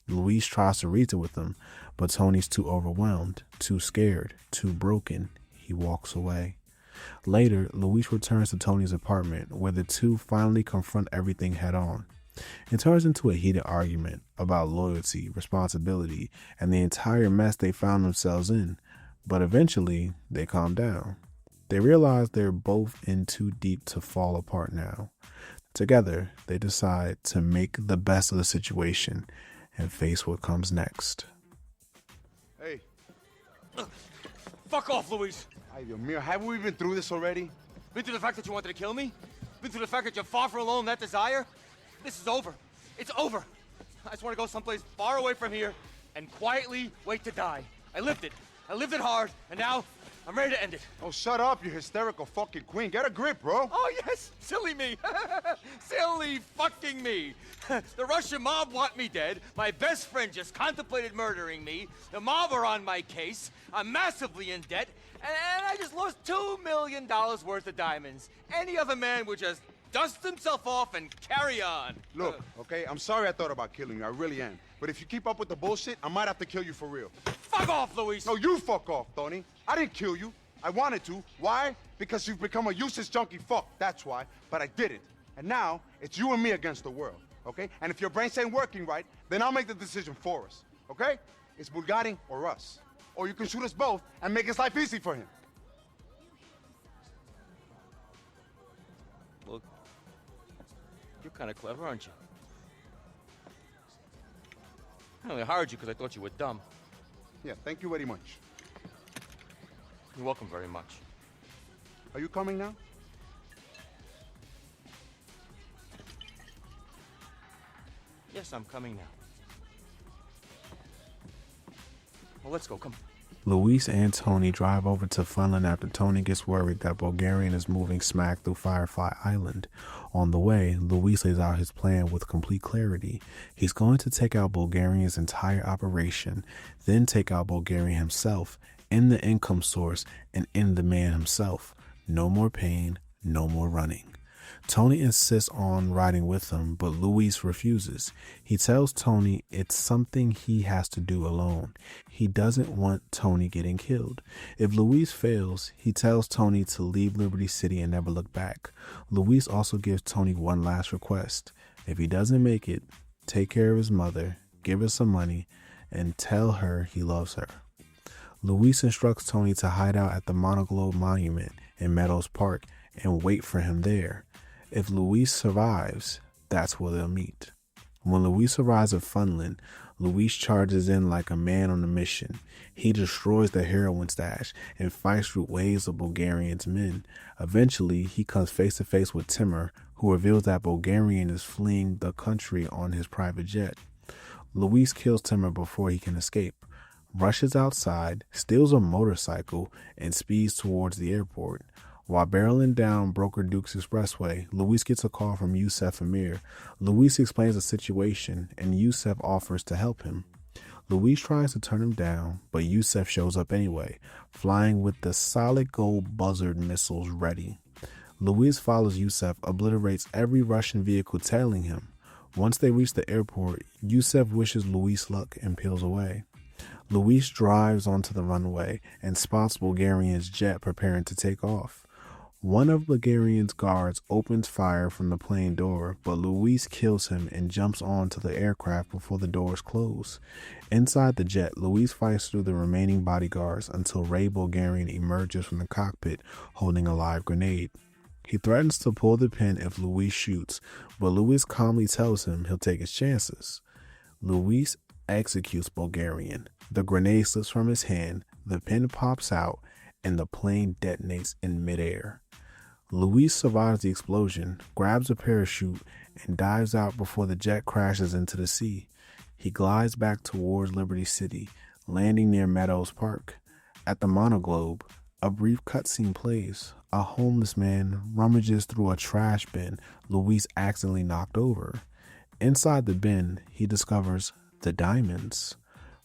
Luis tries to reason with him, but Tony's too overwhelmed, too scared, too broken. He walks away. Later, Luis returns to Tony's apartment, where the two finally confront everything head on. It turns into a heated argument about loyalty, responsibility, and the entire mess they found themselves in, but eventually they calm down. They realize they're both in too deep to fall apart now. Together, they decide to make the best of the situation and face what comes next. Hey. Fuck off, Luis. Ay, Dios mío, haven't we been through this already? Been through the fact that you wanted to kill me? Been through the fact that you're far from alone in that desire? This is over. It's over. I just want to go someplace far away from here and quietly wait to die. I lived it. I lived it hard, and now I'm ready to end it. Oh, shut up, you hysterical fucking queen. Get a grip, bro. Oh, yes. Silly me. Silly fucking me. The Russian mob want me dead. My best friend just contemplated murdering me. The mob are on my case. I'm massively in debt. And I just lost $2 million worth of diamonds. Any other man would just dust himself off and carry on. Look, okay, I'm sorry I thought about killing you. I really am. But if you keep up with the bullshit, I might have to kill you for real. Fuck off, Luis. No, you fuck off, Tony. I didn't kill you. I wanted to. Why? Because you've become a useless junkie fuck. That's why. But I didn't. And now, it's you and me against the world, okay? And if your brains ain't working right, then I'll make the decision for us, okay? It's Bulgari or us. Or you can shoot us both and make his life easy for him. Well, you're kind of clever, aren't you? I only hired you because I thought you were dumb. Yeah, thank you very much. You're welcome very much. Are you coming now? Yes, I'm coming now. Well, let's go, come. Luis and Tony drive over to Funland after Tony gets worried that Bulgarian is moving smack through Firefly Island. On the way, Luis lays out his plan with complete clarity. He's going to take out Bulgarian's entire operation, then take out Bulgarian himself, end the income source, and end the man himself. No more pain, no more running. Tony insists on riding with him, but Luis refuses. He tells Tony it's something he has to do alone. He doesn't want Tony getting killed. If Luis fails, he tells Tony to leave Liberty City and never look back. Luis also gives Tony one last request. If he doesn't make it, take care of his mother, give her some money, and tell her he loves her. Luis instructs Tony to hide out at the Monoglobe Monument in Meadows Park and wait for him there. If Luis survives, that's where they'll meet. When Luis arrives at Funland, Luis charges in like a man on a mission. He destroys the heroin stash and fights through waves of Bulgarian's men. Eventually, he comes face to face with Timur, who reveals that Bulgarian is fleeing the country on his private jet. Luis kills Timur before he can escape, rushes outside, steals a motorcycle, and speeds towards the airport. While barreling down Broker Duke's Expressway, Luis gets a call from Yusef Amir. Luis explains the situation, and Yusef offers to help him. Luis tries to turn him down, but Yusef shows up anyway, flying with the solid gold buzzard missiles ready. Luis follows Yusef, obliterates every Russian vehicle tailing him. Once they reach the airport, Yusef wishes Luis luck and peels away. Luis drives onto the runway and spots Bulgarian's jet preparing to take off. One of Bulgarian's guards opens fire from the plane door, but Luis kills him and jumps onto the aircraft before the doors close. Inside the jet, Luis fights through the remaining bodyguards until Ray Bulgarian emerges from the cockpit holding a live grenade. He threatens to pull the pin if Luis shoots, but Luis calmly tells him he'll take his chances. Luis executes Bulgarian. The grenade slips from his hand, the pin pops out, and the plane detonates in midair. Luis survives the explosion, grabs a parachute, and dives out before the jet crashes into the sea. He glides back towards Liberty City, landing near Meadows Park. At the Monoglobe, a brief cutscene plays. A homeless man rummages through a trash bin Luis accidentally knocked over. Inside the bin, he discovers the diamonds,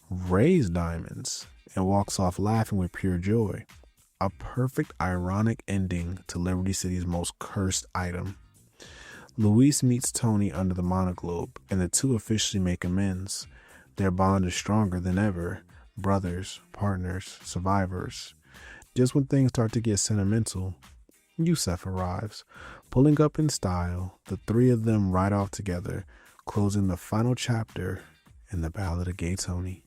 Ray's diamonds, and walks off laughing with pure joy. A perfect ironic ending to Liberty City's most cursed item. Luis meets Tony under the Monoglobe, and the two officially make amends. Their bond is stronger than ever. Brothers, partners, survivors. Just when things start to get sentimental, Yusef arrives, pulling up in style. The three of them ride off together, closing the final chapter in the Ballad of Gay Tony.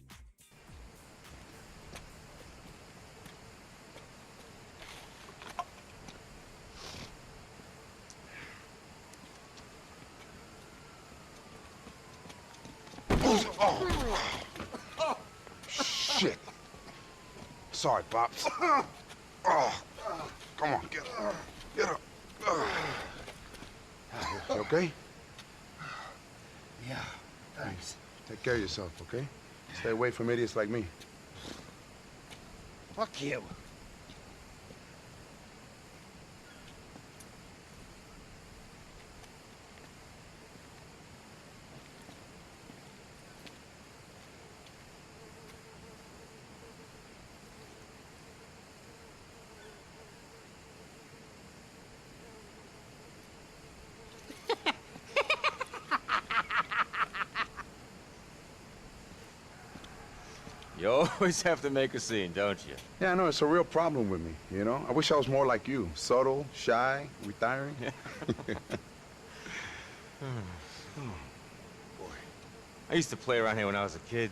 Oh, shit. Sorry, Pops. Oh, come on, get up. Get up. You okay? Yeah, thanks. Take care of yourself, okay? Stay away from idiots like me. Fuck you. You always have to make a scene, don't you? Yeah, I know, it's a real problem with me, you know? I wish I was more like you. Subtle, shy, retiring. I used to play around here when I was a kid,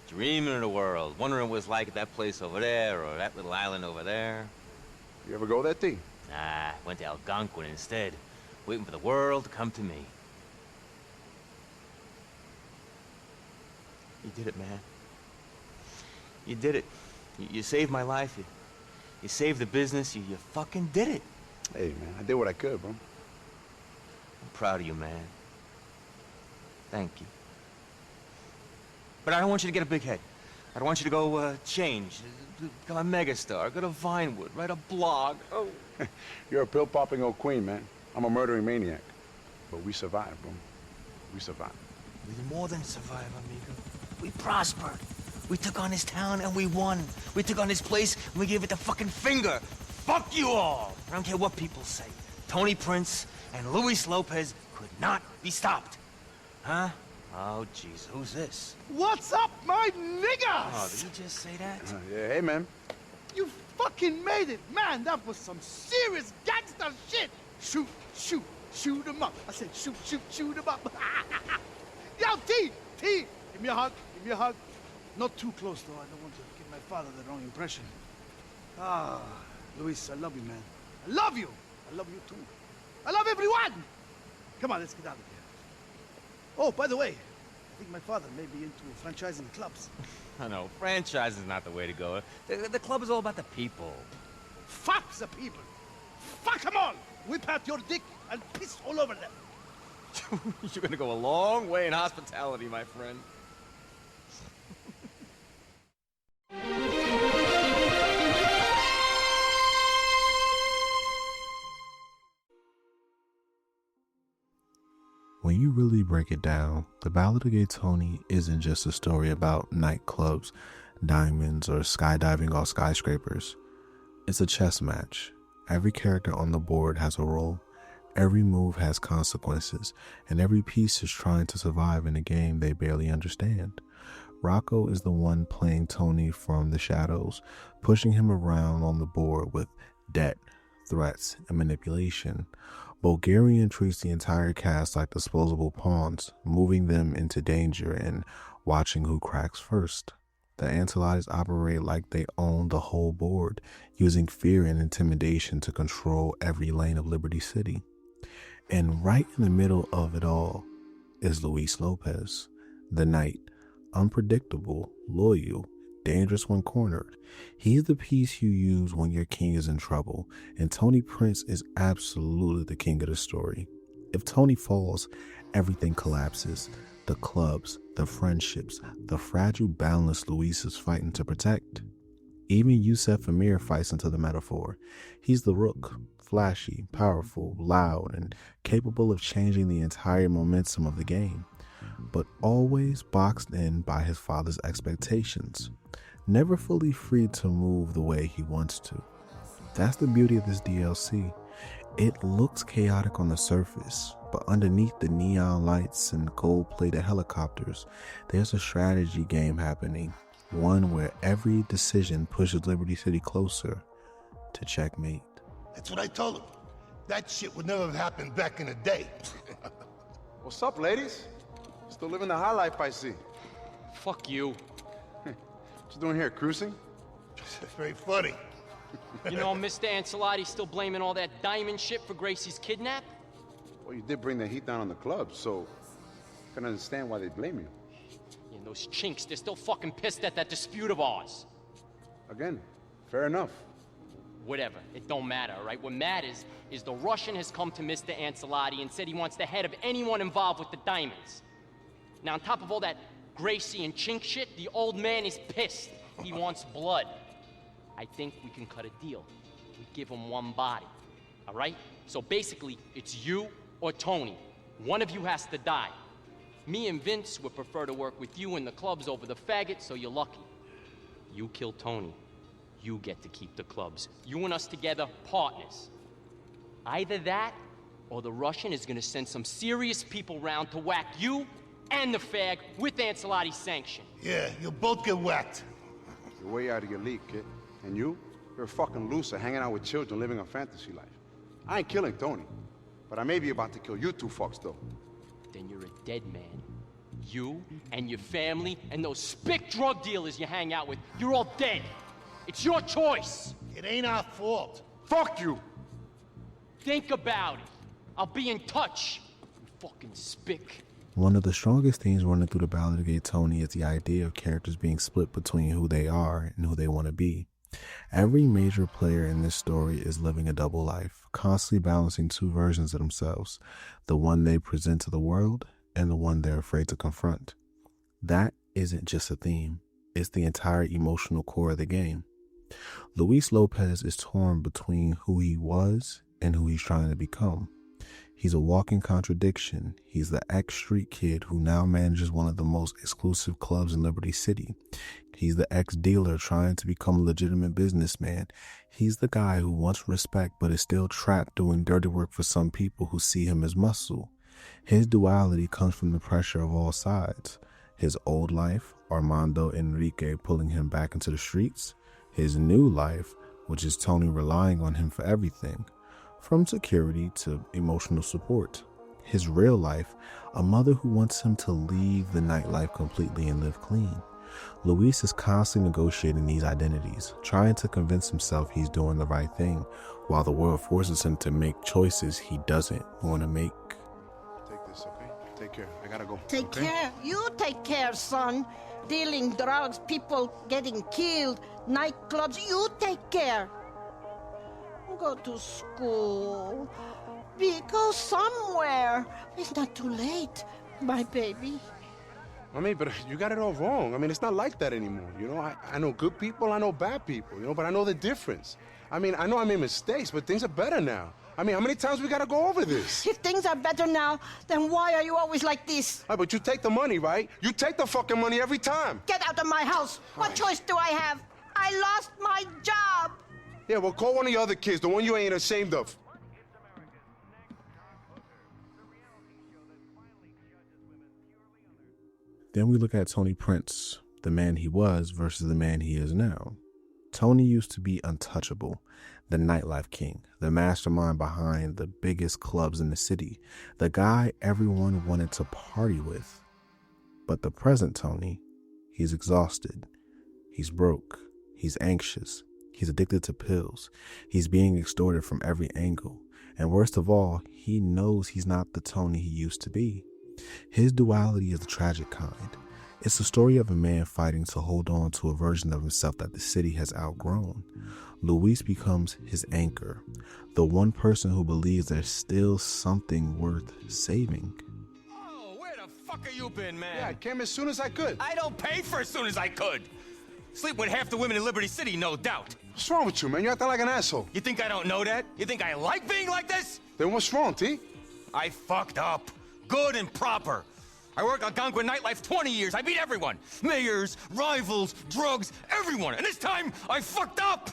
dreaming of the world, wondering what it was like at that place over there or that little island over there. You ever go there, T? Nah, went to Algonquin instead, waiting for the world to come to me. You did it, man. You did it. You saved my life. You saved the business. You fucking did it. Hey, man, I did what I could, bro. I'm proud of you, man. Thank you. But I don't want you to get a big head. I don't want you to go change, become a megastar, go to Vinewood, write a blog. Oh. You're a pill-popping old queen, man. I'm a murdering maniac. But we survived, bro. We survived. We more than survived, amigo. We prospered. We took on this town and we won. We took on this place and we gave it the fucking finger. Fuck you all! I don't care what people say. Tony Prince and Luis Lopez could not be stopped. Huh? Oh, jeez, who's this? What's up, my niggas? Oh, did you just say that? Yeah, hey, man. You fucking made it, man. That was some serious gangster shit. Shoot, shoot, shoot 'em up. I said shoot, shoot, shoot 'em up. Yo, T, give me a hug, give me a hug. Not too close, though. I don't want to give my father the wrong impression. Ah, Luis, I love you, man. I love you. I love you, too. I love everyone. Come on, let's get out of here. Oh, by the way, I think my father may be into franchising clubs. I know, franchise is not the way to go. The club is all about the people. Fuck the people. Fuck them all. Whip out your dick and piss all over them. You're gonna go a long way in hospitality, my friend. When you really break it down, The Ballad of Gay Tony isn't just a story about nightclubs, diamonds, or skydiving off skyscrapers. It's a chess match. Every character on the board has a role, every move has consequences, and every piece is trying to survive in a game they barely understand. Rocco is the one playing Tony from the shadows, pushing him around on the board with debt, threats, and manipulation. Bulgarian treats the entire cast like disposable pawns, moving them into danger and watching who cracks first. The Antilles operate like they own the whole board, using fear and intimidation to control every lane of Liberty City. And right in the middle of it all is Luis Lopez, the knight, unpredictable, loyal, dangerous when cornered. He's the piece you use when your king is in trouble, and Tony Prince is absolutely the king of the story. If Tony falls, everything collapses. The clubs, the friendships, the fragile balance Luis is fighting to protect. Even Yusef Amir fights into the metaphor. He's the rook, flashy, powerful, loud, and capable of changing the entire momentum of the game, but always boxed in by his father's expectations, never fully free to move the way he wants to. That's the beauty of this DLC. It looks chaotic on the surface, but underneath the neon lights and gold-plated helicopters, there's a strategy game happening, one where every decision pushes Liberty City closer to checkmate. That's what I told him. That shit would never have happened back in the day. What's up, ladies? Still living the high life, I see. Fuck you. What you doing here, cruising? It's very funny. You know, Mr. Ancelotti's still blaming all that diamond shit for Gracie's kidnap? Well, you did bring the heat down on the club, so I can understand why they blame you. Yeah, those chinks, they're still fucking pissed at that dispute of ours. Again, fair enough. Whatever, it don't matter, all right? What matters is the Russian has come to Mr. Ancelotti and said he wants the head of anyone involved with the diamonds. Now, on top of all that Gracie and chink shit, the old man is pissed. He wants blood. I think we can cut a deal. We give him one body, all right? So basically, it's you or Tony. One of you has to die. Me and Vince would prefer to work with you in the clubs over the faggot, so you're lucky. You kill Tony, you get to keep the clubs. You and us together, partners. Either that, or the Russian is gonna send some serious people round to whack you and the fag with Ancelotti's sanction. Yeah, you'll both get whacked. You're way out of your league, kid. And you're a fucking loser hanging out with children living a fantasy life. I ain't killing Tony, but I may be about to kill you two fucks, though. Then you're a dead man. You and your family and those spick drug dealers you hang out with, you're all dead. It's your choice. It ain't our fault. Fuck you! Think about it. I'll be in touch, you fucking spick. One of the strongest themes running through the Ballad of Gay Tony is the idea of characters being split between who they are and who they want to be. Every major player in this story is living a double life, constantly balancing two versions of themselves, the one they present to the world and the one they're afraid to confront. That isn't just a theme, it's the entire emotional core of the game. Luis Lopez is torn between who he was and who he's trying to become. He's a walking contradiction. He's the ex-street kid who now manages one of the most exclusive clubs in Liberty City. He's the ex-dealer trying to become a legitimate businessman. He's the guy who wants respect but is still trapped doing dirty work for some people who see him as muscle. His duality comes from the pressure of all sides. His old life, Armando Enrique pulling him back into the streets. His new life, which is Tony relying on him for everything, from security to emotional support. His real life, a mother who wants him to leave the nightlife completely and live clean. Luis is constantly negotiating these identities, trying to convince himself he's doing the right thing, while the world forces him to make choices he doesn't want to make. Take this, okay? Take care. I gotta go. Take okay? care. You take care, son. Dealing drugs, people getting killed, nightclubs, you take care. Go to school. Go somewhere. It's not too late, my baby. I mean, but you got it all wrong. I mean, it's not like that anymore. You know, I know good people, I know bad people, you know, but I know the difference. I mean, I know I made mistakes, but things are better now. I mean, how many times we gotta go over this? If things are better now, then why are you always like this? Right, but you take the money, right? You take the fucking money every time. Get out of my house. What choice do I have? I lost my job. Yeah, well, call one of your other kids, the one you ain't ashamed of. Then we look at Tony Prince, the man he was versus the man he is now. Tony used to be untouchable, the nightlife king, the mastermind behind the biggest clubs in the city, the guy everyone wanted to party with. But the present Tony, he's exhausted, he's broke, he's anxious, he's addicted to pills, he's being extorted from every angle, and worst of all, he knows he's not the Tony he used to be. His duality is the tragic kind. It's the story of a man fighting to hold on to a version of himself that the city has outgrown. Luis becomes his anchor, the one person who believes there's still something worth saving. Oh, where the fuck have you been, man? Yeah, I came as soon as I could. I don't pay for as soon as I could. Sleep with half the women in Liberty City, no doubt. What's wrong with you, man? You acting like an asshole. You think I don't know that? You think I like being like this? Then what's wrong, T? I fucked up. Good and proper. I worked Algonquin nightlife 20 years. I beat everyone. Mayors, rivals, drugs, everyone. And this time, I fucked up.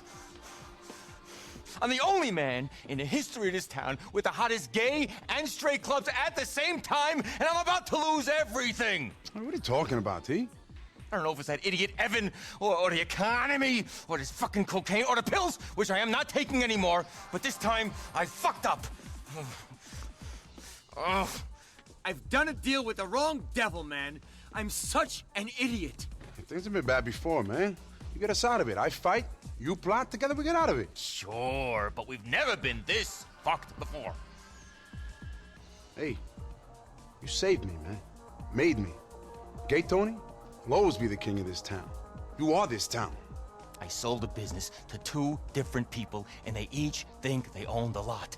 I'm the only man in the history of this town with the hottest gay and straight clubs at the same time, and I'm about to lose everything. What are you talking about, T? I don't know if it's that idiot Evan, or the economy, or this fucking cocaine, or the pills, which I am not taking anymore, but this time I fucked up. Oh, I've done a deal with the wrong devil, man. I'm such an idiot. Things have been bad before, man. You get us out of it. I fight, you plot, together we get out of it. Sure, but we've never been this fucked before. Hey, you saved me, man. Made me. Gay Tony will always be the king of this town. You are this town. I sold the business to 2 different people, and they each think they own the lot.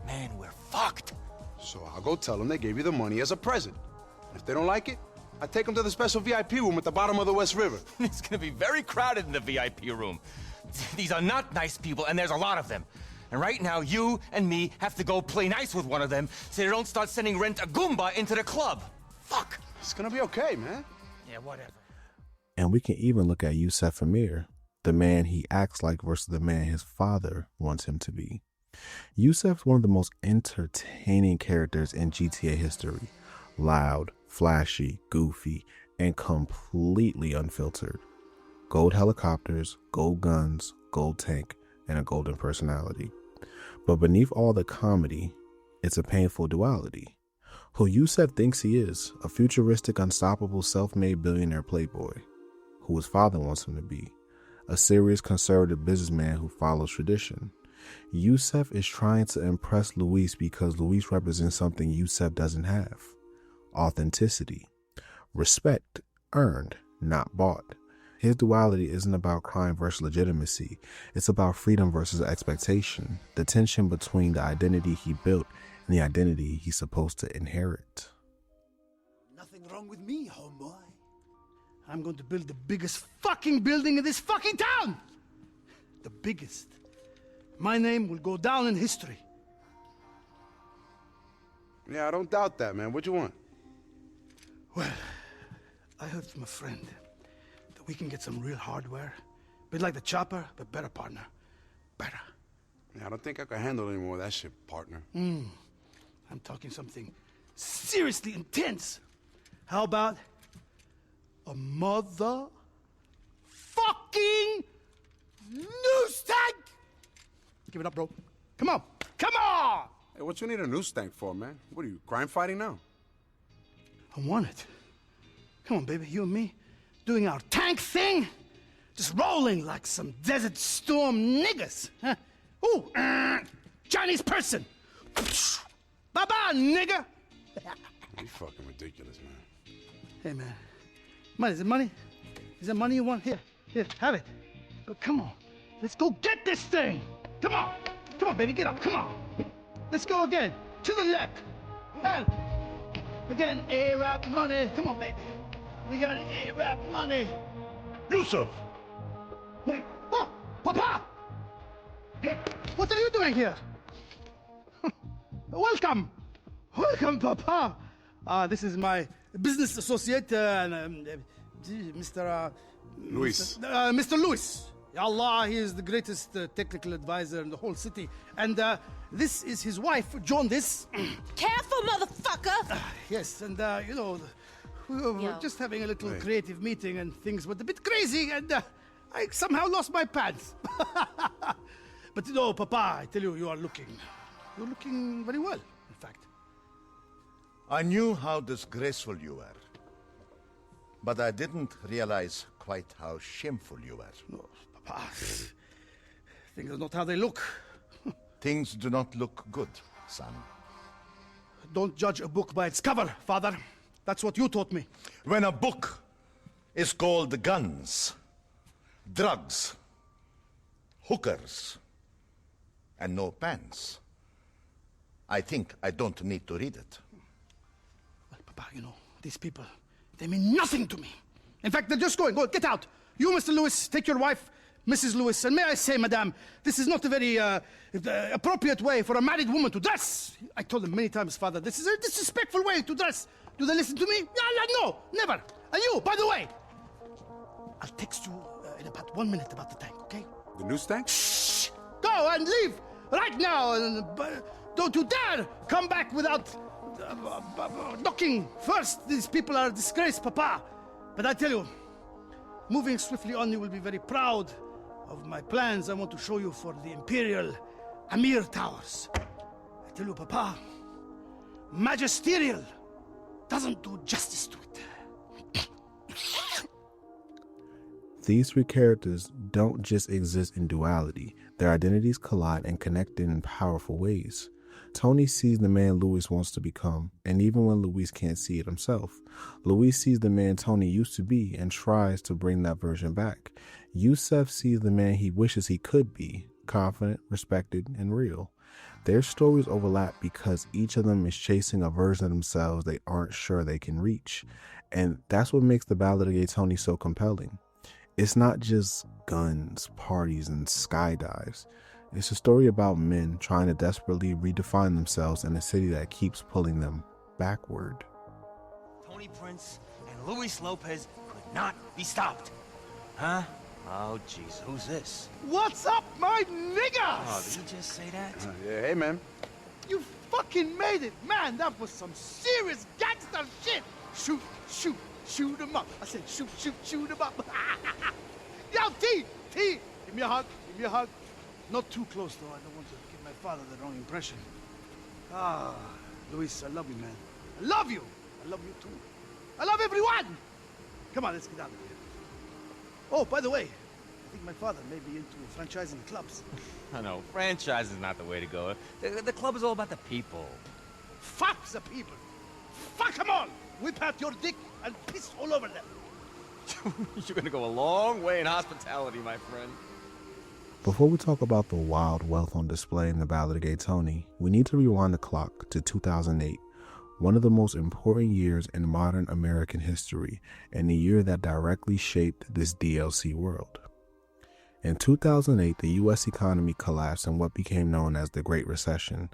Man, we're fucked. So I'll go tell them they gave you the money as a present. And if they don't like it, I take them to the special VIP room at the bottom of the West River. It's gonna be very crowded in the VIP room. These are not nice people, and there's a lot of them. And right now, you and me have to go play nice with one of them so they don't start sending Rent a Goomba into the club. Fuck. It's gonna be okay, man. Yeah, whatever. And we can even look at Yusef Amir, the man he acts like versus the man his father wants him to be. Yusef's one of the most entertaining characters in GTA history. Loud, flashy, goofy, and completely unfiltered. Gold helicopters, gold guns, gold tank, and a golden personality. But beneath all the comedy, it's a painful duality. Who Yusef thinks he is, a futuristic, unstoppable, self-made billionaire playboy. Who his father wants him to be, a serious conservative businessman who follows tradition. Yusef is trying to impress Luis because Luis represents something Yusef doesn't have. Authenticity. Respect earned, not bought. His duality isn't about crime versus legitimacy. It's about freedom versus expectation. The tension between the identity he built and the identity he's supposed to inherit. Nothing wrong with me, homeboy. I'm going to build the biggest fucking building in this fucking town! The biggest. My name will go down in history. Yeah, I don't doubt that, man. What you want? Well, I heard from a friend that we can get some real hardware. Bit like the chopper, but better, partner. Better. Yeah, I don't think I can handle any more of that shit, partner. I'm talking something seriously intense. How about a mother fucking news tank? Give it up, bro. Come on. Come on! Hey, what you need a news tank for, man? What are you, crime fighting now? I want it. Come on, baby, you and me, doing our tank thing, just rolling like some Desert Storm niggas. Huh? Ooh, Chinese person. Bye-bye, nigga. You fucking ridiculous, man. Hey, man. Money, is it money? Is that money you want? Here, have it. But come on, let's go get this thing. Come on. Come on, baby, get up, come on. Let's go again. To the left. And again, A-Rap money. Come on, baby. We got A-Rap money. Yusef! Hey, oh, Papa! Hey, what are you doing here? Welcome. Welcome, Papa. This is my business associate, Mr. Luis. Mr. Luis. Ya Allah, he is the greatest technical advisor in the whole city. And this is his wife, Jaundice. Careful, motherfucker! Yes, and you know, we were just having a little creative meeting and things went a bit crazy and I somehow lost my pants. But you know, Papa, I tell you, you're looking very well, in fact. I knew how disgraceful you were, but I didn't realize quite how shameful you were. No, Papa, things are not how they look. Things do not look good, son. Don't judge a book by its cover, Father. That's what you taught me. When a book is called guns, drugs, hookers, and no pants, I think I don't need to read it. Well, Papa, you know, these people, they mean nothing to me. In fact, they're just going. Go, get out. You, Mr. Lewis, take your wife, Mrs. Lewis, and may I say, Madame, this is not a very appropriate way for a married woman to dress. I told them many times, Father, this is a disrespectful way to dress. Do they listen to me? No, never. And you, by the way, I'll text you in about 1 minute about the tank, okay? The news tank? Shh! Go! go and leave right now. And don't you dare come back without knocking first. These people are a disgrace, Papa. But I tell you, moving swiftly on, you will be very proud of my plans I want to show you for the Imperial Amir Towers. I tell you, Papa, magisterial doesn't do justice to it. These three characters don't just exist in duality. Their identities collide and connect in powerful ways. Tony sees the man Luis wants to become, and even when Luis can't see it himself, Luis sees the man Tony used to be and tries to bring that version back. Yusef sees the man he wishes he could be, confident, respected, and real. Their stories overlap because each of them is chasing a version of themselves they aren't sure they can reach. And that's what makes the Ballad of Gay Tony so compelling. It's not just guns, parties, and skydives. It's a story about men trying to desperately redefine themselves in a city that keeps pulling them backward. Tony Prince and Luis Lopez could not be stopped. Huh? Oh, jeez, who's this? What's up, my niggas? Oh, did you just say that? Yeah, hey, man. You fucking made it, man. That was some serious gangster shit. Shoot, shoot, shoot 'em up. I said shoot, shoot, shoot 'em up. Yo, T, give me a hug, give me a hug. Not too close, though. I don't want to give my father the wrong impression. Ah, Luis, I love you, man. I love you. I love you, too. I love everyone. Come on, let's get out of here. Oh, by the way, I think my father may be into franchising clubs. I know, franchise is not the way to go. The club is all about the people. Fuck the people. Fuck them all. Whip out your dick and piss all over them. You're gonna go a long way in hospitality, my friend. Before we talk about the wild wealth on display in the Ballad of Gay Tony, we need to rewind the clock to 2008, one of the most important years in modern American history, and the year that directly shaped this DLC world. In 2008, the U.S. economy collapsed in what became known as the Great Recession,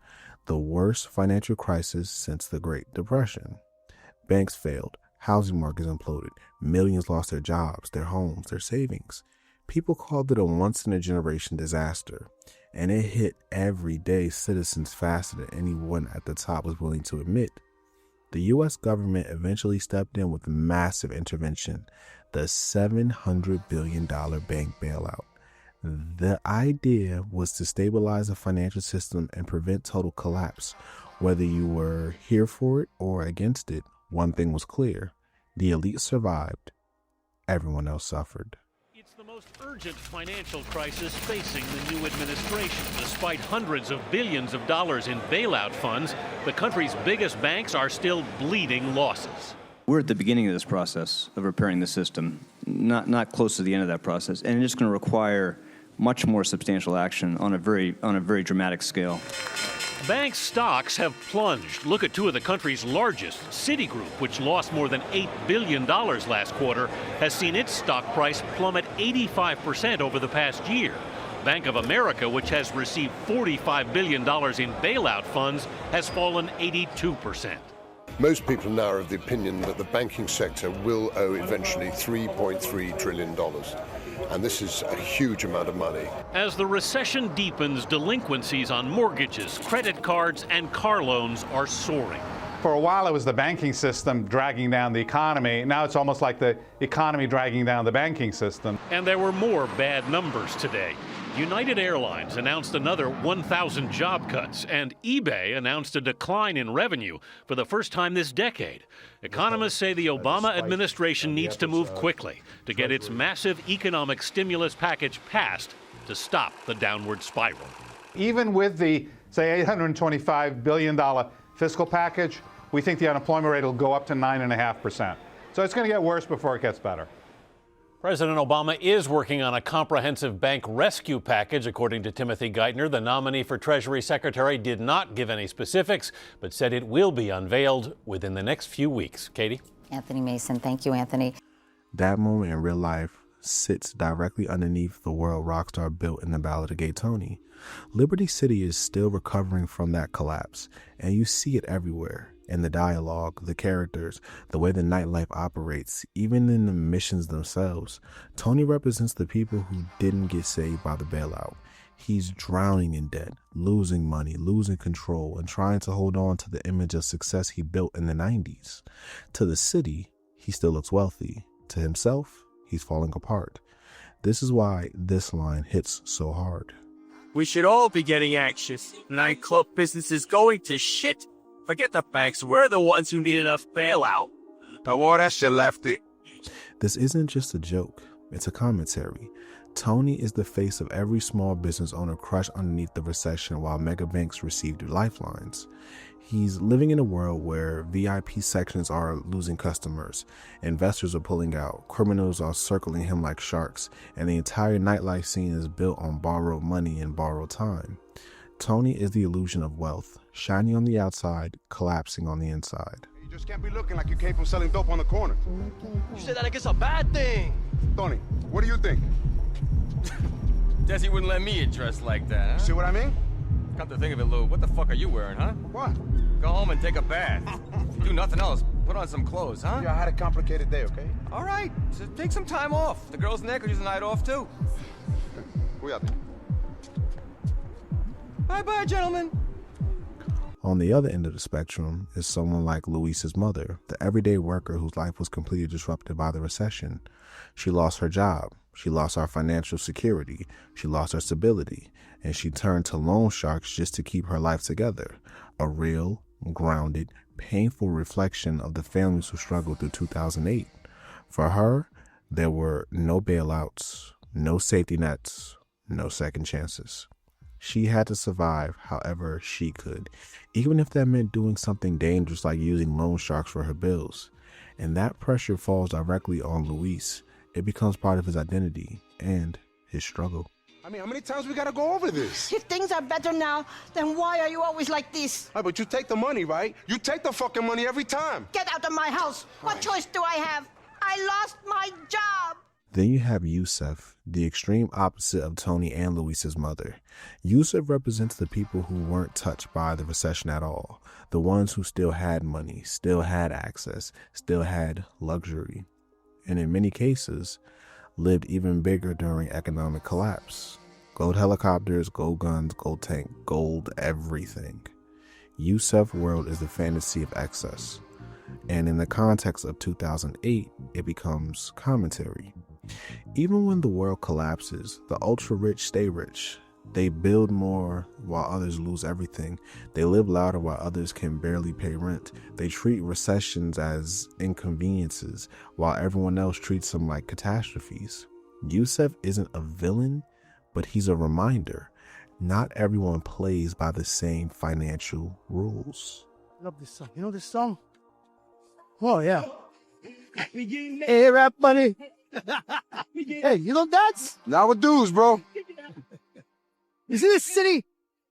the worst financial crisis since the Great Depression. Banks failed, housing markets imploded, millions lost their jobs, their homes, their savings. People called it a once-in-a-generation disaster, and it hit everyday citizens faster than anyone at the top was willing to admit. The U.S. government eventually stepped in with a massive intervention, the $700 billion bank bailout. The idea was to stabilize the financial system and prevent total collapse. Whether you were here for it or against it, one thing was clear. The elite survived. Everyone else suffered. It's the most urgent financial crisis facing the new administration. Despite hundreds of billions of dollars in bailout funds, the country's biggest banks are still bleeding losses. We're at the beginning of this process of repairing the system, not close to the end of that process, and it's going to require much more substantial action on a very dramatic scale. Bank stocks have plunged. Look at two of the country's largest. Citigroup, which lost more than $8 billion last quarter, has seen its stock price plummet 85% over the past year. Bank of America, which has received $45 billion in bailout funds, has fallen 82%. Most people now are of the opinion that the banking sector will owe eventually $3.3 trillion. And this is a huge amount of money. As the recession deepens, delinquencies on mortgages, credit cards, and car loans are soaring. For a while, it was the banking system dragging down the economy. Now it's almost like the economy dragging down the banking system. And there were more bad numbers today. United Airlines announced another 1,000 job cuts, and eBay announced a decline in revenue for the first time this decade. Economists say the Obama administration needs to move quickly to get its massive economic stimulus package passed to stop the downward spiral. Even with the, say, $825 billion fiscal package, we think the unemployment rate will go up to 9.5%. So it's going to get worse before it gets better. President Obama is working on a comprehensive bank rescue package, according to Timothy Geithner. The nominee for Treasury Secretary did not give any specifics, but said it will be unveiled within the next few weeks. Katie? Anthony Mason. Thank you, Anthony. That moment in real life sits directly underneath the world Rockstar built in the Ballad of Gay Tony. Liberty City is still recovering from that collapse, and you see it everywhere. In the dialogue, the characters, the way the nightlife operates, even in the missions themselves. Tony represents the people who didn't get saved by the bailout. He's drowning in debt, losing money, losing control, and trying to hold on to the image of success he built in the 90s. To the city, he still looks wealthy. To himself, he's falling apart. This is why this line hits so hard. We should all be getting anxious. Nightclub business is going to shit. Forget the banks. We're the ones who need enough bailout. That shit lefty. This isn't just a joke. It's a commentary. Tony is the face of every small business owner crushed underneath the recession while mega banks received lifelines. He's living in a world where VIP sections are losing customers, investors are pulling out, criminals are circling him like sharks, and the entire nightlife scene is built on borrowed money and borrowed time. Tony is the illusion of wealth, shiny on the outside, collapsing on the inside. You just can't be looking like you came from selling dope on the corner. You said that like it's a bad thing. Tony, what do you think? Desi wouldn't let me get dressed like that, huh? See what I mean? Come to think of it, Lou, what the fuck are you wearing, huh? What? Go home and take a bath. Do nothing else. Put on some clothes, huh? Yeah, I had a complicated day, okay? All right, so take some time off. The girls in there could use a night off, too. Cuídate. Bye-bye, gentlemen. On the other end of the spectrum is someone like Luis's mother, the everyday worker whose life was completely disrupted by the recession. She lost her job. She lost our financial security. She lost her stability. And she turned to loan sharks just to keep her life together. A real, grounded, painful reflection of the families who struggled through 2008. For her, there were no bailouts, no safety nets, no second chances. She had to survive however she could, even if that meant doing something dangerous like using loan sharks for her bills. And that pressure falls directly on Luis. It becomes part of his identity and his struggle. I mean, how many times we gotta go over this? If things are better now, then why are you always like this? But you take the money, right? You take the fucking money every time. Get out of my house. What choice do I have? I lost my job. Then you have Yusef, the extreme opposite of Tony and Luis's mother. Yusef represents the people who weren't touched by the recession at all. The ones who still had money, still had access, still had luxury. And in many cases, lived even bigger during economic collapse. Gold helicopters, gold guns, gold tank, gold everything. Yusef's world is the fantasy of excess. And in the context of 2008, it becomes commentary. Even when the world collapses, the ultra-rich stay rich. They build more while others lose everything. They live louder while others can barely pay rent. They treat recessions as inconveniences while everyone else treats them like catastrophes. Yusef isn't a villain, but he's a reminder. Not everyone plays by the same financial rules. I love this song. You know this song? Oh, yeah. Hey, rap buddy. Hey, you don't dance? Now with dudes, bro. You see this city?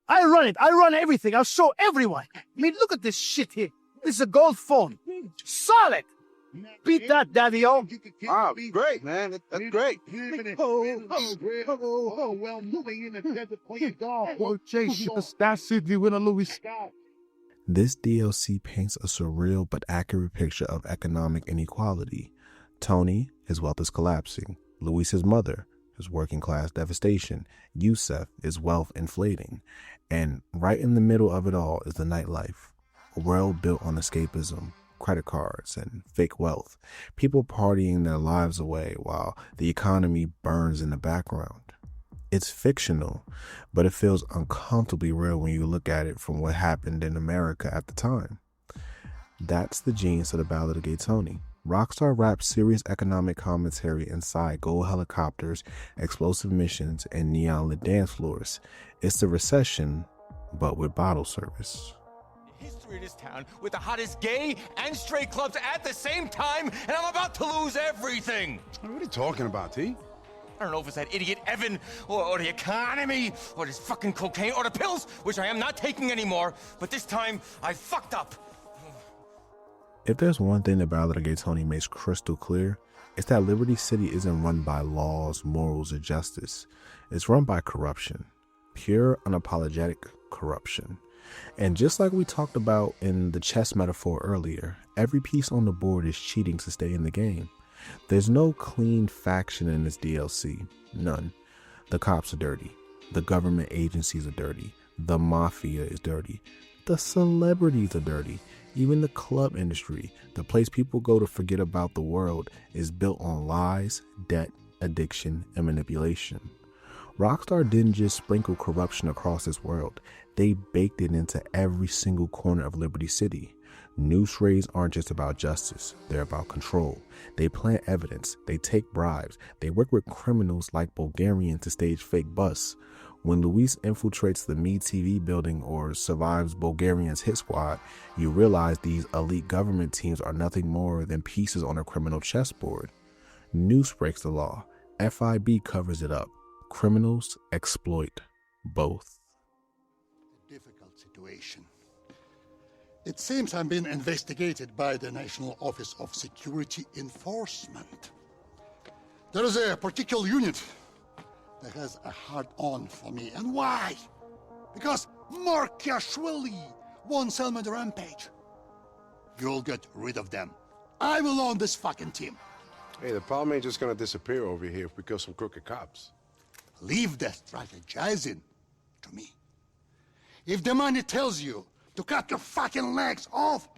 I run it. I run everything. I'll show everyone. I mean, look at this shit here. This is a gold phone. Solid. Beat that, daddy-o. Wow, great, man. That's great. Well, moving in the desert playing golf. Oh, Jay, Star City with a Louis Scott. This DLC paints a surreal but accurate picture of economic inequality. Tony, his wealth is collapsing. Luis's mother, his working class devastation. Yusef, is wealth inflating. And right in the middle of it all is the nightlife. A world built on escapism, credit cards, and fake wealth. People partying their lives away while the economy burns in the background. It's fictional, but it feels uncomfortably real when you look at it from what happened in America at the time. That's the genius of the Ballad of Gay Tony. Rockstar wraps serious economic commentary inside gold helicopters, explosive missions, and neon-lit dance floors. It's the recession, but with bottle service. History of this town with the hottest gay and straight clubs at the same time, and I'm about to lose everything. What are you talking about, T? I don't know if it's that idiot Evan, or the economy, or this fucking cocaine, or the pills, which I am not taking anymore, but this time I fucked up. If there's one thing the Ballad of Gay Tony makes crystal clear, it's that Liberty City isn't run by laws, morals, or justice. It's run by corruption. Pure, unapologetic corruption. And just like we talked about in the chess metaphor earlier, every piece on the board is cheating to stay in the game. There's no clean faction in this DLC. None. The cops are dirty. The government agencies are dirty. The mafia is dirty. The celebrities are dirty. Even the club industry, the place people go to forget about the world, is built on lies, debt, addiction, and manipulation. Rockstar didn't just sprinkle corruption across this world. They baked it into every single corner of Liberty City. News raids aren't just about justice, they're about control. They plant evidence, they take bribes, they work with criminals like Bulgarian to stage fake busts. When Luis infiltrates the Me TV building or survives Bulgarian's hit squad, you realize these elite government teams are nothing more than pieces on a criminal chessboard. Noose breaks the law. FIB covers it up. Criminals exploit both. Difficult situation. It seems I'm being investigated by the National Office of Security Enforcement. There is a particular unit that has a hard-on for me. And why? Because Markiashvili won't sell me the rampage. You'll get rid of them. I will own this fucking team. Hey, the problem ain't just gonna disappear over here if we kill some crooked cops. Leave that strategizing to me. If the money tells you to cut your fucking legs off,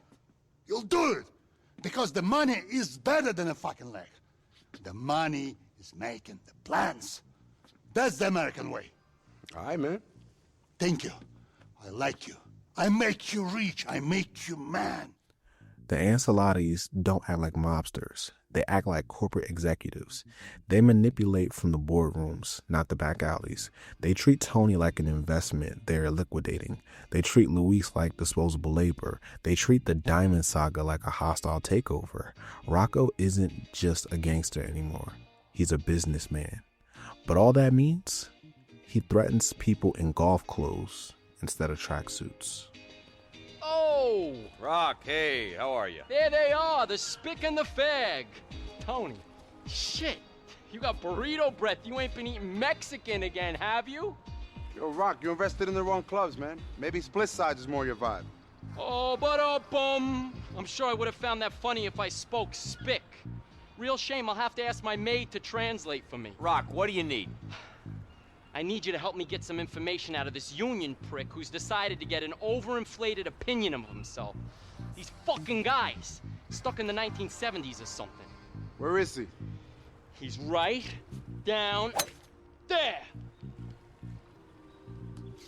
you'll do it. Because the money is better than a fucking leg. The money is making the plans. That's the American way. All right, man. Thank you. I like you. I make you rich. I make you man. The Ancelottis don't act like mobsters. They act like corporate executives. They manipulate from the boardrooms, not the back alleys. They treat Tony like an investment they're liquidating. They treat Luis like disposable labor. They treat the Diamond Saga like a hostile takeover. Rocco isn't just a gangster anymore. He's a businessman. But all that means, he threatens people in golf clothes instead of tracksuits. Oh! Rock, hey, how are you? There they are, the spick and the fag. Tony, shit, you got burrito breath. You ain't been eating Mexican again, have you? Yo, Rock, you invested in the wrong clubs, man. Maybe split sides is more your vibe. Oh, but I'm sure I would have found that funny if I spoke spick. Real shame, I'll have to ask my maid to translate for me. Rock, what do you need? I need you to help me get some information out of this union prick who's decided to get an overinflated opinion of himself. These fucking guys, stuck in the 1970s or something. Where is he? He's right down there.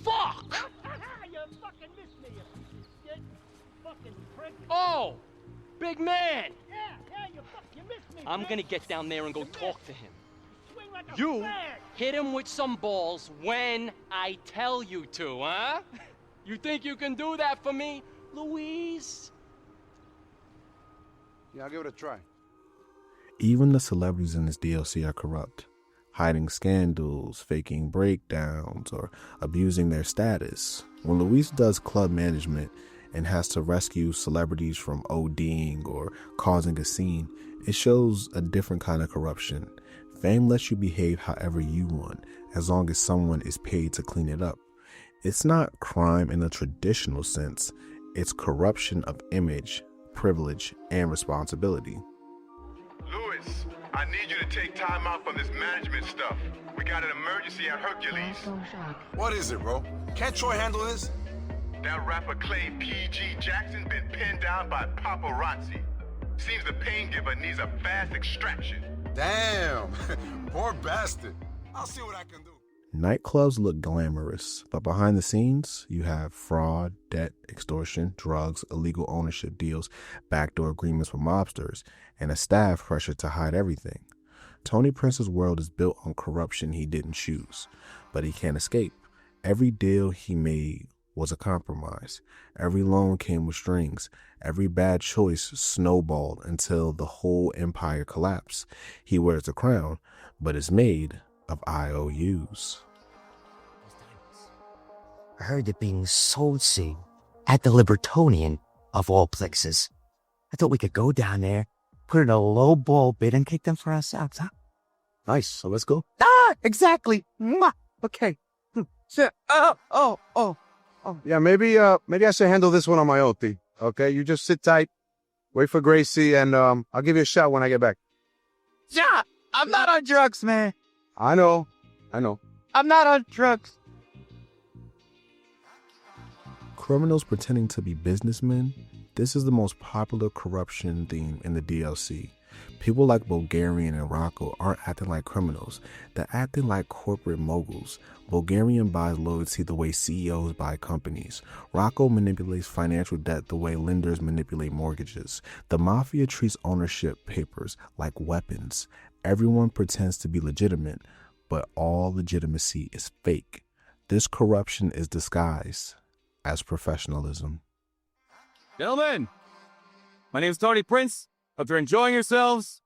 Fuck! You fucking missed me, you fucking prick. Oh! Big man! Yeah, you missed me. I'm gonna get down there and go talk to him. Swing like a You flag. hit him with some balls when I tell you to, huh? You think you can do that for me, Louise? Yeah, I'll give it a try. Even the celebrities in this DLC are corrupt, hiding scandals, faking breakdowns, or abusing their status. When Luis does club management and has to rescue celebrities from ODing or causing a scene, it shows a different kind of corruption. Fame lets you behave however you want, as long as someone is paid to clean it up. It's not crime in the traditional sense, it's corruption of image, privilege, and responsibility. Lewis, I need you to take time out from this management stuff. We got an emergency at Hercules. What is it, bro? Can't Troy handle this? That rapper Clay P.G. Jackson been pinned down by paparazzi. Seems the pain giver needs a fast extraction. Damn, poor bastard. I'll see what I can do. Nightclubs look glamorous, but behind the scenes, you have fraud, debt, extortion, drugs, illegal ownership deals, backdoor agreements with mobsters, and a staff pressure to hide everything. Tony Prince's world is built on corruption he didn't choose, but he can't escape. Every deal he made was a compromise. Every loan came with strings. Every bad choice snowballed until the whole empire collapsed. He wears a crown, but is made of IOUs. I heard it being sold soon at the Libertonian, of all places. I thought we could go down there, put in a low ball bid, and kick them for ourselves, huh? Nice. So let's go. Ah, exactly. Mwah. Okay. So, oh. Yeah, maybe I should handle this one on my own, T. Okay, you just sit tight, wait for Gracie, and I'll give you a shot when I get back. Yeah, I'm not on drugs, man. I know. I'm not on drugs. Criminals pretending to be businessmen, this is the most popular corruption theme in the DLC. People like Bulgarian and Rocco aren't acting like criminals, they're acting like corporate moguls. Bulgarian buys loyalty the way CEOs buy companies. Rocco manipulates financial debt the way lenders manipulate mortgages. The mafia treats ownership papers like weapons. Everyone pretends to be legitimate, but all legitimacy is fake. This corruption is disguised as professionalism. Gentlemen, my name is Tony Prince. Hope you're enjoying yourselves.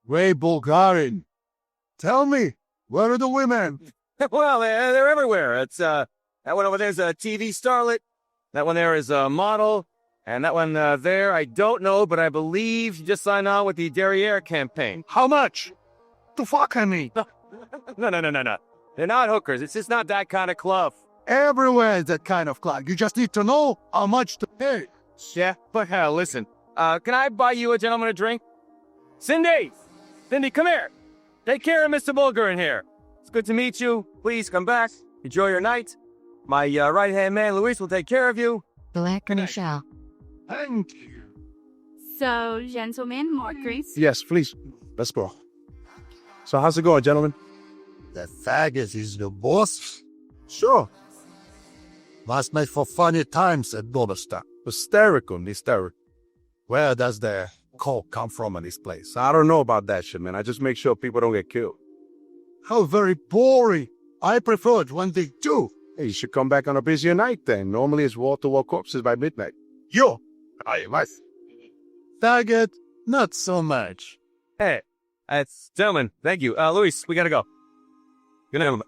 Wait, Bulgarian. Tell me, where are the women? Well, they're everywhere. It's that one over there is a TV starlet. That one there is a model. And that one there, I don't know, but I believe you just signed on with the Derriere campaign. How much? To fuck I mean? No. They're not hookers. It's just not that kind of club. Everywhere is that kind of club. You just need to know how much to pay. Yeah, but hell, listen. Can I buy you a gentleman a drink? Cindy, come here. Take care of Mr. Bulgarin here. It's good to meet you. Please come back. Enjoy your night. My right-hand man, Luis, will take care of you. Black Michelle. Thank you. So, gentlemen, more grease? Yes, please. Let's go. So how's it going, gentlemen? The faggot is the boss? Sure. Must make for funny times at Rockstar. Hysterical. Where does the coke come from in this place? I don't know about that shit, man. I just make sure people don't get killed. How very boring. I prefer it when they do. Hey, you should come back on a busier night then. Normally it's wall-to-wall corpses by midnight. Yo, I must. Faggot, not so much. Hey, gentlemen, thank you. Luis, we gotta go. Good night.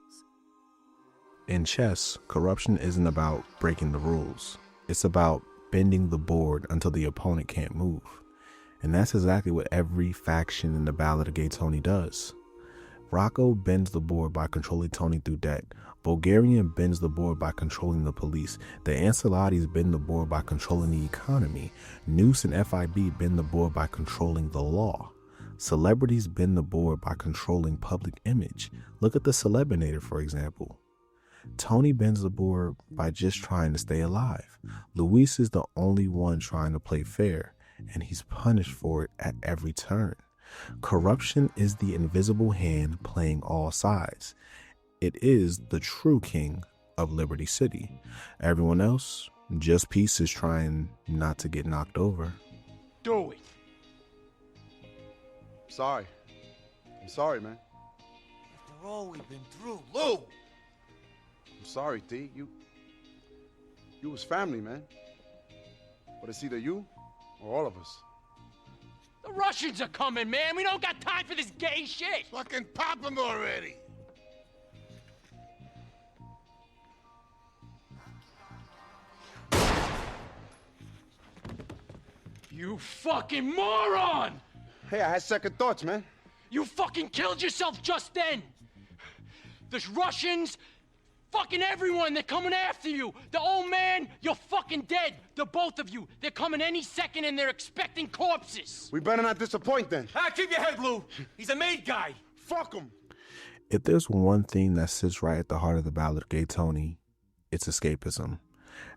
In chess, corruption isn't about breaking the rules. It's about bending the board until the opponent can't move. And that's exactly what every faction in the Ballad of Gay Tony does. Rocco bends the board by controlling Tony through debt. Bulgarian bends the board by controlling the police. The Ancelottis bend the board by controlling the economy. Noose and FIB bend the board by controlling the law. Celebrities bend the board by controlling public image. Look at the Celebinator, for example. Tony bends the board by just trying to stay alive. Luis is the only one trying to play fair, and he's punished for it at every turn. Corruption is the invisible hand playing all sides. It is the true king of Liberty City. Everyone else, just pieces trying not to get knocked over. Do it. Sorry. I'm sorry, man. After all we've been through, Lou! I'm sorry, T. You was family, man. But it's either you or all of us. The Russians are coming, man. We don't got time for this gay shit. Fucking pop them already. You fucking moron! Hey, I had second thoughts, man. You fucking killed yourself just then. There's Russians, fucking everyone, they're coming after you. The old man, you're fucking dead. The both of you. They're coming any second and they're expecting corpses. We better not disappoint then. Keep your head, Lou. He's a made guy. Fuck him. If there's one thing that sits right at the heart of the Ballad of Gay Tony, it's escapism.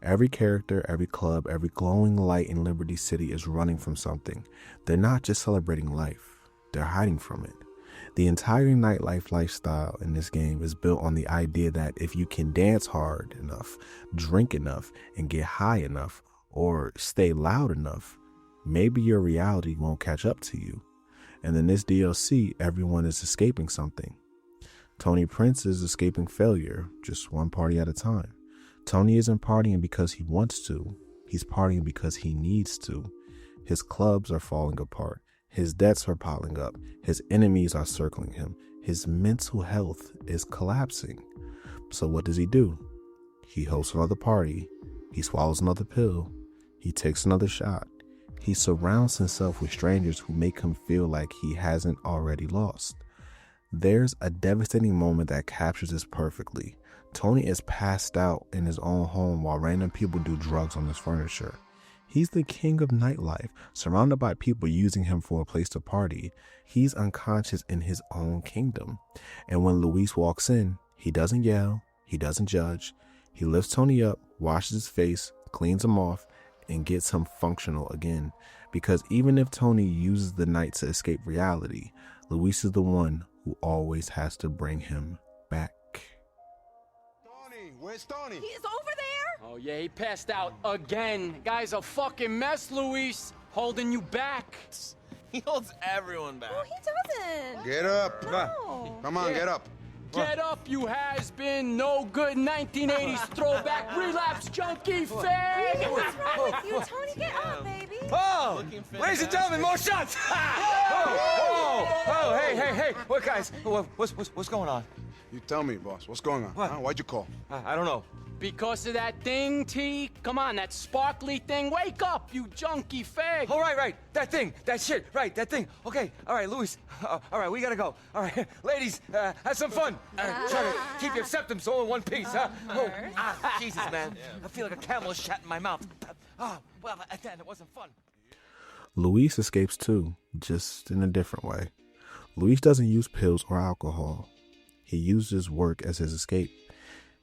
Every character, every club, every glowing light in Liberty City is running from something. They're not just celebrating life, they're hiding from it. The entire nightlife lifestyle in this game is built on the idea that if you can dance hard enough, drink enough, and get high enough, or stay loud enough, maybe your reality won't catch up to you. And in this DLC, everyone is escaping something. Tony Prince is escaping failure, just one party at a time. Tony isn't partying because he wants to. He's partying because he needs to. His clubs are falling apart. His debts are piling up. His enemies are circling him. His mental health is collapsing. So what does he do? He hosts another party. He swallows another pill. He takes another shot. He surrounds himself with strangers who make him feel like he hasn't already lost. There's a devastating moment that captures this perfectly. Tony is passed out in his own home while random people do drugs on his furniture. He's the king of nightlife, surrounded by people using him for a place to party. He's unconscious in his own kingdom. And when Luis walks in, He doesn't yell, he doesn't judge. He lifts Tony up, washes his face, cleans him off, and gets him functional again. Because even if Tony uses the night to escape reality, Luis is the one who always has to bring him back. Tony, where's Tony? He's over there. Oh, yeah, he passed out again. Guy's a fucking mess, Luis. Holding you back. He holds everyone back. Oh, he doesn't. Get up. No. Come on, Yeah. get up. Get up, you has-been, no good 1980s throwback relapse junkie fag! What's wrong with you, Tony? Get up, baby. Oh, ladies and gentlemen, more shots! Oh, hey, what guys? What's going on? You tell me, boss. What's going on? What? Huh? Why'd you call? I don't know. Because of that thing, T? Come on, that sparkly thing. Wake up, you junkie fag! Oh, right, that thing, that shit, right, that thing. Okay, all right, Luis, all right, we gotta go. All right, ladies, have some fun. Try to keep your septums all in one piece, huh? Oh, Jesus, man. I feel like a camel shot in my mouth. Oh, well, it wasn't fun. Luis escapes too, just in a different way. Luis doesn't use pills or alcohol. He uses work as his escape.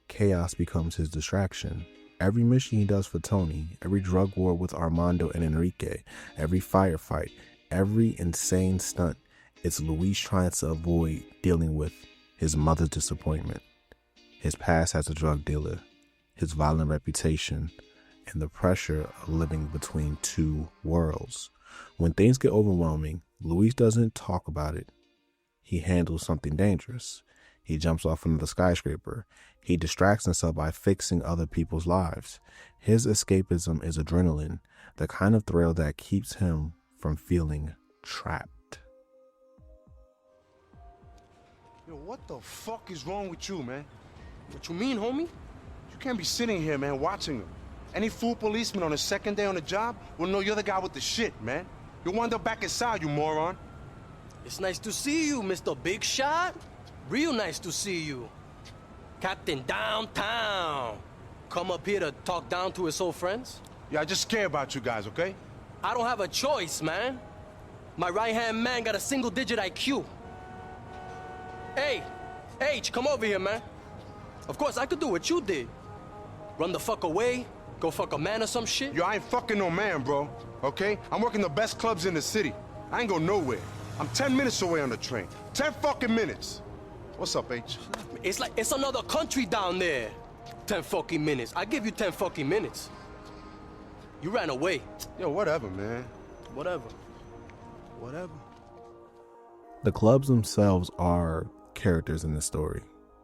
Chaos becomes his distraction. Every mission he does for Tony, every drug war with Armando and Enrique, every firefight, every insane stunt, it's Luis trying to avoid dealing with his mother's disappointment, his past as a drug dealer, his violent reputation, and the pressure of living between two worlds. When things get overwhelming, Luis doesn't talk about it. He handles something dangerous. He jumps off another skyscraper. He distracts himself by fixing other people's lives. His escapism is adrenaline, the kind of thrill that keeps him from feeling trapped. Yo, what the fuck is wrong with you, man? What you mean, homie? You can't be sitting here, man, watching them. Any fool policeman on the second day on the job will know you're the guy with the shit, man. You'll wind up back inside, you moron. It's nice to see you, Mr. Big Shot. Real nice to see you. Captain Downtown. Come up here to talk down to his old friends? Yeah, I just care about you guys, okay? I don't have a choice, man. My right-hand man got a single-digit IQ. Hey, H, come over here, man. Of course, I could do what you did. Run the fuck away, go fuck a man or some shit. Yo, I ain't fucking no man, bro, okay? I'm working the best clubs in the city. I ain't go nowhere. I'm 10 minutes away on the train. 10 fucking minutes. What's up, H? It's like it's another country down there. 10 fucking minutes. I give you 10 fucking minutes. You ran away. Yo, whatever, man. Whatever. The clubs themselves are characters in the story.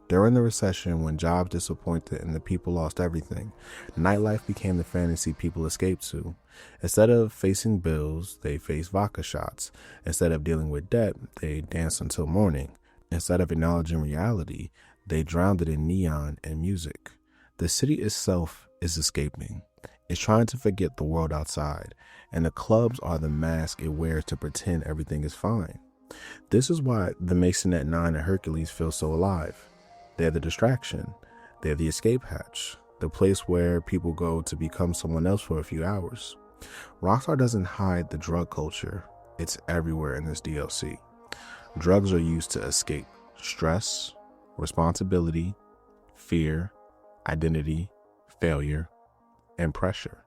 During the recession, when jobs disappointed and the people lost everything, nightlife became the fantasy people escaped to. Instead of facing bills, they faced vodka shots. Instead of dealing with debt, they danced until morning. Instead of acknowledging reality, they drowned it in neon and music. The city itself is escaping. It's trying to forget the world outside, and the clubs are the mask it wears to pretend everything is fine. This is why the Masonette 9 and Hercules feel so alive. They're the distraction. They're the escape hatch, the place where people go to become someone else for a few hours. Rockstar doesn't hide the drug culture. It's everywhere in this DLC. Drugs are used to escape stress, responsibility, fear, identity, failure, and pressure.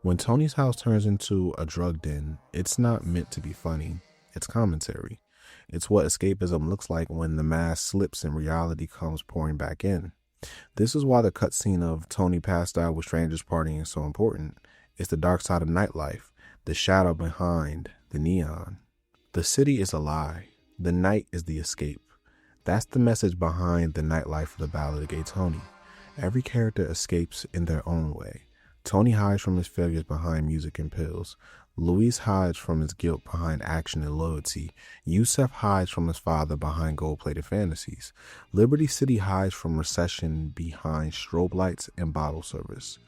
When Tony's house turns into a drug den, it's not meant to be funny. It's commentary. It's what escapism looks like when the mask slips and reality comes pouring back in. This is why the cutscene of Tony passed out with strangers partying is so important. It's the dark side of nightlife, the shadow behind the neon. The city is a lie. The night is the escape. That's the message behind the nightlife of the Ballad of Gay Tony. Every character escapes in their own way. Tony hides from his failures behind music and pills. Luis hides from his guilt behind action and loyalty. Yusef hides from his father behind gold-plated fantasies. Liberty City hides from recession behind strobe lights and bottle service.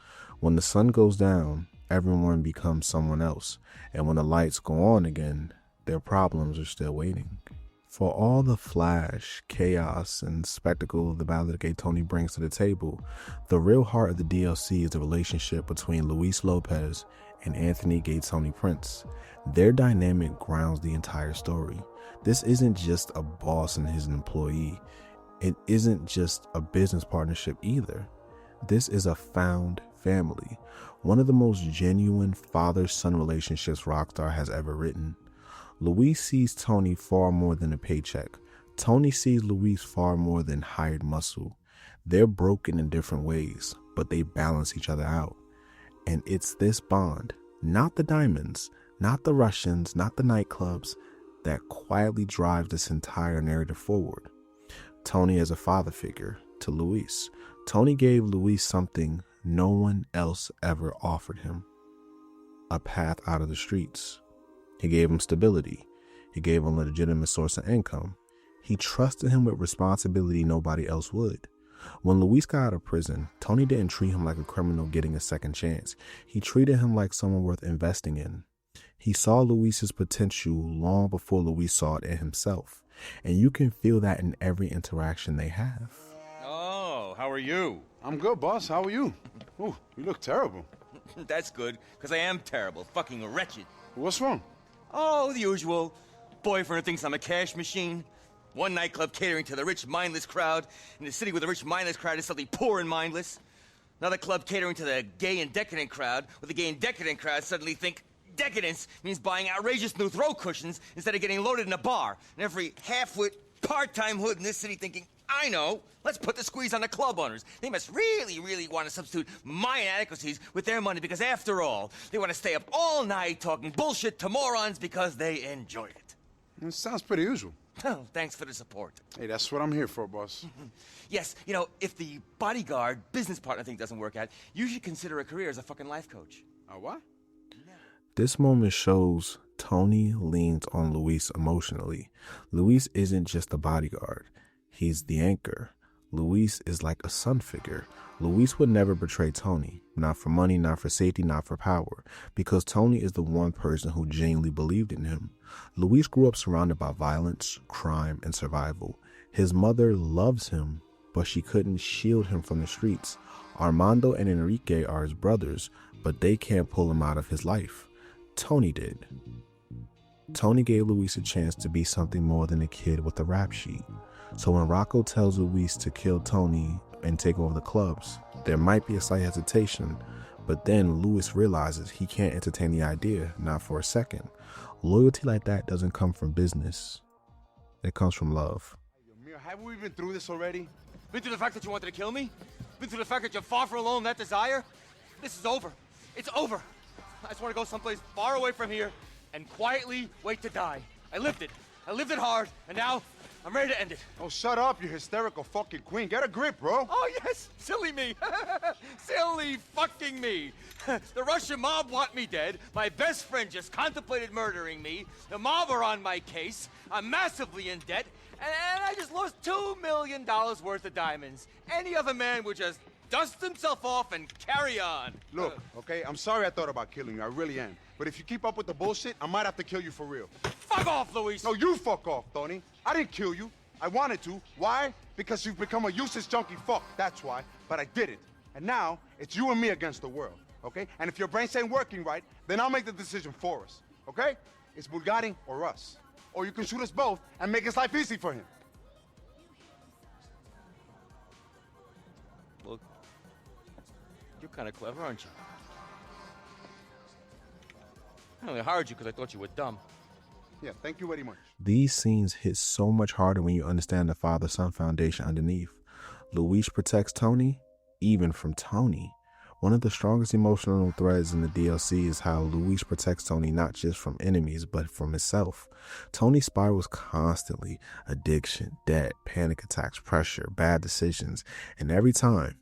When the sun goes down, everyone becomes someone else. And when the lights go on again, their problems are still waiting. For all the flash, chaos, and spectacle the Ballad of Gay Tony brings to the table, the real heart of the DLC is the relationship between Luis Lopez and Anthony Gay Tony Prince. Their dynamic grounds the entire story. This isn't just a boss and his employee. It isn't just a business partnership either. This is a found family, one of the most genuine father-son relationships Rockstar has ever written. Luis sees Tony far more than a paycheck. Tony sees Luis far more than hired muscle. They're broken in different ways, but they balance each other out. And it's this bond, not the diamonds, not the Russians, not the nightclubs, that quietly drives this entire narrative forward. Tony is a father figure to Luis. Tony gave Luis something no one else ever offered him: a path out of the streets. He gave him stability. He gave him a legitimate source of income. He trusted him with responsibility nobody else would. When Luis got out of prison, Tony didn't treat him like a criminal getting a second chance. He treated him like someone worth investing in. He saw Luis's potential long before Luis saw it in himself. And you can feel that in every interaction they have. Oh, how are you? I'm good, boss. How are you? Ooh, you look terrible. That's good, because I am terrible, fucking wretched. What's wrong? Oh, the usual. Boyfriend who thinks I'm a cash machine. One nightclub catering to the rich, mindless crowd. In the city where the rich, mindless crowd is suddenly poor and mindless. Another club catering to the gay and decadent crowd, where the gay and decadent crowd suddenly think decadence means buying outrageous new throw cushions instead of getting loaded in a bar. And every half-wit, part-time hood in this city thinking, I know, let's put the squeeze on the club owners. They must really, really want to substitute my inadequacies with their money because, after all, they want to stay up all night talking bullshit to morons because they enjoy it. It sounds pretty usual. Oh, thanks for the support. Hey, that's what I'm here for, boss. Yes, you know, if the bodyguard business partner thing doesn't work out, you should consider a career as a fucking life coach. A what? This moment shows Tony leans on Luis emotionally. Luis isn't just a bodyguard. He's the anchor. Luis is like a son figure. Luis would never betray Tony, not for money, not for safety, not for power, because Tony is the one person who genuinely believed in him. Luis grew up surrounded by violence, crime, and survival. His mother loves him, but she couldn't shield him from the streets. Armando and Enrique are his brothers, but they can't pull him out of his life. Tony did. Tony gave Luis a chance to be something more than a kid with a rap sheet. So when Rocco tells Luis to kill Tony and take over the clubs, there might be a slight hesitation, but then Luis realizes he can't entertain the idea, not for a second. Loyalty like that doesn't come from business. It comes from love. Have we been through this already? Been through the fact that you wanted to kill me? Been through the fact that you're far from alone, that desire? This is over. It's over. I just want to go someplace far away from here and quietly wait to die. I lived it. I lived it hard, and now I'm ready to end it. Oh, shut up, you hysterical fucking queen. Get a grip, bro. Oh, yes. Silly me. Silly fucking me. The Russian mob want me dead. My best friend just contemplated murdering me. The mob are on my case. I'm massively in debt. And I just lost $2 million worth of diamonds. Any other man would just dust himself off and carry on. Look, okay, I'm sorry I thought about killing you. I really am. But if you keep up with the bullshit, I might have to kill you for real. Fuck off, Luis. No, you fuck off, Tony. I didn't kill you. I wanted to. Why? Because you've become a useless junkie fuck. That's why. But I didn't. And now, it's you and me against the world, okay? And if your brains ain't working right, then I'll make the decision for us, okay? It's Bulgari or us. Or you can shoot us both and make his life easy for him. Look, you're kind of clever, aren't you? I only hired you because I thought you were dumb. Yeah, thank you very much. These scenes hit so much harder when you understand the father-son foundation underneath. Luis protects Tony, even from Tony. One of the strongest emotional threads in the DLC is how Luis protects Tony not just from enemies, but from himself. Tony spirals constantly. Addiction, debt, panic attacks, pressure, bad decisions. And every time,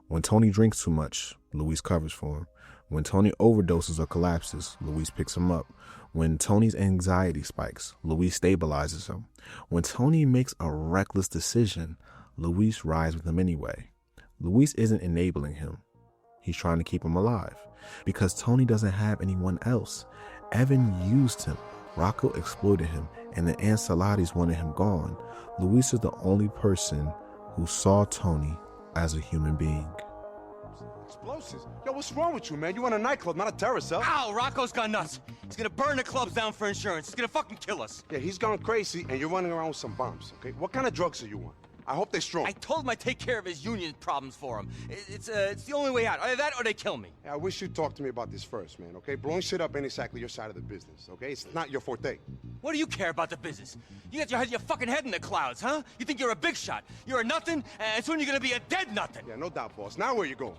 when Tony drinks too much, Luis covers for him. When Tony overdoses or collapses, Luis picks him up. When Tony's anxiety spikes, Luis stabilizes him. When Tony makes a reckless decision, Luis rides with him anyway. Luis isn't enabling him. He's trying to keep him alive. Because Tony doesn't have anyone else. Evan used him. Rocco exploited him. And the Ansalatis wanted him gone. Luis is the only person who saw Tony as a human being. Explosives? Yo, what's wrong with you, man? You in a nightclub, not a terrorist cell. Ow, Rocco's gone nuts. He's gonna burn the clubs down for insurance. He's gonna fucking kill us. Yeah, he's gone crazy, and you're running around with some bombs, okay? What kind of drugs do you want? I hope they're strong. I told him I'd take care of his union problems for him. It's the only way out. Either that or they kill me. Hey, I wish you'd talk to me about this first, man, okay? Blowing shit up ain't exactly your side of the business, okay? It's not your forte. What do you care about the business? You got your fucking head in the clouds, huh? You think you're a big shot. You're a nothing, and soon you're gonna be a dead nothing. Yeah, no doubt, boss. Now where you going?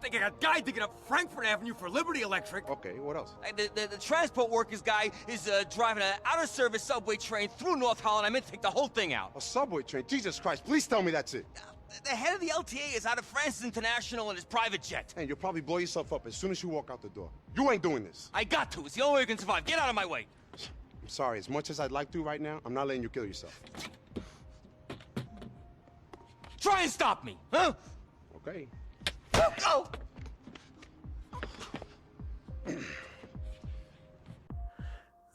Think I got guy digging up Frankfurt Avenue for Liberty Electric. Okay, what else? The transport workers guy is driving an out-of-service subway train through North Holland. I meant to take the whole thing out. A subway train? Jesus Christ, please tell me that's it. The head of the LTA is out of Francis International in his private jet. And you'll probably blow yourself up as soon as you walk out the door. You ain't doing this. I got to. It's the only way you can survive. Get out of my way. I'm sorry. As much as I'd like to right now, I'm not letting you kill yourself. Try and stop me, huh? Okay. Go!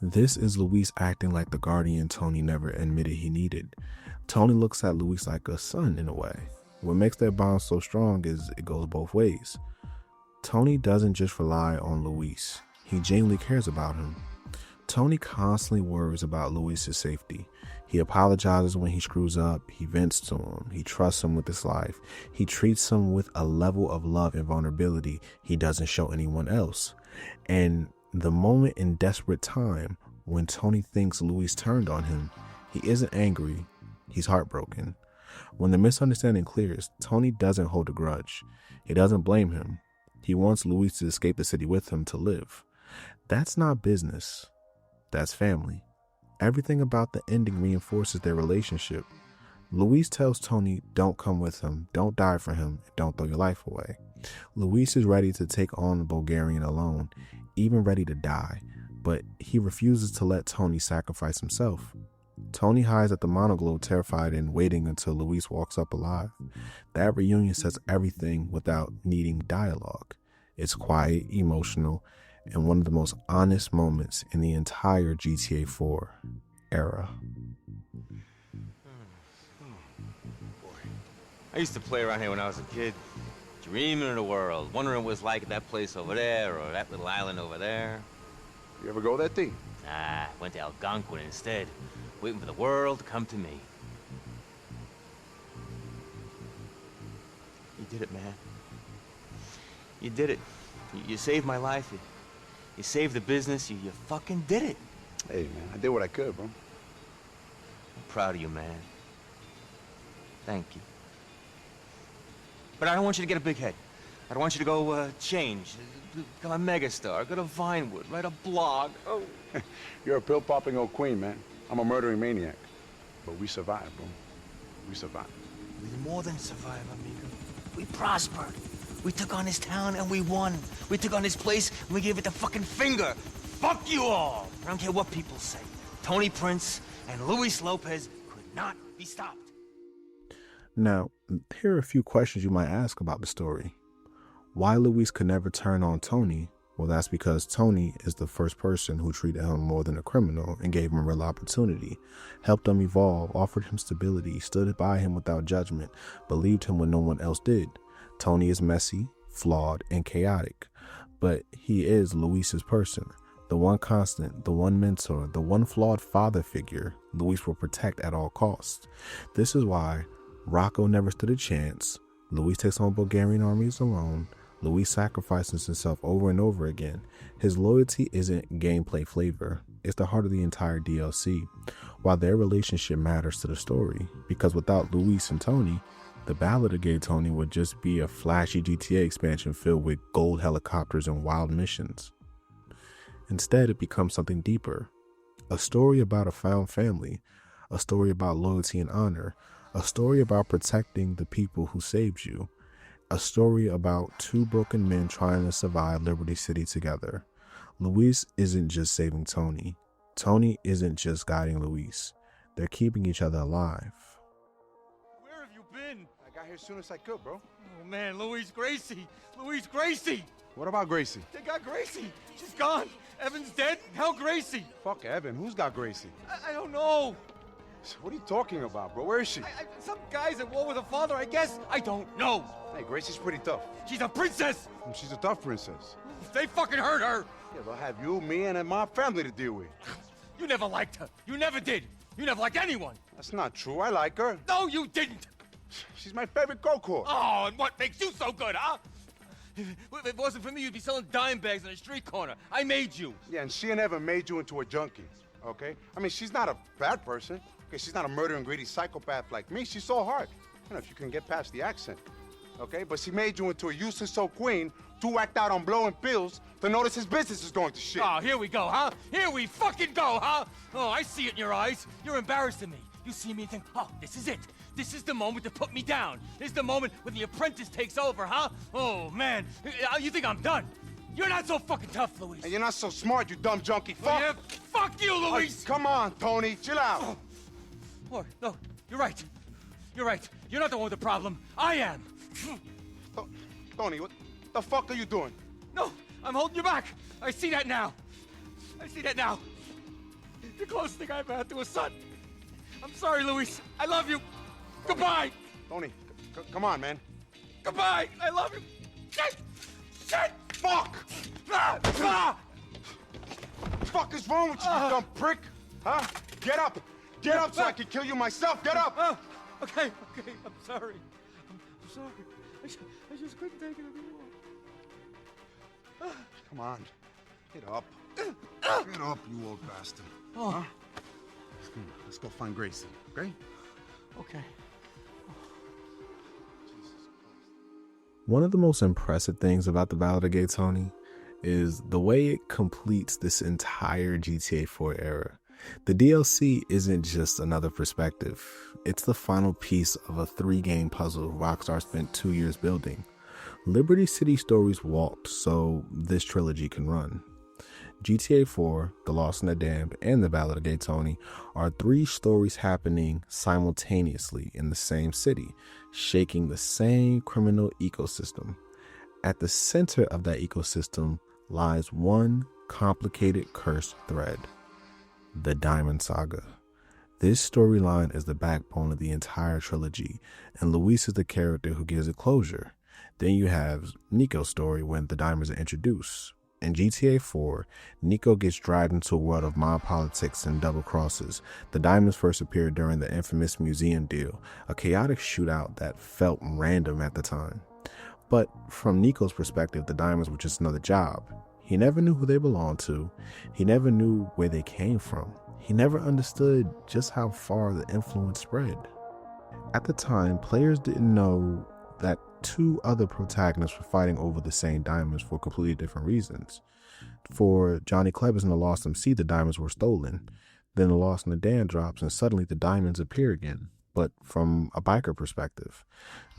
This is Luis acting like the guardian Tony never admitted he needed. Tony looks at Luis like a son in a way. What makes their bond so strong is it goes both ways. Tony doesn't just rely on Luis. He genuinely cares about him. Tony constantly worries about Luis's safety. He apologizes when he screws up. He vents to him. He trusts him with his life. He treats him with a level of love and vulnerability he doesn't show anyone else. And the moment in desperate time when Tony thinks Luis turned on him, he isn't angry. He's heartbroken. When the misunderstanding clears, Tony doesn't hold a grudge. He doesn't blame him. He wants Luis to escape the city with him to live. That's not business. That's family. Everything about the ending reinforces their relationship. Luis tells Tony, don't come with him, don't die for him, don't throw your life away. Luis is ready to take on the Bulgarian alone, even ready to die, but he refuses to let Tony sacrifice himself. Tony hides at the monoglobe, terrified and waiting until Luis walks up alive. That reunion says everything without needing dialogue. It's quiet, emotional, and one of the most honest moments in the entire GTA 4 era. I used to play around here when I was a kid, dreaming of the world, wondering what it was like at that place over there or that little island over there. You ever go there, T? Nah, went to Algonquin instead, waiting for the world to come to me. You did it, man. You did it. You saved my life. You saved the business. You fucking did it. Hey, man, I did what I could, bro. I'm proud of you, man. Thank you. But I don't want you to get a big head. I don't want you to go change, become a megastar, go to Vinewood, write a blog. Oh. You're a pill-popping old queen, man. I'm a murdering maniac. But we survived, bro. We survived. We more than survived, amigo. We prospered. We took on this town and we won. We took on this place and we gave it the fucking finger. Fuck you all! I don't care what people say. Tony Prince and Luis Lopez could not be stopped. Now, here are a few questions you might ask about the story. Why Luis could never turn on Tony? Well, that's because Tony is the first person who treated him more than a criminal and gave him a real opportunity, helped him evolve, offered him stability, stood by him without judgment, believed him when no one else did. Tony is messy, flawed, and chaotic, but he is Luis's person, the one constant, the one mentor, the one flawed father figure Luis will protect at all costs. This is why Rocco never stood a chance. Luis takes on Bulgarian armies alone. Luis sacrifices himself over and over again. His loyalty isn't gameplay flavor. It's the heart of the entire DLC. While their relationship matters to the story, because without Luis and Tony, the Ballad of Gay Tony would just be a flashy GTA expansion filled with gold helicopters and wild missions. Instead, it becomes something deeper. A story about a found family. A story about loyalty and honor. A story about protecting the people who saved you. A story about two broken men trying to survive Liberty City together. Luis isn't just saving Tony. Tony isn't just guiding Luis. They're keeping each other alive. Where have you been? I got here as soon as I could, bro. Oh, man, Louise Gracie. Louise Gracie. What about Gracie? They got Gracie. She's gone. Evan's dead. Now Gracie. Fuck Evan. Who's got Gracie? I don't know. What are you talking about, bro? Where is she? Some guy's at war with her father, I guess. I don't know. Hey, Gracie's pretty tough. She's a princess. She's a tough princess. They fucking hurt her. Yeah, they'll have you, me, and my family to deal with. You never liked her. You never did. You never liked anyone. That's not true. I like her. No, you didn't. She's my favorite go-kart. Oh, and what makes you so good, huh? If it wasn't for me, you'd be selling dime bags on a street corner. I made you. Yeah, and she never made you into a junkie, okay? I mean, she's not a bad person. Okay, she's not a murdering, greedy psychopath like me. She's so hard. You know, if you can get past the accent, okay? But she made you into a useless old queen to act out on blowing pills to notice his business is going to shit. Oh, here we go, huh? Here we fucking go, huh? Oh, I see it in your eyes. You're embarrassing me. You see me and think, oh, this is it. This is the moment to put me down. This is the moment when the apprentice takes over, huh? Oh, man. You think I'm done? You're not so fucking tough, Luis. And you're not so smart, you dumb junkie. Fuck. Yeah, fuck you, Luis. Come on, Tony. Chill out. Oh, no, you're right. You're right. You're not the one with the problem. I am. Tony, what the fuck are you doing? No, I'm holding you back. I see that now. I see that now. The closest thing I've had to a son. I'm sorry, Luis. I love you. Goodbye. Tony, come on, man. Goodbye. I love you. Shit. Shit. Fuck. Fuck is wrong with you, you dumb prick? Huh? Get up. Get up so I can kill you myself. Get up. Okay. I'm sorry. I'm sorry. I just couldn't take it anymore. Come on. Get up. Get up, you old bastard. Huh? Let's go find Gracie, okay? Okay. One of the most impressive things about the Ballad of Gay Tony is the way it completes this entire GTA 4 era. The DLC isn't just another perspective. It's the final piece of a 3-game puzzle Rockstar spent 2 years building. Liberty City stories walked so this trilogy can run. GTA 4, The Lost and the Damned, and The Ballad of Gay Tony are 3 stories happening simultaneously in the same city, shaking the same criminal ecosystem. At the center of that ecosystem lies one complicated cursed thread: the Diamond Saga. This storyline is the backbone of the entire trilogy, and Luis is the character who gives it closure. Then you have Nico's story when the diamonds are introduced. In GTA 4, Nico gets dragged into a world of mob politics and double crosses. The diamonds first appeared during the infamous museum deal, a chaotic shootout that felt random at the time. But from Nico's perspective, the diamonds were just another job. He never knew who they belonged to. He never knew where they came from. He never understood just how far the influence spread. At the time, players didn't know that 2 other protagonists were fighting over the same diamonds for completely different reasons. For Johnny Clebbers in The Lost MC, the diamonds were stolen. Then The Lost and the Damned drops, and suddenly the diamonds appear again, but from a biker perspective.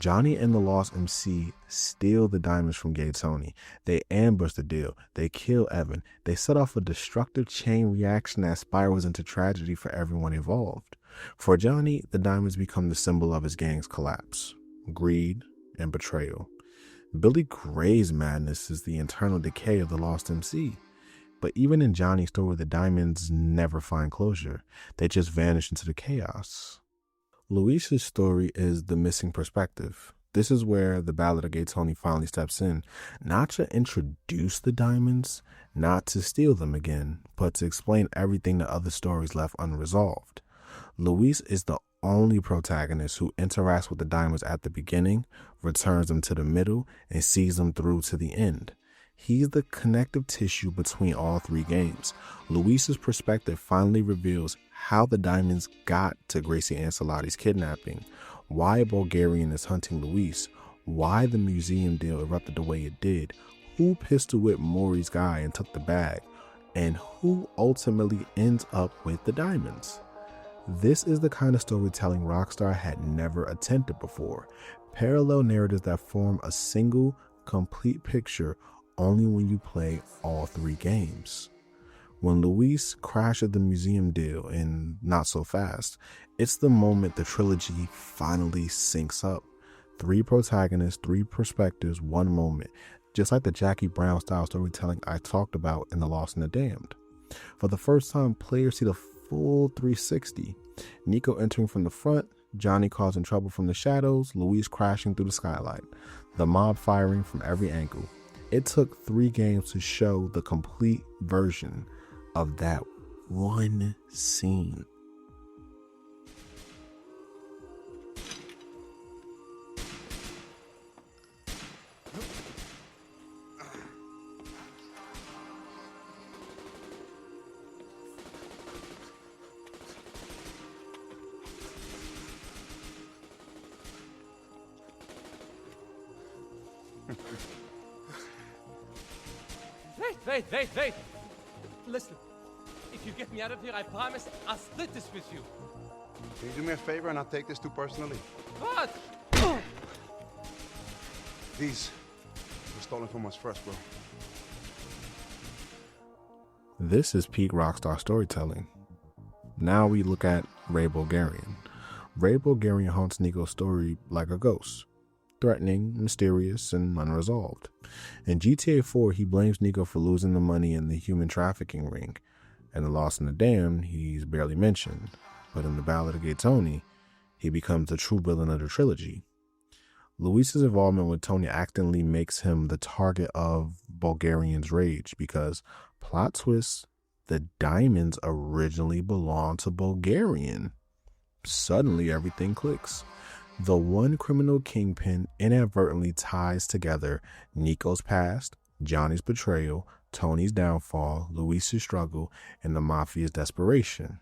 Johnny and The Lost MC steal the diamonds from Gay Tony. They ambush the deal. They kill Evan. They set off a destructive chain reaction that spirals into tragedy for everyone involved. For Johnny, the diamonds become the symbol of his gang's collapse, greed, and betrayal. Billy Gray's madness is the internal decay of the Lost MC. But even in Johnny's story, the diamonds never find closure. They just vanish into the chaos. Luis's story is the missing perspective. This is where the Ballad of Gay Tony finally steps in, not to introduce the diamonds, not to steal them again, but to explain everything the other stories left unresolved. Luis is the only protagonist who interacts with the diamonds at the beginning, returns them to the middle, and sees them through to the end. He's the connective tissue between all 3 games. Luis's perspective finally reveals how the diamonds got to Gracie Ancelotti's kidnapping, why a Bulgarian is hunting Luis, why the museum deal erupted the way it did, who pistol whipped Maury's guy and took the bag, and who ultimately ends up with the diamonds. This is the kind of storytelling Rockstar had never attempted before. Parallel narratives that form a single, complete picture only when you play all 3 games. When Luis crashes the museum deal in Not So Fast, it's the moment the trilogy finally syncs up. 3 protagonists, 3 perspectives, 1 moment. Just like the Jackie Brown style storytelling I talked about in The Lost and the Damned. For the first time, players see the full 360. Nico entering from the front, Johnny causing trouble from the shadows, Luis crashing through the skylight, the mob firing from every angle. It took 3 games to show the complete version of that one scene. Wait. Listen, if you get me out of here, I promise I'll split this with you. Can you do me a favor and I'll take this too personally? What? These were stolen from us first, bro. This is peak Rockstar storytelling. Now we look at Ray Bulgarian. Ray Bulgarian haunts Nico's story like a ghost, threatening, mysterious, and unresolved. In GTA 4, he blames Nico for losing the money in the human trafficking ring, and the Lost and the Damned, he's barely mentioned. But in the Ballad of Gay Tony, he becomes the true villain of the trilogy. Luis's involvement with Tony accidentally makes him the target of Bulgarian's rage because, plot twist, the diamonds originally belonged to Bulgarian. Suddenly everything clicks. The one criminal kingpin inadvertently ties together Nico's past, Johnny's betrayal, Tony's downfall, Luis's struggle, and the Mafia's desperation.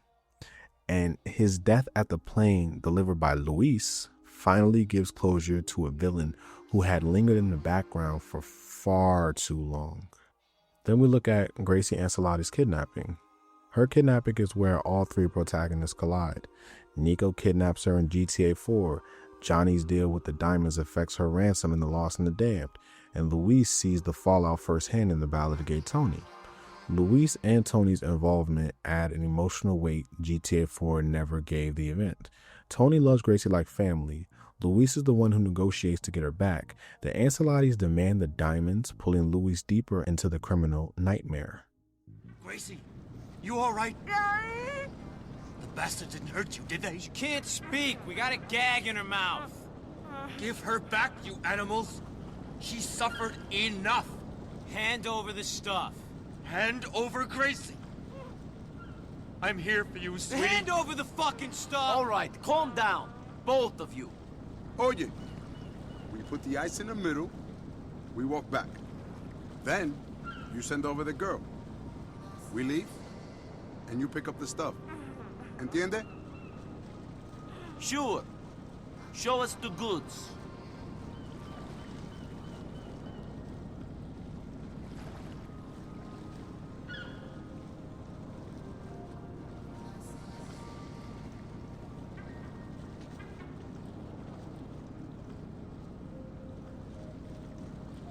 And his death at the plane delivered by Luis finally gives closure to a villain who had lingered in the background for far too long. Then we look at Gracie Ancelotti's kidnapping. Her kidnapping is where all three protagonists collide. Nico kidnaps her in GTA 4, Johnny's deal with the diamonds affects her ransom in The Lost and the Damned, and Luis sees the fallout firsthand in the Ballad of Gay Tony. Luis and Tony's involvement add an emotional weight GTA 4 never gave the event. Tony loves Gracie like family. Luis is the one who negotiates to get her back. The Ancelottis demand the diamonds, pulling Luis deeper into the criminal nightmare. Gracie, you all right? The bastards didn't hurt you, did they? She can't speak. We got a gag in her mouth. Give her back, you animals. She suffered enough. Hand over the stuff. Hand over Gracie. I'm here for you, sweetie. Hand over the fucking stuff. All right, calm down. Both of you. Oye, we put the ice in the middle, we walk back. Then, you send over the girl. We leave, and you pick up the stuff. Entiende? Sure. Show us the goods.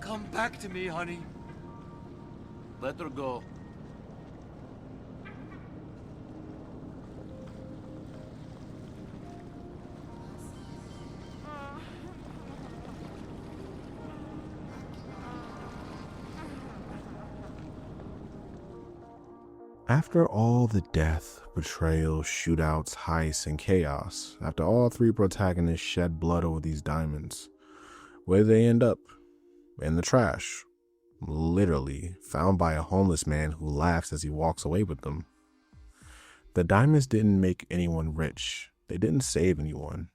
Come back to me, honey. Let her go. After all the death, betrayal, shootouts, heists, and chaos, after all three protagonists shed blood over these diamonds, where do they end up? In the trash. Literally, found by a homeless man who laughs as he walks away with them. The diamonds didn't make anyone rich. They didn't save anyone.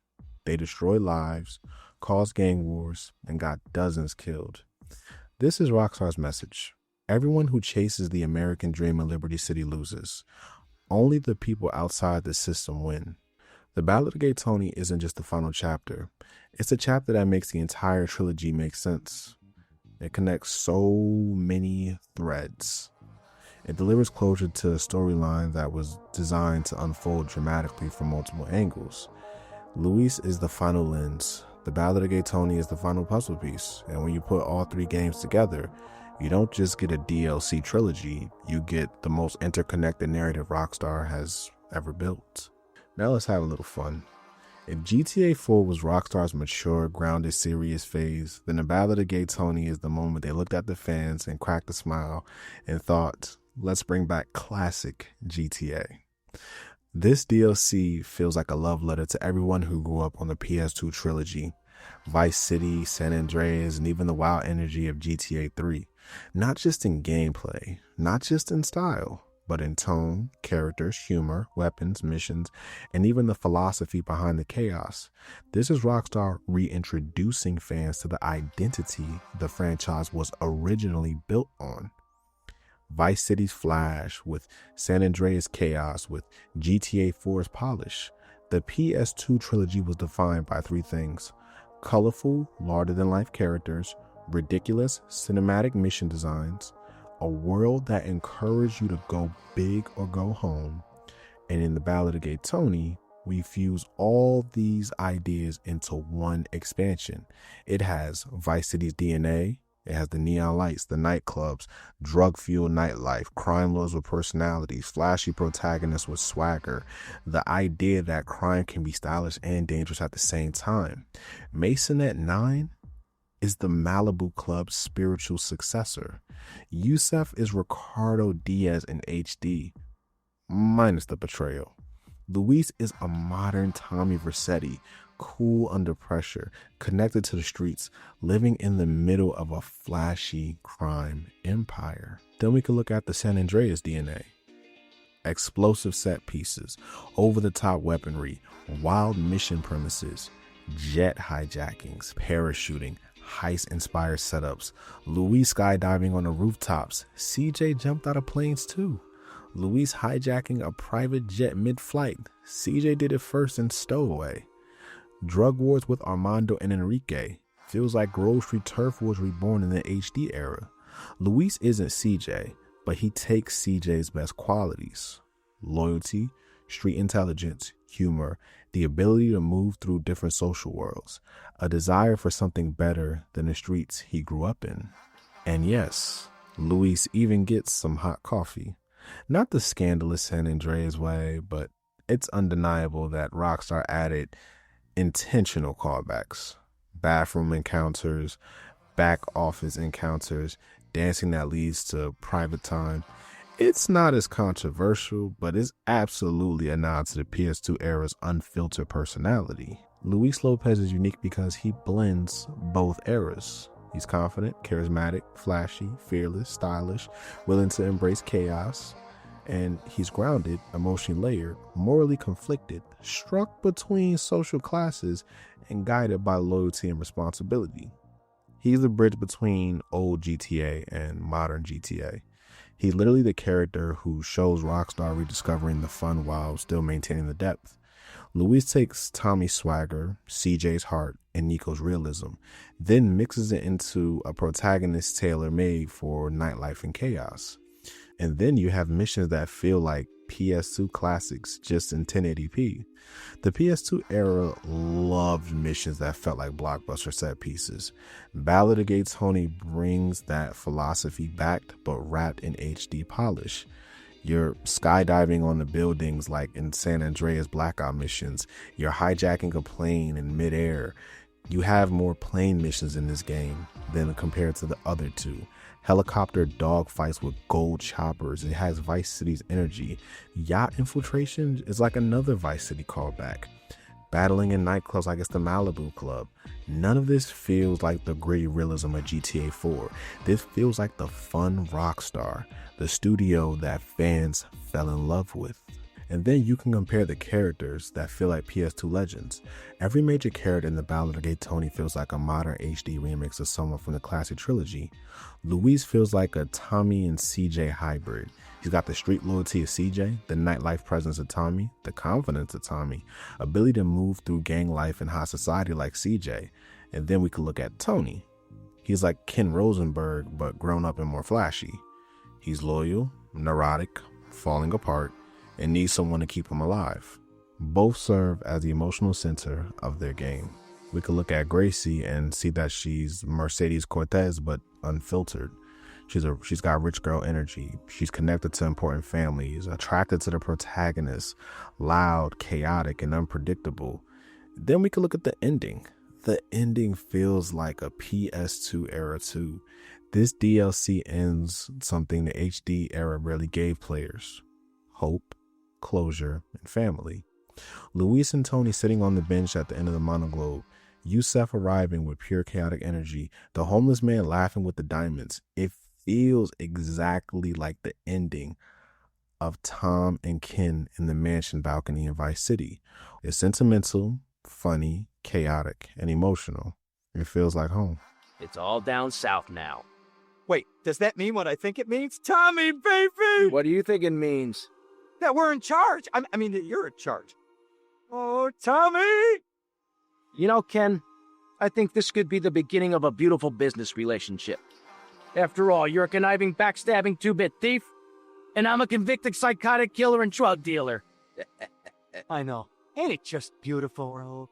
They destroyed lives, caused gang wars, and got dozens killed. This is Rockstar's message. Everyone who chases the American dream in Liberty City loses. Only the people outside the system win. The Ballad of Gay Tony isn't just the final chapter. It's a chapter that makes the entire trilogy make sense. It connects so many threads. It delivers closure to a storyline that was designed to unfold dramatically from multiple angles. Luis is the final lens. The Ballad of Gay Tony is the final puzzle piece. And when you put all three games together, you don't just get a DLC trilogy, you get the most interconnected narrative Rockstar has ever built. Now let's have a little fun. If GTA 4 was Rockstar's mature, grounded, serious phase, then the Ballad of Gay Tony is the moment they looked at the fans and cracked a smile and thought, let's bring back classic GTA. This DLC feels like a love letter to everyone who grew up on the PS2 trilogy, Vice City, San Andreas, and even the wild energy of GTA 3. Not just in gameplay, not just in style, but in tone, characters, humor, weapons, missions, and even the philosophy behind the chaos. This is Rockstar reintroducing fans to the identity the franchise was originally built on. Vice City's flash, with San Andreas chaos, with GTA 4's polish. The PS2 trilogy was defined by three things: colorful, larger-than-life characters, ridiculous cinematic mission designs, a world that encouraged you to go big or go home, and in the Ballad of Gay Tony, we fuse all these ideas into one expansion. It has Vice City's DNA, it has the neon lights, the nightclubs, drug-fueled nightlife, crime lords with personalities, flashy protagonists with swagger, the idea that crime can be stylish and dangerous at the same time. Masonette 9 is the Malibu Club's spiritual successor. Yusef is Ricardo Diaz in HD, minus the betrayal. Luis is a modern Tommy Vercetti, cool under pressure, connected to the streets, living in the middle of a flashy crime empire. Then we can look at the San Andreas DNA. Explosive set pieces, over-the-top weaponry, wild mission premises, jet hijackings, parachuting, heist-inspired setups, Luis skydiving on the rooftops. CJ jumped out of planes too. Luis hijacking a private jet mid-flight. CJ did it first in Stowaway. Drug wars with Armando and Enrique. Feels like Grove Street Turf was reborn in the HD era. Luis isn't CJ, but he takes CJ's best qualities. Loyalty, street intelligence, humor, the ability to move through different social worlds, a desire for something better than the streets he grew up in. And yes, Luis even gets some hot coffee. Not the scandalous San Andreas way, but it's undeniable that Rockstar added intentional callbacks. Bathroom encounters, back office encounters, dancing that leads to private time. It's not as controversial, but it's absolutely a nod to the PS2 era's unfiltered personality. Luis Lopez is unique because he blends both eras. He's confident, charismatic, flashy, fearless, stylish, willing to embrace chaos. And he's grounded, emotionally layered, morally conflicted, struck between social classes, and guided by loyalty and responsibility. He's the bridge between old GTA and modern GTA. He's literally the character who shows Rockstar rediscovering the fun while still maintaining the depth. Luis takes Tommy's swagger, CJ's heart, and Nico's realism, then mixes it into a protagonist tailor-made for nightlife and chaos. And then you have missions that feel like PS2 classics just in 1080p. The PS2 era loved missions that felt like blockbuster set pieces. Ballad of Gay Tony brings that philosophy back, but wrapped in HD polish. You're skydiving on the buildings like in San Andreas Blackout missions. You're hijacking a plane in midair. You have more plane missions in this game than compared to the other two. Helicopter dogfights with gold choppers. It has Vice City's energy. Yacht infiltration is like another Vice City callback. Battling in nightclubs like it's the Malibu Club. None of this feels like the gritty realism of GTA 4. This feels like the fun Rockstar, the studio that fans fell in love with. And then you can compare the characters that feel like PS2 legends. Every major character in the Ballad of Gay Tony feels like a modern HD remix of someone from the classic trilogy. Luis feels like a Tommy and CJ hybrid. He's got the street loyalty of CJ, the nightlife presence of Tommy, the confidence of Tommy, ability to move through gang life and high society like CJ. And then we could look at Tony. He's like Ken Rosenberg, but grown up and more flashy. He's loyal, neurotic, falling apart, and needs someone to keep him alive. Both serve as the emotional center of their game. We could look at Gracie and see that she's Mercedes Cortez, but unfiltered. She's got rich girl energy. She's connected to important families, attracted to the protagonist, loud, chaotic, and unpredictable. Then we could look at the ending. The ending feels like a PS2 era too. This DLC ends something the HD era rarely gave players: hope, closure, and family. Luis and Tony sitting on the bench at the end of the monoglobe, Yusef arriving with pure chaotic energy, the homeless man laughing with the diamonds. It feels exactly like the ending of Tom and Ken in the mansion balcony in Vice City. It's sentimental, funny, chaotic, and emotional. It feels like home. It's all down south now. Wait, does that mean what I think it means? Tommy, baby! What do you think it means? That we're in charge. I mean, that you're in charge. Oh, Tommy! You know, Ken, I think this could be the beginning of a beautiful business relationship. After all, you're a conniving, backstabbing two-bit thief, and I'm a convicted psychotic killer and drug dealer. I know. Ain't it just beautiful, Raul?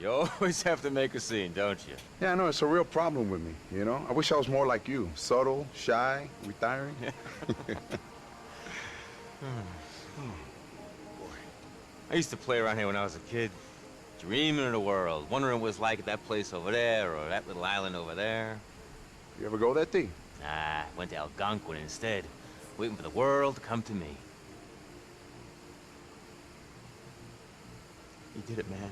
You always have to make a scene, don't you? Yeah, I know, it's a real problem with me, you know? I wish I was more like you. Subtle, shy, retiring. I used to play around here when I was a kid, dreaming of the world, wondering what it's like at that place over there or that little island over there. You ever go there, T? Nah, went to Algonquin instead, waiting for the world to come to me. You did it, man.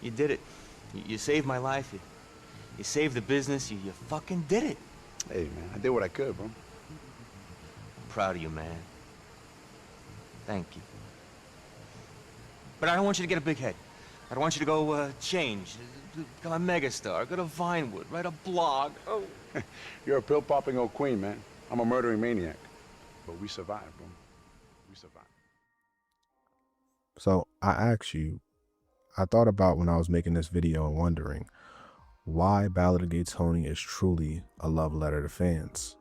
You did it. You saved my life. You saved the business. You fucking did it. Hey, man, I did what I could, bro. I'm proud of you, man. Thank you. But I don't want you to get a big head. I don't want you to go change, become a megastar, go to Vinewood, write a blog. Oh. You're a pill-popping old queen, man. I'm a murdering maniac. But we survived, bro. We survived. So I asked you, I thought about when I was making this video and wondering why Ballad of Gay Tony is truly a love letter to fans.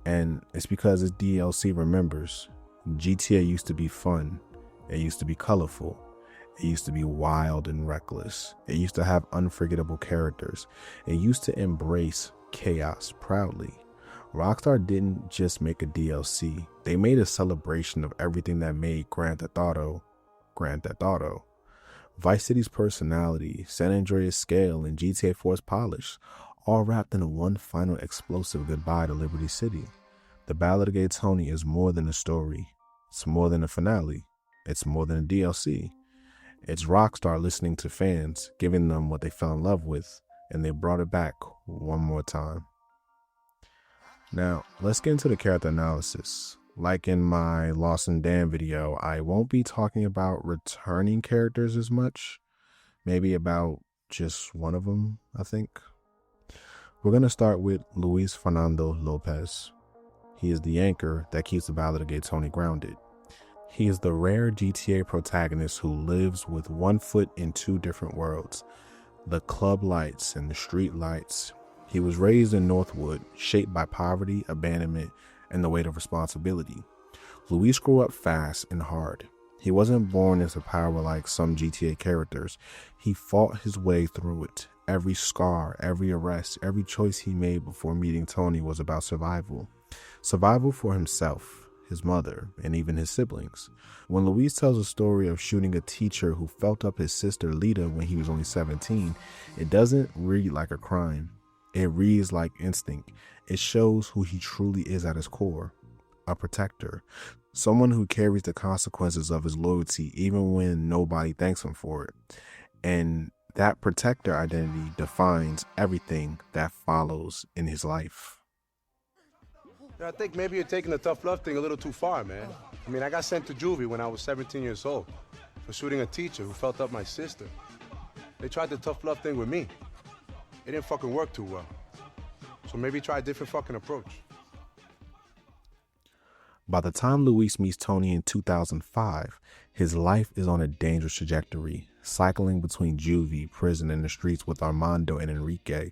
And it's because as DLC remembers, GTA used to be fun. It used to be colorful. It used to be wild and reckless. It used to have unforgettable characters. It used to embrace chaos proudly. Rockstar didn't just make a DLC. They made a celebration of everything that made Grand Theft Auto Grand Theft Auto. Vice City's personality, San Andreas' scale, and GTA 4's polish, all wrapped in one final explosive goodbye to Liberty City. The Ballad of Gay Tony is more than a story. It's more than a finale. It's more than a DLC. It's Rockstar listening to fans, giving them what they fell in love with, and they brought it back one more time. Now, let's get into the character analysis. Like in my Lost and Dan video, I won't be talking about returning characters as much. Maybe about just one of them, I think. We're going to start with Luis Fernando Lopez. He is the anchor that keeps the Ballad of Gay Tony grounded. He is the rare GTA protagonist who lives with one foot in two different worlds, the club lights and the street lights. He was raised in Northwood, shaped by poverty, abandonment, and the weight of responsibility. Luis grew up fast and hard. He wasn't born into power like some GTA characters. He fought his way through it. Every scar, every arrest, every choice he made before meeting Tony was about survival. Survival for himself, his mother, and even his siblings. When Luis tells a story of shooting a teacher who felt up his sister Lita when he was only 17, it doesn't read like a crime. It reads like instinct. It shows who he truly is at his core, a protector, someone who carries the consequences of his loyalty even when nobody thanks him for it. And that protector identity defines everything that follows in his life. Yeah, I think maybe you're taking the tough love thing a little too far, man. I mean, I got sent to juvie when I was 17 years old for shooting a teacher who felt up my sister. They tried the tough love thing with me. It didn't fucking work too well. So maybe try a different fucking approach. By the time Luis meets Tony in 2005, his life is on a dangerous trajectory, cycling between juvie, prison, and the streets with Armando and Enrique.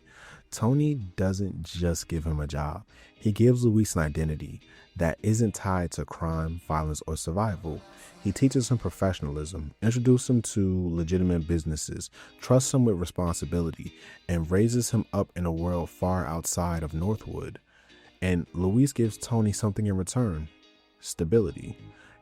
Tony doesn't just give him a job. He gives Luis an identity that isn't tied to crime, violence, or survival. He teaches him professionalism, introduces him to legitimate businesses, trusts him with responsibility, and raises him up in a world far outside of Northwood. And Luis gives Tony something in return: stability,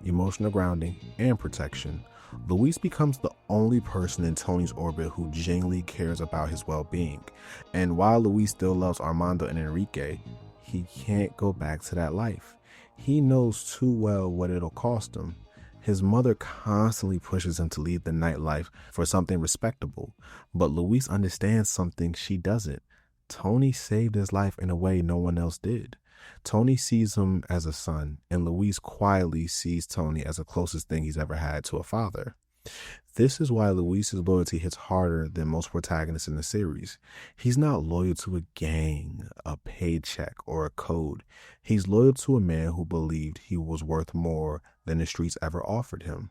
emotional grounding, and protection. Luis becomes the only person in Tony's orbit who genuinely cares about his well-being. And while Luis still loves Armando and Enrique, he can't go back to that life. He knows too well what it'll cost him. His mother constantly pushes him to leave the nightlife for something respectable, but Luis understands something she doesn't. Tony saved his life in a way no one else did. Tony sees him as a son, and Luis quietly sees Tony as the closest thing he's ever had to a father. This is why Luis's loyalty hits harder than most protagonists in the series. He's not loyal to a gang, a paycheck, or a code. He's loyal to a man who believed he was worth more than the streets ever offered him.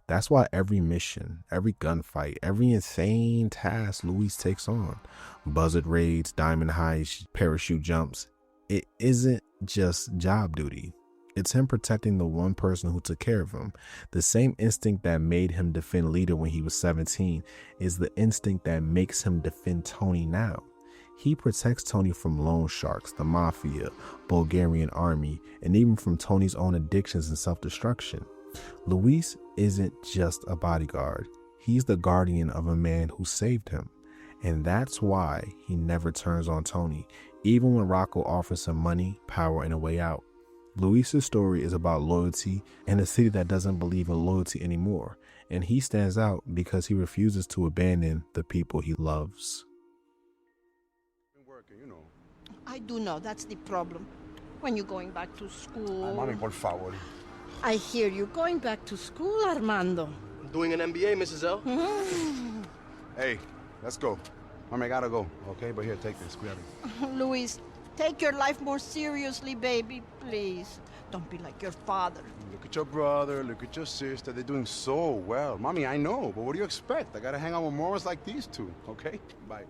That's why every mission, every gunfight, every insane task Luis takes on, buzzard raids, diamond heists, parachute jumps, it isn't just job duty. It's him protecting the one person who took care of him. The same instinct that made him defend Lita when he was 17 is the instinct that makes him defend Tony now. He protects Tony from loan sharks, the mafia, Bulgarian army, and even from Tony's own addictions and self-destruction. Luis isn't just a bodyguard. He's the guardian of a man who saved him. And that's why he never turns on Tony, even when Rocco offers him money, power, and a way out. Luis's story is about loyalty and a city that doesn't believe in loyalty anymore. And he stands out because he refuses to abandon the people he loves. I do know, that's the problem. When you're going back to school... Ay, mami, por favor. I hear you going back to school, Armando. I'm doing an MBA, Mrs. L. Hey, let's go. Mami, I gotta go, okay? But here, take this. Cuídate. Luis, take your life more seriously, baby, please. Don't be like your father. Look at your brother, look at your sister. They're doing so well. Mommy, I know, but what do you expect? I gotta hang out with morons like these two, okay? Bye.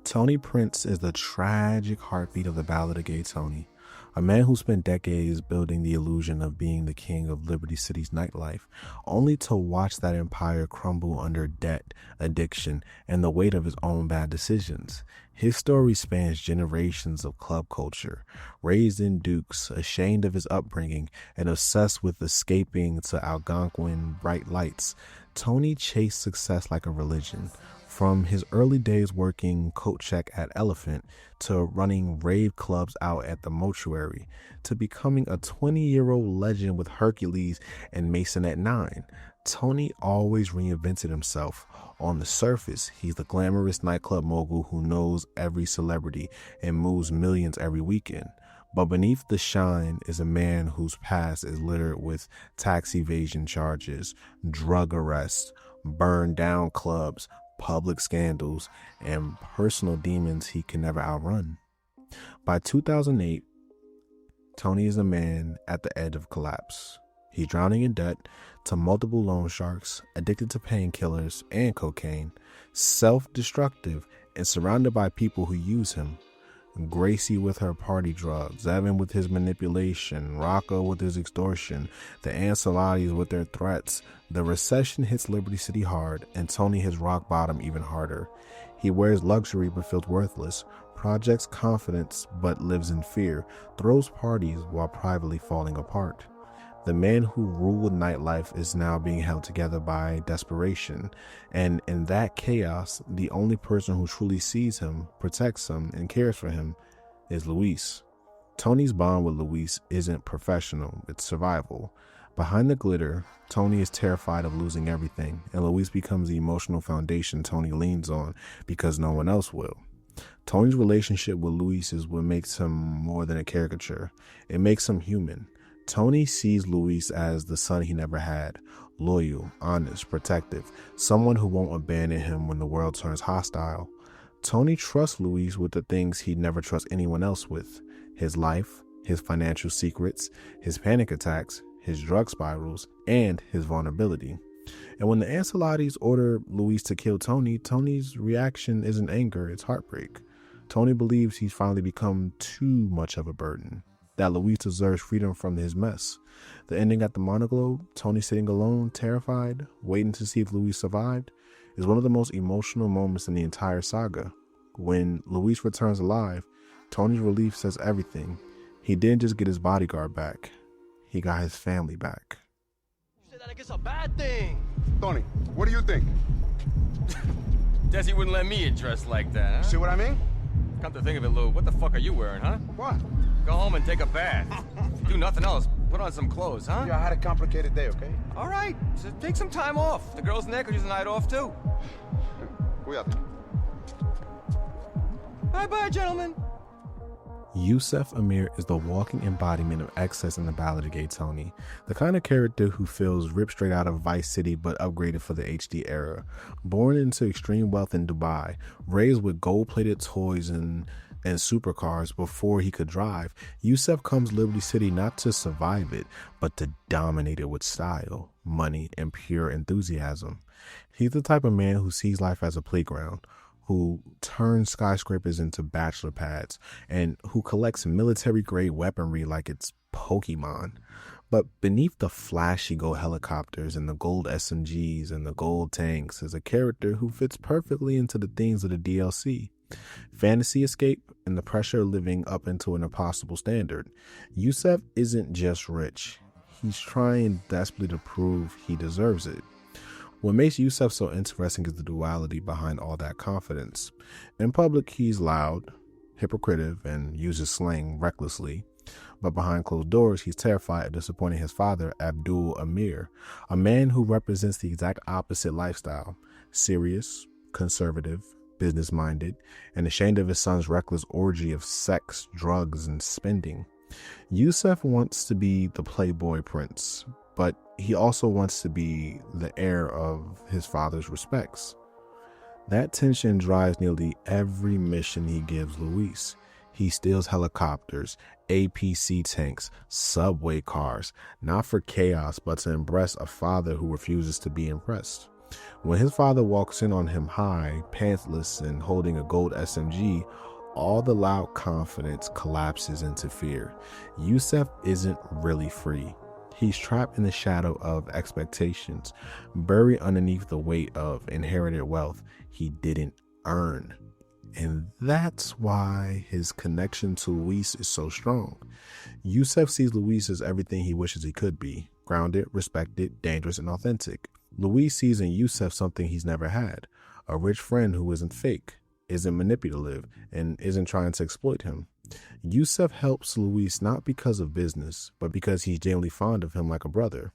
Tony Prince is the tragic heartbeat of the Ballad of Gay Tony, a man who spent decades building the illusion of being the king of Liberty City's nightlife, only to watch that empire crumble under debt, addiction, and the weight of his own bad decisions. His story spans generations of club culture. Raised in Dukes, ashamed of his upbringing, and obsessed with escaping to Algonquin bright lights, Tony chased success like a religion. From his early days working coat check at Elephant, to running rave clubs out at the Mortuary, to becoming a 20-year-old legend with Hercules and Mason at 9, Tony always reinvented himself. On the surface, he's the glamorous nightclub mogul who knows every celebrity and moves millions every weekend. But beneath the shine is a man whose past is littered with tax evasion charges, drug arrests, burned down clubs, public scandals, and personal demons he can never outrun. By 2008, Tony is a man at the edge of collapse. He's drowning in debt to multiple loan sharks, addicted to painkillers and cocaine, self-destructive, and surrounded by people who use him. Gracie with her party drugs, Evan with his manipulation, Rocco with his extortion, the Ancelottis with their threats. The recession hits Liberty City hard, and Tony hits rock bottom even harder. He wears luxury but feels worthless, projects confidence but lives in fear, throws parties while privately falling apart. The man who ruled nightlife is now being held together by desperation, and in that chaos, the only person who truly sees him, protects him, and cares for him is Luis. Tony's bond with Luis isn't professional, it's survival. Behind the glitter, Tony is terrified of losing everything, and Luis becomes the emotional foundation Tony leans on because no one else will. Tony's relationship with Luis is what makes him more than a caricature. It makes him human. Tony sees Luis as the son he never had, loyal, honest, protective, someone who won't abandon him when the world turns hostile. Tony trusts Luis with the things he'd never trust anyone else with: his life, his financial secrets, his panic attacks, his drug spirals, and his vulnerability. And when the Ancelottis order Luis to kill Tony, Tony's reaction isn't anger, it's heartbreak. Tony believes he's finally become too much of a burden, that Luis deserves freedom from his mess. The ending at the Monoglobe, Tony sitting alone, terrified, waiting to see if Luis survived, is one of the most emotional moments in the entire saga. When Luis returns alive, Tony's relief says everything. He didn't just get his bodyguard back, he got his family back. You said that like it's a bad thing. Tony, what do you think? Desi wouldn't let me get dressed like that, huh? See what I mean? Come to think of it, Lou, what the fuck are you wearing, huh? What? Go home and take a bath. Do nothing else. Put on some clothes, huh? Yeah, I had a complicated day, okay? All right, so take some time off. The girls in there could use a night off, too. Cuídate. Bye-bye, gentlemen. Yusef Amir is the walking embodiment of excess in the Ballad of Gay Tony, the kind of character who feels ripped straight out of Vice City but upgraded for the HD era. Born into extreme wealth in Dubai, raised with gold-plated toys and and supercars before he could drive, Yusef comes to Liberty City not to survive it, but to dominate it with style, money, and pure enthusiasm. He's the type of man who sees life as a playground, who turns skyscrapers into bachelor pads, and who collects military-grade weaponry like it's Pokemon. But beneath the flashy gold helicopters and the gold SMGs and the gold tanks is a character who fits perfectly into the themes of the DLC. Fantasy escape and the pressure of living up into an impossible standard. Yusef isn't just rich. He's trying desperately to prove he deserves it. What makes Yusef so interesting is the duality behind all that confidence. In public, he's loud, hypocritical, and uses slang recklessly. But behind closed doors, he's terrified of disappointing his father, Abdul Amir, a man who represents the exact opposite lifestyle: serious, conservative, business-minded, and ashamed of his son's reckless orgy of sex, drugs, and spending. Yusef wants to be the playboy prince, but he also wants to be the heir of his father's respects. That tension drives nearly every mission he gives Luis. He steals helicopters, APC tanks, subway cars, not for chaos, but to impress a father who refuses to be impressed. When his father walks in on him high, pantsless, and holding a gold SMG, all the loud confidence collapses into fear. Yusef isn't really free. He's trapped in the shadow of expectations, buried underneath the weight of inherited wealth he didn't earn. And that's why his connection to Luis is so strong. Yusef sees Luis as everything he wishes he could be: grounded, respected, dangerous, and authentic. Luis sees in Yusef something he's never had: a rich friend who isn't fake, isn't manipulative, and isn't trying to exploit him. Yusef helps Luis not because of business, but because he's genuinely fond of him like a brother.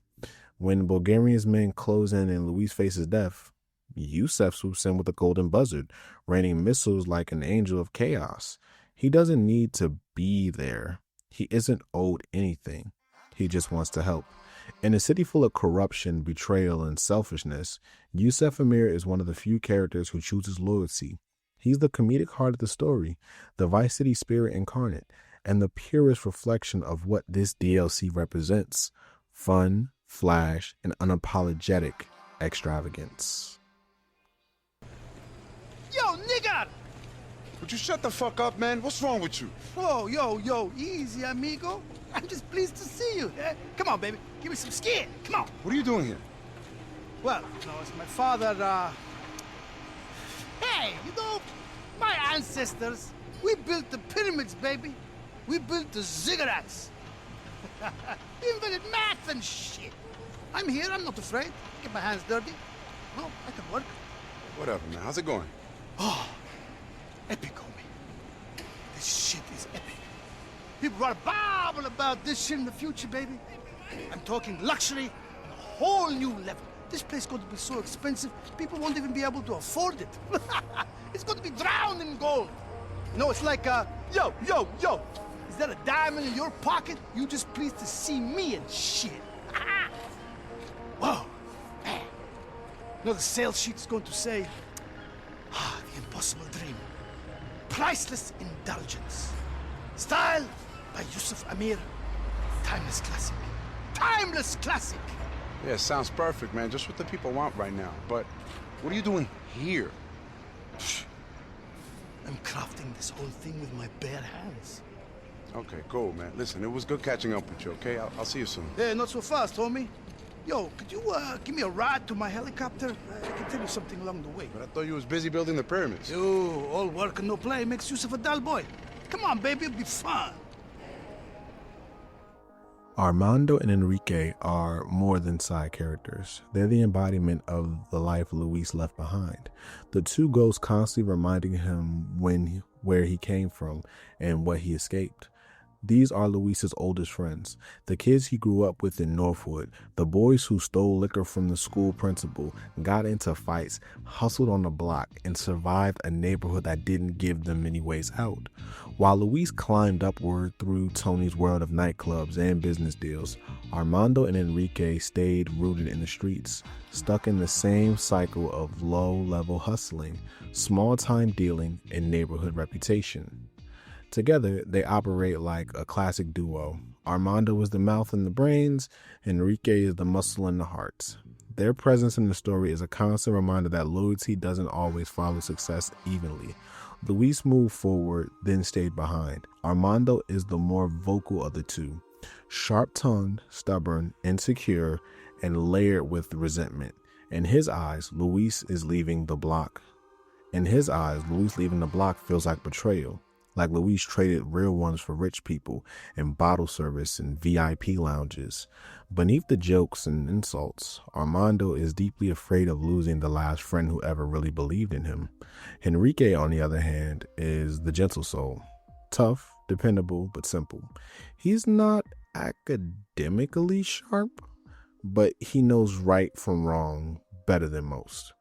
When Bulgarian's men close in and Luis faces death, Yusef swoops in with a golden buzzard, raining missiles like an angel of chaos. He doesn't need to be there. He isn't owed anything. He just wants to help. In a city full of corruption, betrayal, and selfishness, Yusef Amir is one of the few characters who chooses loyalty. He's the comedic heart of the story, the Vice City spirit incarnate, and the purest reflection of what this DLC represents: fun, flash, and unapologetic extravagance. Yo, nigga! Would you shut the fuck up, man? What's wrong with you? Whoa, yo, easy, amigo. I'm just pleased to see you. Come on, baby. Give me some skin. Come on. What are you doing here? Well, it's my father, Hey, my ancestors, we built the pyramids, baby. We built the ziggurats. We invented math and shit. I'm here, I'm not afraid. Get my hands dirty. No, I can work. Whatever, man. How's it going? Oh, epic, homie. This shit is epic. People are babble about this shit in the future, baby. I'm talking luxury on a whole new level. This place is going to be so expensive, people won't even be able to afford it. It's going to be drowned in gold. It's like, yo, is that a diamond in your pocket? You just pleased to see me and shit. Whoa, man. The sales sheet is going to say, the impossible dream. Priceless indulgence. Style by Yusef Amir. Timeless classic. Timeless classic! Yeah, sounds perfect, man. Just what the people want right now. But what are you doing here? I'm crafting this whole thing with my bare hands. Okay, cool, man. Listen, it was good catching up with you, okay? I'll see you soon. Hey, not so fast, homie. Yo, could you give me a ride to my helicopter? I can tell you something along the way. But I thought you was busy building the pyramids. Yo, all work and no play makes Yusef a dull boy. Come on, baby, it'll be fun. Armando and Enrique are more than side characters. They're the embodiment of the life Luis left behind. The two ghosts constantly reminding him where he came from and what he escaped. These are Luis's oldest friends, the kids he grew up with in Northwood, the boys who stole liquor from the school principal, got into fights, hustled on the block, and survived a neighborhood that didn't give them many ways out. While Luis climbed upward through Tony's world of nightclubs and business deals, Armando and Enrique stayed rooted in the streets, stuck in the same cycle of low-level hustling, small-time dealing, and neighborhood reputation. Together, they operate like a classic duo. Armando is the mouth and the brains, Enrique is the muscle and the heart. Their presence in the story is a constant reminder that loyalty doesn't always follow success evenly. Luis moved forward, then stayed behind. Armando is the more vocal of the two, sharp-tongued, stubborn, insecure, and layered with resentment. In his eyes, Luis leaving the block feels like betrayal. Like Luis traded real ones for rich people and bottle service and VIP lounges. Beneath the jokes and insults, Armando is deeply afraid of losing the last friend who ever really believed in him. Enrique, on the other hand, is the gentle soul. Tough, dependable, but simple. He's not academically sharp, but he knows right from wrong better than most.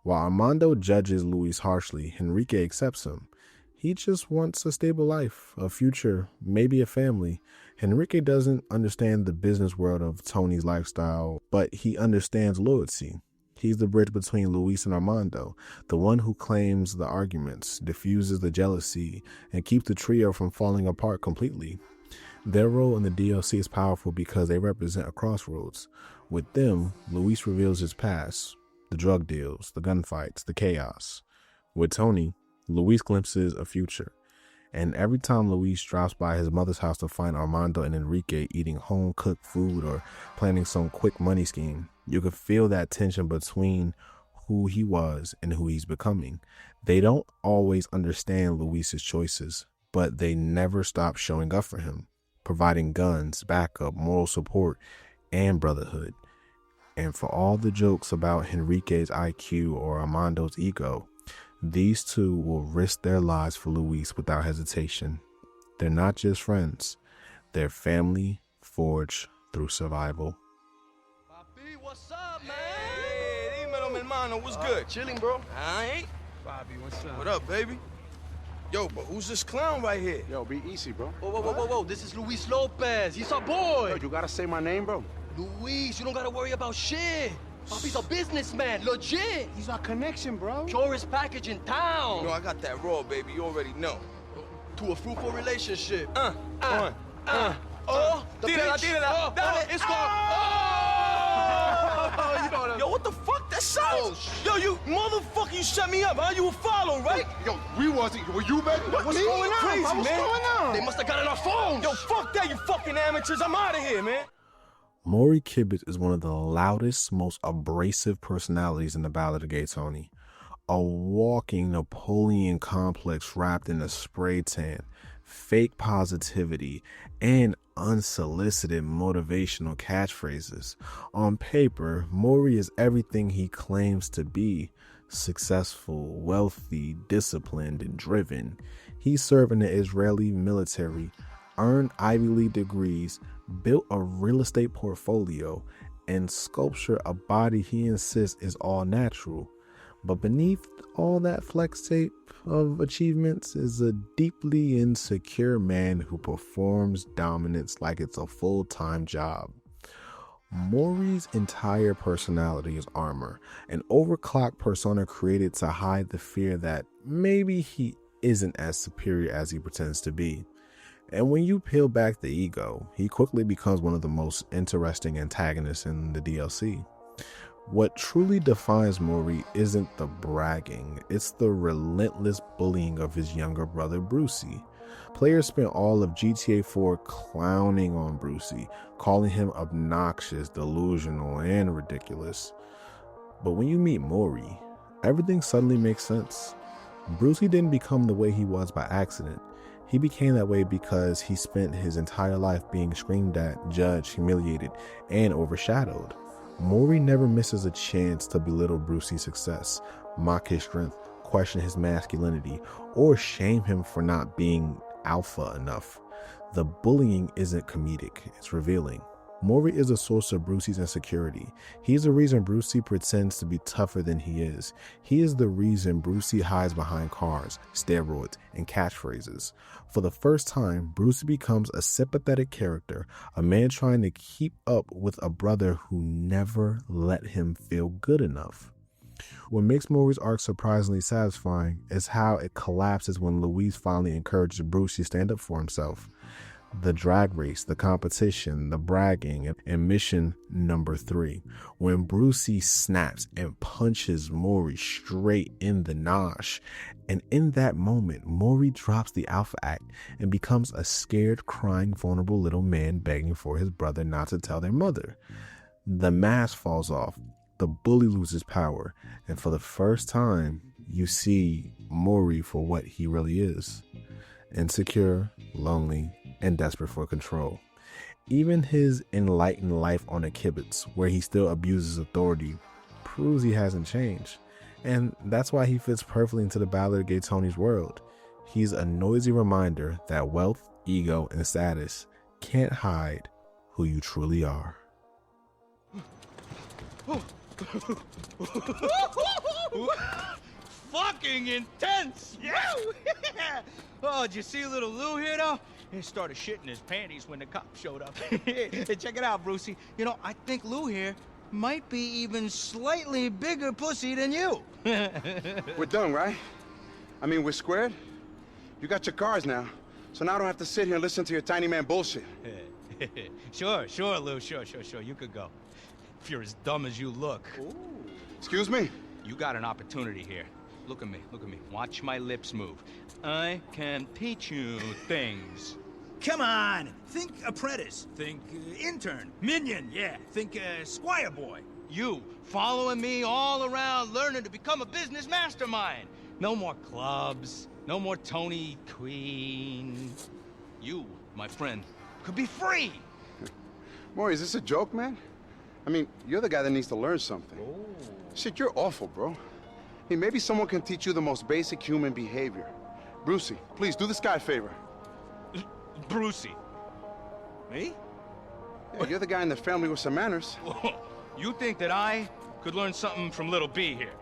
While Armando judges Luis harshly, Enrique accepts him. He just wants a stable life, a future, maybe a family. Enrique doesn't understand the business world of Tony's lifestyle, but he understands loyalty. He's the bridge between Luis and Armando, the one who claims the arguments, diffuses the jealousy, and keeps the trio from falling apart completely. Their role in the DLC is powerful because they represent a crossroads. With them, Luis reveals his past, the drug deals, the gunfights, the chaos. With Tony, Luis glimpses a future. And every time Luis drops by his mother's house to find Armando and Enrique eating home-cooked food or planning some quick money scheme, you can feel that tension between who he was and who he's becoming. They don't always understand Luis's choices, but they never stop showing up for him, providing guns, backup, moral support, and brotherhood. And for all the jokes about Enrique's IQ or Armando's ego, these two will risk their lives for Luis without hesitation. They're not just friends. They're family forged through survival. What's up, man? Hey, dímelo, mi hermano. What's good? Chilling, bro. Aight. Bobby, what's up? What up, baby? Yo, but who's this clown right here? Yo, be easy, bro. Whoa. This is Luis Lopez. He's our boy. Yo, you gotta say my name, bro. Luis, you don't gotta worry about shit. Papi's a businessman, legit. He's our connection, bro. Purest package in town. You know, I got that raw, baby. You already know. To a fruitful relationship. Oh, Tírala. Dale, It's gone. Yo, what the fuck? That sounds. Yo, you motherfucker, you set me up, huh? You were following, right? Yo, we wasn't. Were you, baby? What's going on? Crazy, What's man? going on? They must have gotten our phones. Yo, fuck that, you fucking amateurs. I'm out of here, man. Maury Kibitz is one of the loudest, most abrasive personalities in the Ballad of Gay Tony. A walking Napoleon complex wrapped in a spray tan, fake positivity, and unsolicited motivational catchphrases. On paper, Maury is everything he claims to be: successful, wealthy, disciplined, and driven. He served in the Israeli military, earned Ivy League degrees, built a real estate portfolio, and sculptured a body he insists is all natural. But beneath all that flex tape of achievements is a deeply insecure man who performs dominance like it's a full-time job. Maury's entire personality is armor, an overclocked persona created to hide the fear that maybe he isn't as superior as he pretends to be. And when you peel back the ego, he quickly becomes one of the most interesting antagonists in the DLC. What truly defines Maury isn't the bragging, it's the relentless bullying of his younger brother Brucey. Players spent all of GTA 4 clowning on Brucey, calling him obnoxious, delusional, and ridiculous. But when you meet Maury, everything suddenly makes sense. Brucey didn't become the way he was by accident. He became that way because he spent his entire life being screamed at, judged, humiliated, and overshadowed. Maury never misses a chance to belittle Brucey's success, mock his strength, question his masculinity, or shame him for not being alpha enough. The bullying isn't comedic, it's revealing. Maury is a source of Brucey's insecurity. He's the reason Brucey pretends to be tougher than he is. He is the reason Brucey hides behind cars, steroids, and catchphrases. For the first time, Brucey becomes a sympathetic character, a man trying to keep up with a brother who never let him feel good enough. What makes Maury's arc surprisingly satisfying is how it collapses when Louise finally encourages Bruce to stand up for himself. The drag race, the competition, the bragging, and mission number 3, when Brucey snaps and punches Maury straight in the nosh. And in that moment, Maury drops the alpha act and becomes a scared, crying, vulnerable little man begging for his brother not to tell their mother. The mask falls off, the bully loses power, and for the first time, you see Maury for what he really is. Insecure, lonely, and desperate for control. Even his enlightened life on a kibbutz, where he still abuses authority, proves he hasn't changed. And that's why he fits perfectly into the Ballad of Gay Tony's world. He's a noisy reminder that wealth, ego, and status can't hide who you truly are. Fucking intense! Yeah! Oh, did you see little Lou here, though? He started shitting his panties when the cop showed up. Hey, check it out, Brucey. You know, I think Lou here might be even slightly bigger pussy than you. We're done, right? I mean, we're squared? You got your cars now, so now I don't have to sit here and listen to your tiny man bullshit. Sure, Lou, sure. You could go. If you're as dumb as you look. Ooh. Excuse me? You got an opportunity here. Look at me. Watch my lips move. I can teach you things. Come on! Think apprentice. Think intern. Minion, yeah. Think squire boy. You, following me all around, learning to become a business mastermind. No more clubs. No more Tony Queen. You, my friend, could be free. Maury, is this a joke, man? I mean, you're the guy that needs to learn something. Oh. Shit, you're awful, bro. Hey, maybe someone can teach you the most basic human behavior. Brucey, please do this guy a favor. Brucey? Me? Yeah, you're the guy in the family with some manners. You think that I could learn something from little B here?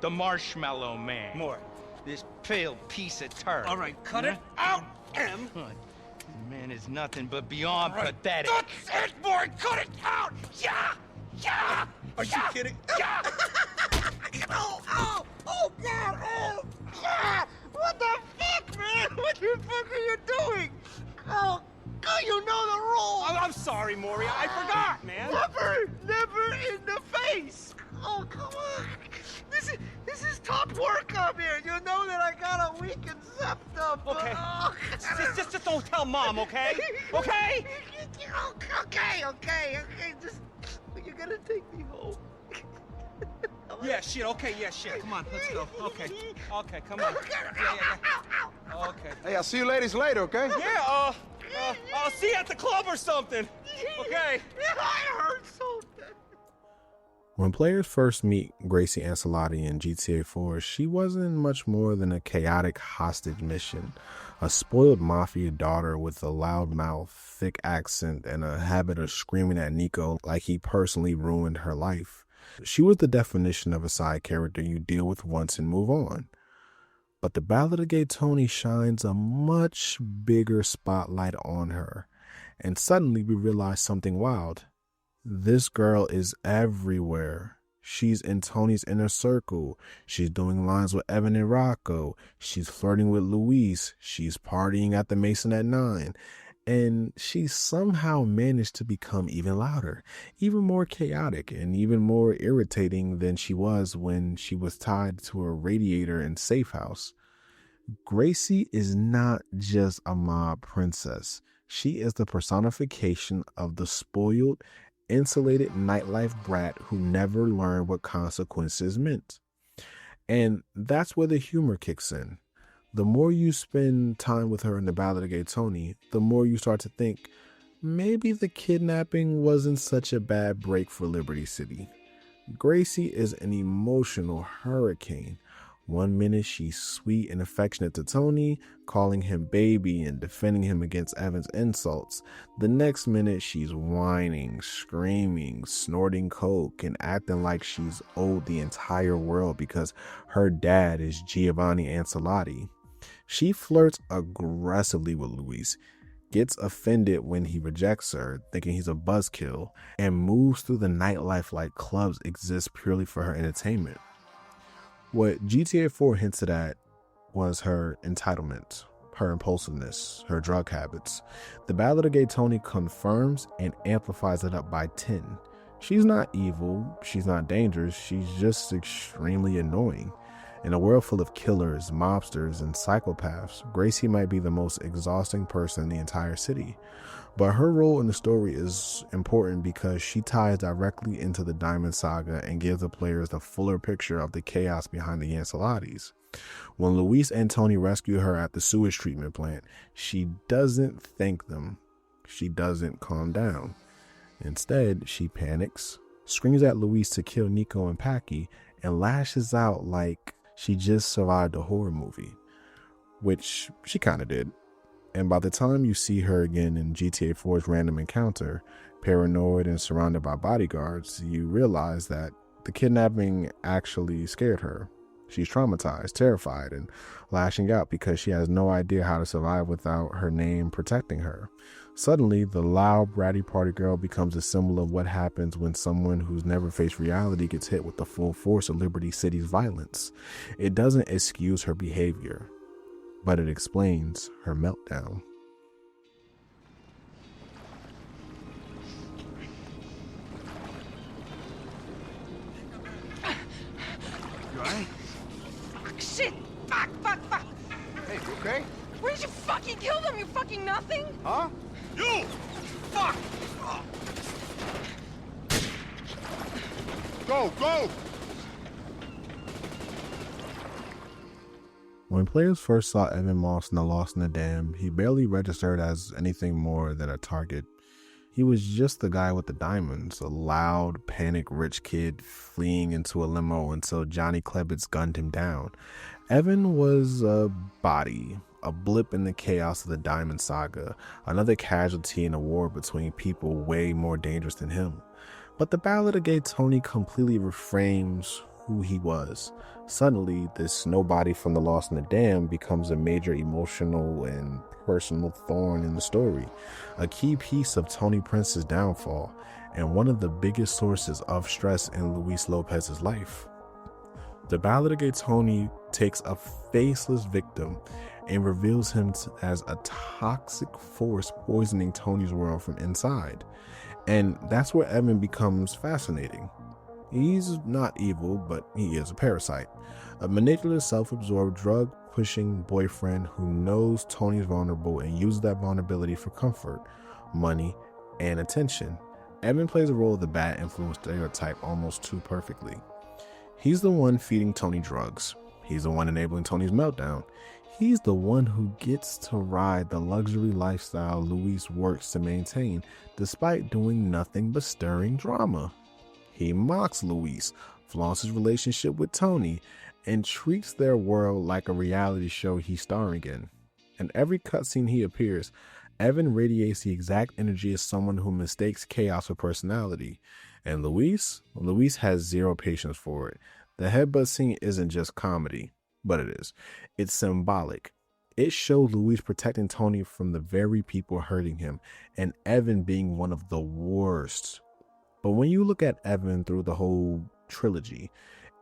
The Marshmallow Man. More. This pale piece of turd. All right, cut it out, M. Man is nothing but beyond pathetic. That's it, boy! Cut it out! Yeah! Are you kidding? Yeah! Oh, God! Oh! Yeah! What the fuck, man? What the fuck are you doing? Oh, God, you know the rules! I'm sorry, Maury. I forgot, man. Never in the face! Oh, come on! This is top work up here. You know that I got a weakened septum. Okay. Just don't tell Mom, okay? Okay? Okay. Just, you're gonna take me home. Yeah, shit. Come on, let's go. Okay, come on. Yeah. Okay. Hey, I'll see you ladies later, okay? Yeah, I'll see you at the club or something. Okay. I heard something. When players first meet Gracie Ancelotti in GTA 4, she wasn't much more than a chaotic hostage mission, a spoiled mafia daughter with a loud mouth, thick accent, and a habit of screaming at Nico like he personally ruined her life. She was the definition of a side character you deal with once and move on. But the Ballad of Gay Tony shines a much bigger spotlight on her, and suddenly we realize something wild. This girl is everywhere. She's in Tony's inner circle. She's doing lines with Evan and Rocco. She's flirting with Luis. She's partying at the Mason at 9. And she somehow managed to become even louder, even more chaotic, and even more irritating than she was when she was tied to a radiator in Safe House. Gracie is not just a mob princess. She is the personification of the spoiled, insulated nightlife brat who never learned what consequences meant. And that's where the humor kicks in. The more you spend time with her in the Ballad of Gay Tony, the more you start to think, maybe the kidnapping wasn't such a bad break for Liberty City. Gracie is an emotional hurricane. One minute she's sweet and affectionate to Tony, calling him baby and defending him against Evan's insults. The next minute she's whining, screaming, snorting coke, and acting like she's owed the entire world because her dad is Giovanni Ancelotti. She flirts aggressively with Luis, gets offended when he rejects her, thinking he's a buzzkill, and moves through the nightlife like clubs exist purely for her entertainment. What GTA 4 hinted at was her entitlement, her impulsiveness, her drug habits. The Ballad of Gay Tony confirms and amplifies it up by 10. She's not evil, she's not dangerous, she's just extremely annoying. In a world full of killers, mobsters, and psychopaths, Gracie might be the most exhausting person in the entire city. But her role in the story is important because she ties directly into the Diamond Saga and gives the players the fuller picture of the chaos behind the Ansalatis. When Luis and Tony rescue her at the sewage treatment plant, she doesn't thank them. She doesn't calm down. Instead, she panics, screams at Luis to kill Nico and Packy, and lashes out like she just survived a horror movie, which she kind of did. And by the time you see her again in GTA 4's random encounter, paranoid and surrounded by bodyguards, you realize that the kidnapping actually scared her. She's traumatized, terrified, and lashing out because she has no idea how to survive without her name protecting her. Suddenly, the loud, bratty party girl becomes a symbol of what happens when someone who's never faced reality gets hit with the full force of Liberty City's violence. It doesn't excuse her behavior, but it explains her meltdown. You alright? Shit! Fuck! Hey, you okay? Where did you fucking kill them? You fucking nothing? Huh? You! Fuck! Go! When players first saw Evan Moss in The Lost in the Dam, he barely registered as anything more than a target. He was just the guy with the diamonds, a loud, panic-rich kid fleeing into a limo until Johnny Klebitz gunned him down. Evan was a body, a blip in the chaos of the Diamond Saga, another casualty in a war between people way more dangerous than him. But the Ballad of Gay Tony completely reframes who he was. Suddenly, this nobody from The Lost in the Dam becomes a major emotional and personal thorn in the story, a key piece of Tony Prince's downfall, and one of the biggest sources of stress in Luis Lopez's life. The Ballad of Gay Tony takes a faceless victim and reveals him as a toxic force poisoning Tony's world from inside. And that's where Evan becomes fascinating. He's not evil, but he is a parasite. A manipulative, self-absorbed, drug-pushing boyfriend who knows Tony's vulnerable and uses that vulnerability for comfort, money, and attention. Evan plays the role of the bad influence stereotype almost too perfectly. He's the one feeding Tony drugs. He's the one enabling Tony's meltdown. He's the one who gets to ride the luxury lifestyle Luis works to maintain, despite doing nothing but stirring drama. He mocks Luis, flaunts his relationship with Tony, and treats their world like a reality show he's starring in. In every cutscene he appears, Evan radiates the exact energy of someone who mistakes chaos for personality. And Luis has zero patience for it. The headbutt scene isn't just comedy, but it is. It's symbolic. It shows Luis protecting Tony from the very people hurting him, and Evan being one of the worst. But when you look at Evan through the whole trilogy,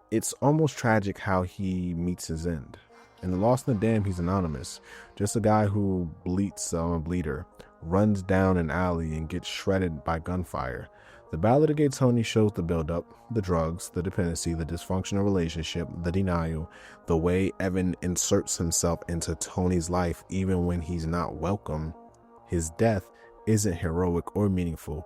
it's almost tragic how he meets his end. In The Lost in the Dam, he's anonymous, just a guy who bleats on a bleeder, runs down an alley and gets shredded by gunfire. The Ballad of Gay Tony shows the buildup, the drugs, the dependency, the dysfunctional relationship, the denial, the way Evan inserts himself into Tony's life even when he's not welcome. His death isn't heroic or meaningful.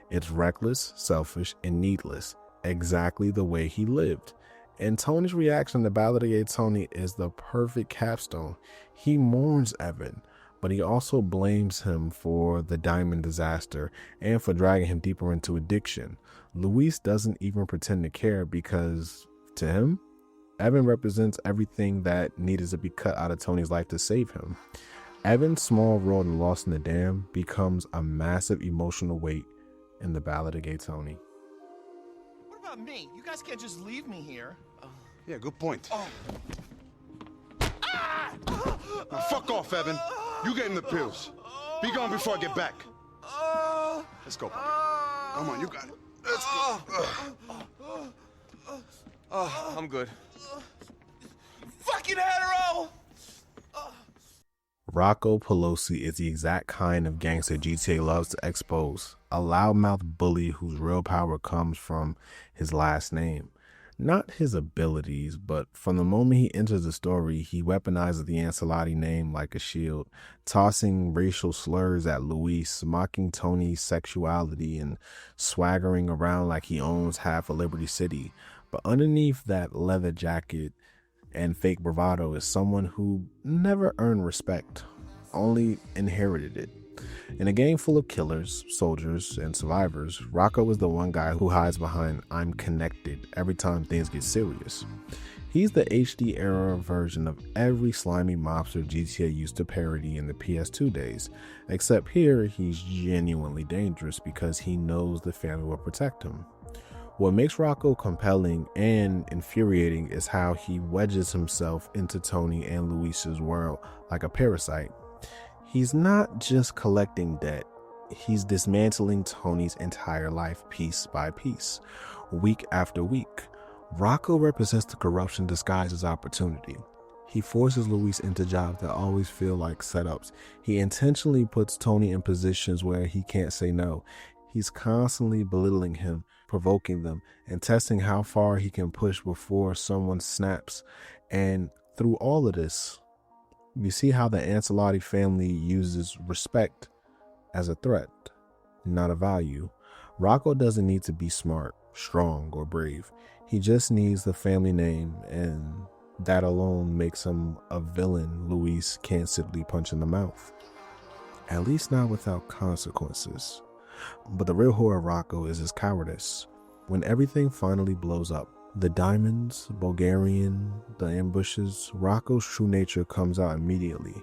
It's reckless, selfish, and needless, exactly the way he lived. And Tony's reaction to Ballad of Gay Tony is the perfect capstone. He mourns Evan, but he also blames him for the diamond disaster and for dragging him deeper into addiction. Luis doesn't even pretend to care because, to him, Evan represents everything that needed to be cut out of Tony's life to save him. Evan's small role in Lost in the Dam becomes a massive emotional weight in The Ballad of Gay Tony. What about me? You guys can't just leave me here. Yeah, good point. Oh. Now fuck off, Evan. You getting the pills. Be gone before I get back. Let's go. Come on, you got it. Let's go. Oh, I'm good. Fucking hetero! Rocco Pelosi is the exact kind of gangster GTA loves to expose, a loudmouth bully whose real power comes from his last name. Not his abilities, but from the moment he enters the story, he weaponizes the Ancelotti name like a shield, tossing racial slurs at Luis, mocking Tony's sexuality, and swaggering around like he owns half of Liberty City. But underneath that leather jacket and fake bravado is someone who never earned respect, only inherited it. In a game full of killers, soldiers, and survivors, Rocco is the one guy who hides behind "I'm connected" every time things get serious. He's the HD era version of every slimy mobster GTA used to parody in the PS2 days, except here he's genuinely dangerous because he knows the family will protect him. What makes Rocco compelling and infuriating is how he wedges himself into Tony and Luis's world like a parasite. He's not just collecting debt, he's dismantling Tony's entire life piece by piece, week after week. Rocco represents the corruption disguised as opportunity. He forces Luis into jobs that always feel like setups. He intentionally puts Tony in positions where he can't say no. He's constantly belittling him, provoking them, and testing how far he can push before someone snaps. And through all of this, you see how the Ancelotti family uses respect as a threat, not a value. Rocco doesn't need to be smart, strong, or brave. He just needs the family name, and that alone makes him a villain Luis can't simply punch in the mouth. At least not without consequences. But the real horror of Rocco is his cowardice. When everything finally blows up, the diamonds, Bulgarian, the ambushes, Rocco's true nature comes out immediately.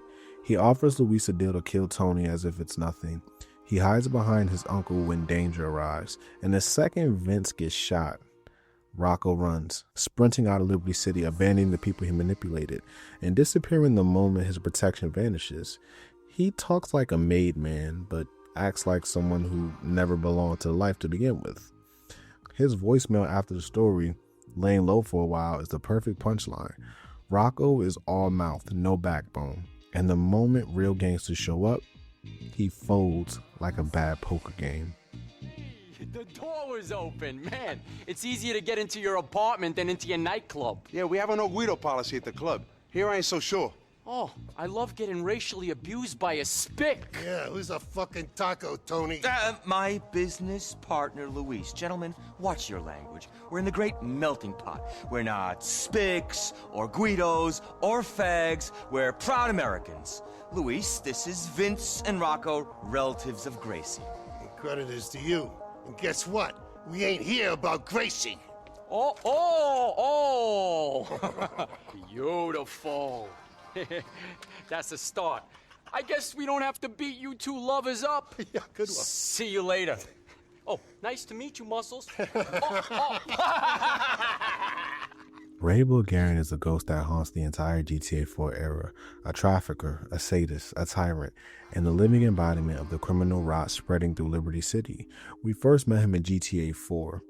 He offers Luis a deal to kill Tony as if it's nothing. He hides behind his uncle when danger arrives, and the second Vince gets shot, Rocco runs, sprinting out of Liberty City, abandoning the people he manipulated, and disappearing the moment his protection vanishes. He talks like a made man, but acts like someone who never belonged to life to begin with. His voicemail after the story, laying low for a while, is the perfect punchline. Rocco is all mouth, no backbone, and the moment real gangsters show up, he folds like a bad poker game. The door was open, man. It's easier to get into your apartment than into your nightclub. Yeah, we have a no guido policy at the club. Here I ain't so sure. Oh, I love getting racially abused by a spick. Yeah, who's a fucking taco, Tony? My business partner, Luis. Gentlemen, watch your language. We're in the great melting pot. We're not spicks or guidos or fags. We're proud Americans. Luis, this is Vince and Rocco, relatives of Gracie. The credit is to you. And guess what? We ain't here about Gracie. Oh! Beautiful. That's a start. I guess we don't have to beat you two lovers up. Yeah, good luck. See you later. Oh, nice to meet you, Muscles. Ray Bulgarian is a ghost that haunts the entire GTA 4 era, a trafficker, a sadist, a tyrant, and the living embodiment of the criminal rot spreading through Liberty City. We first met him in GTA 4.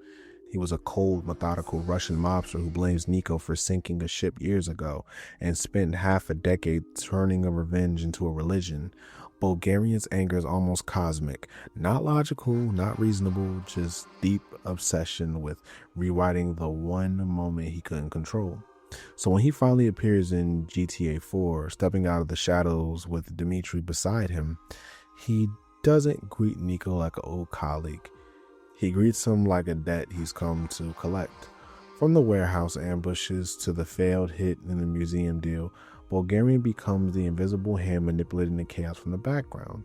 He was a cold, methodical Russian mobster who blames Nico for sinking a ship years ago and spent half a decade turning a revenge into a religion. Bulgarian's anger is almost cosmic, not logical, not reasonable, just deep obsession with rewriting the one moment he couldn't control. So when he finally appears in GTA 4, stepping out of the shadows with Dimitri beside him, he doesn't greet Nico like an old colleague. He greets him like a debt he's come to collect. From the warehouse ambushes to the failed hit in the museum deal, Bulgarian becomes the invisible hand manipulating the chaos from the background.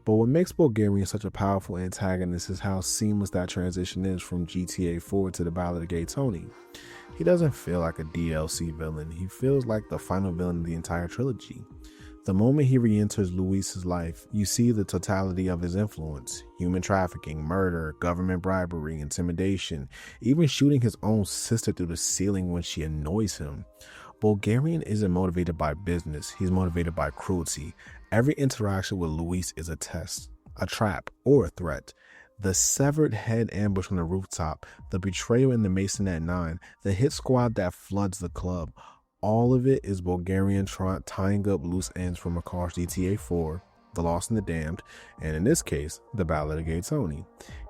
But what makes Bulgarian such a powerful antagonist is how seamless that transition is from GTA 4 to the Ballad of Gay Tony. He doesn't feel like a DLC villain, he feels like the final villain of the entire trilogy. The moment he re-enters Luis's life, you see the totality of his influence: human trafficking, murder, government bribery, intimidation, even shooting his own sister through the ceiling when she annoys him. Bulgarian isn't motivated by business, he's motivated by cruelty. Every interaction with Luis is a test, a trap, or a threat. The severed head ambush on the rooftop, the betrayal in the Mason at 9, the hit squad that floods the club. All of it is Bulgarian tying up loose ends from across GTA 4, The Lost and the Damned, and in this case, The Ballad of Gay Tony.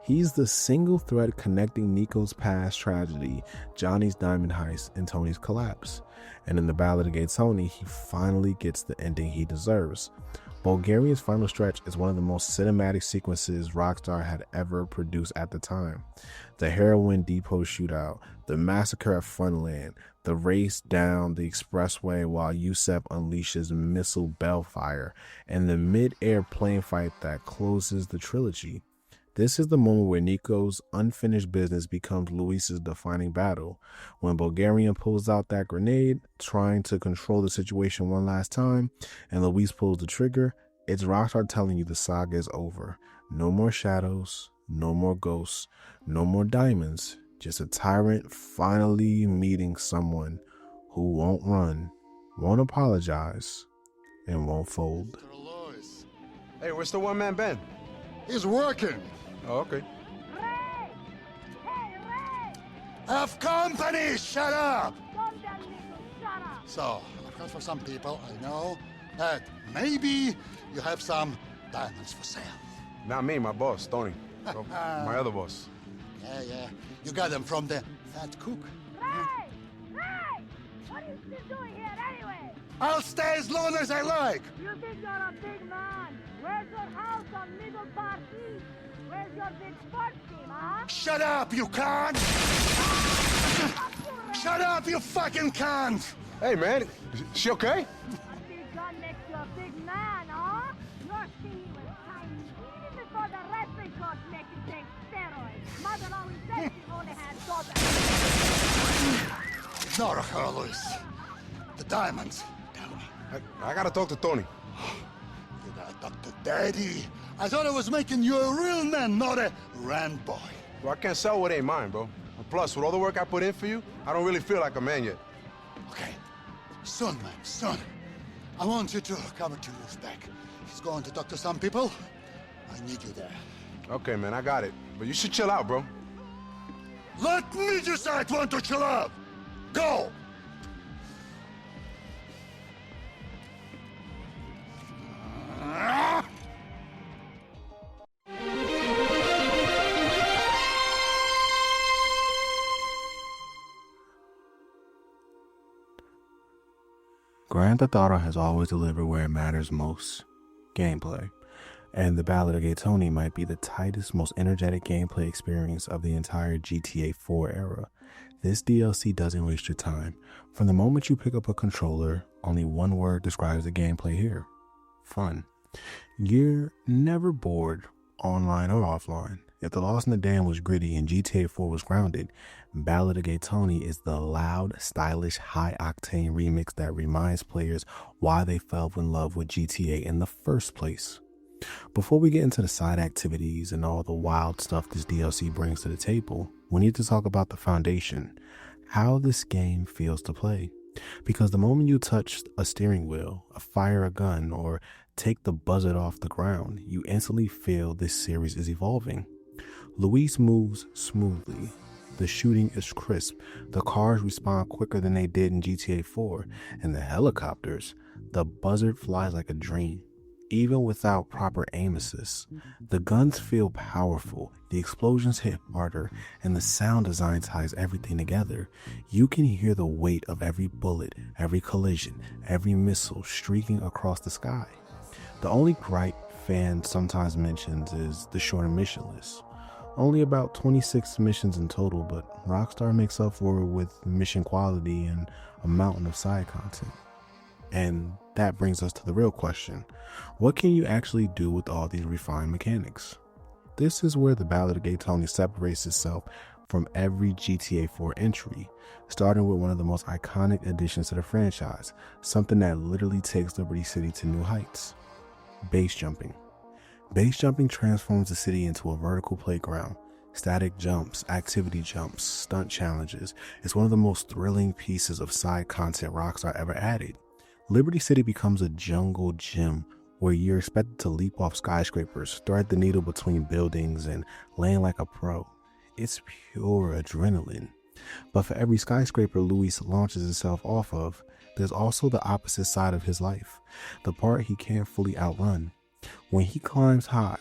He's the single thread connecting Nico's past tragedy, Johnny's diamond heist, and Tony's collapse. And in The Ballad of Gay Tony, he finally gets the ending he deserves. Bulgarian's final stretch is one of the most cinematic sequences Rockstar had ever produced at the time. The heroin depot shootout, the massacre at Funland, the race down the expressway while Yusef unleashes missile bellfire, and the mid-air plane fight that closes the trilogy. This is the moment where Nico's unfinished business becomes Luis's defining battle. When Bulgarian pulls out that grenade, trying to control the situation one last time, and Luis pulls the trigger, it's Rockstar telling you the saga is over. No more shadows, no more ghosts, no more diamonds, just a tyrant finally meeting someone who won't run, won't apologize, and won't fold. Hey, where's the one-man band? He's working. Oh, okay. Have company, shut up! So, of course, for some people, I know that maybe you have some diamonds for sale. Not me, my boss, Tony. Oh, my other boss. Yeah. You got them from the fat cook. Hey! What are you still doing here anyway? I'll stay as long as I like. You think you're a big man? Where's your house on Middle Park East? Where's your big sports team, huh? Shut up, you cunt! Shut up, you fucking cunt! Hey, man, is she okay? A big gun makes you a big man, huh? Your city was tiny, even before the wrestling coach make you take steroids. Mother always said she only had daughters. Ignore her, Luis. The diamonds. I gotta talk to Tony. You gotta talk to Daddy. I thought I was making you a real man, not a rant boy. Well, I can't sell what ain't mine, bro. And plus, with all the work I put in for you, I don't really feel like a man yet. Okay. Soon, man, soon. I want you to come to Uzbek. He's going to talk to some people. I need you there. Okay, man, I got it. But you should chill out, bro. Let me decide when to chill out. Go! Grand Theft Auto has always delivered where it matters most, gameplay. And The Ballad of Gay Tony might be the tightest, most energetic gameplay experience of the entire GTA 4 era. This DLC doesn't waste your time. From the moment you pick up a controller, only one word describes the gameplay here: fun. You're never bored, online or offline. If The Lost and the Damned was gritty and GTA 4 was grounded, Ballad of Gay Tony is the loud, stylish, high-octane remix that reminds players why they fell in love with GTA in the first place. Before we get into the side activities and all the wild stuff this DLC brings to the table, we need to talk about the foundation, how this game feels to play. Because the moment you touch a steering wheel, fire a gun, or take the buzzard off the ground, you instantly feel this series is evolving. Luis moves smoothly, the shooting is crisp, the cars respond quicker than they did in GTA 4, and the helicopters, the buzzard flies like a dream. Even without proper aim assist, the guns feel powerful, the explosions hit harder, and the sound design ties everything together. You can hear the weight of every bullet, every collision, every missile streaking across the sky. The only gripe fans sometimes mentions is the shorter mission list. Only about 26 missions in total, but Rockstar makes up for it with mission quality and a mountain of side content. And that brings us to the real question: what can you actually do with all these refined mechanics? This is where The Ballad of Gay Tony separates itself from every GTA 4 entry, starting with one of the most iconic additions to the franchise, something that literally takes Liberty City to new heights: base jumping. Base jumping transforms the city into a vertical playground. Static jumps, activity jumps, stunt challenges. It's one of the most thrilling pieces of side content Rockstar ever added. Liberty City becomes a jungle gym where you're expected to leap off skyscrapers, thread the needle between buildings, and land like a pro. It's pure adrenaline. But for every skyscraper Luis launches himself off of, there's also the opposite side of his life, the part he can't fully outrun. When he climbs high,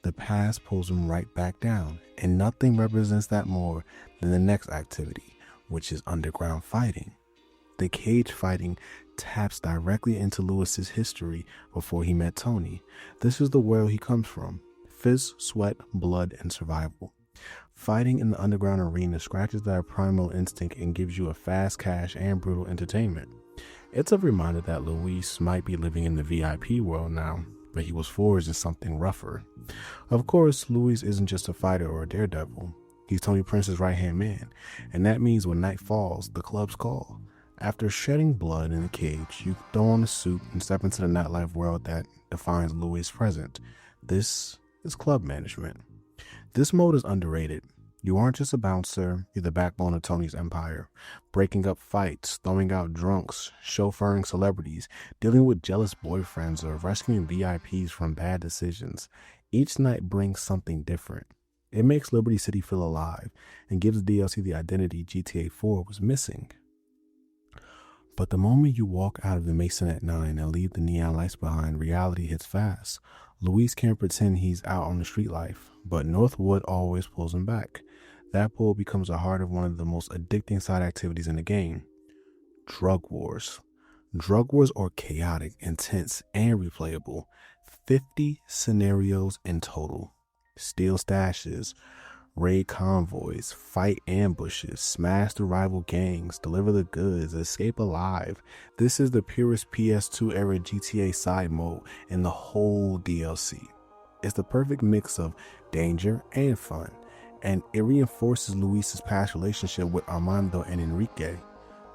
the past pulls him right back down, and nothing represents that more than the next activity, which is underground fighting. The cage fighting taps directly into Luis's history before he met Tony. This is the world he comes from: fists, sweat, blood, and survival. Fighting in the underground arena scratches that primal instinct and gives you a fast cash and brutal entertainment. It's a reminder that Luis might be living in the VIP world now, but he was forged in something rougher. Of course, Luis isn't just a fighter or a daredevil. He's Tony Prince's right-hand man, and that means when night falls, the clubs call. After shedding blood in the cage, you throw on a suit and step into the nightlife world that defines Luis' present. This is club management. This mode is underrated. You aren't just a bouncer, you're the backbone of Tony's empire. Breaking up fights, throwing out drunks, chauffeuring celebrities, dealing with jealous boyfriends, or rescuing VIPs from bad decisions. Each night brings something different. It makes Liberty City feel alive and gives the DLC the identity GTA 4 was missing. But the moment you walk out of the Mason at 9 and leave the neon lights behind, reality hits fast. Luis can't pretend he's out on the street life, but Northwood always pulls him back. That pull becomes the heart of one of the most addicting side activities in the game: drug wars. Drug wars are chaotic, intense, and replayable. 50 scenarios in total. Steal stashes, raid convoys, fight ambushes, smash the rival gangs, deliver the goods, escape alive. This is the purest PS2 era GTA side mode in the whole DLC. It's the perfect mix of danger and fun, and it reinforces Luis's past relationship with Armando and Enrique.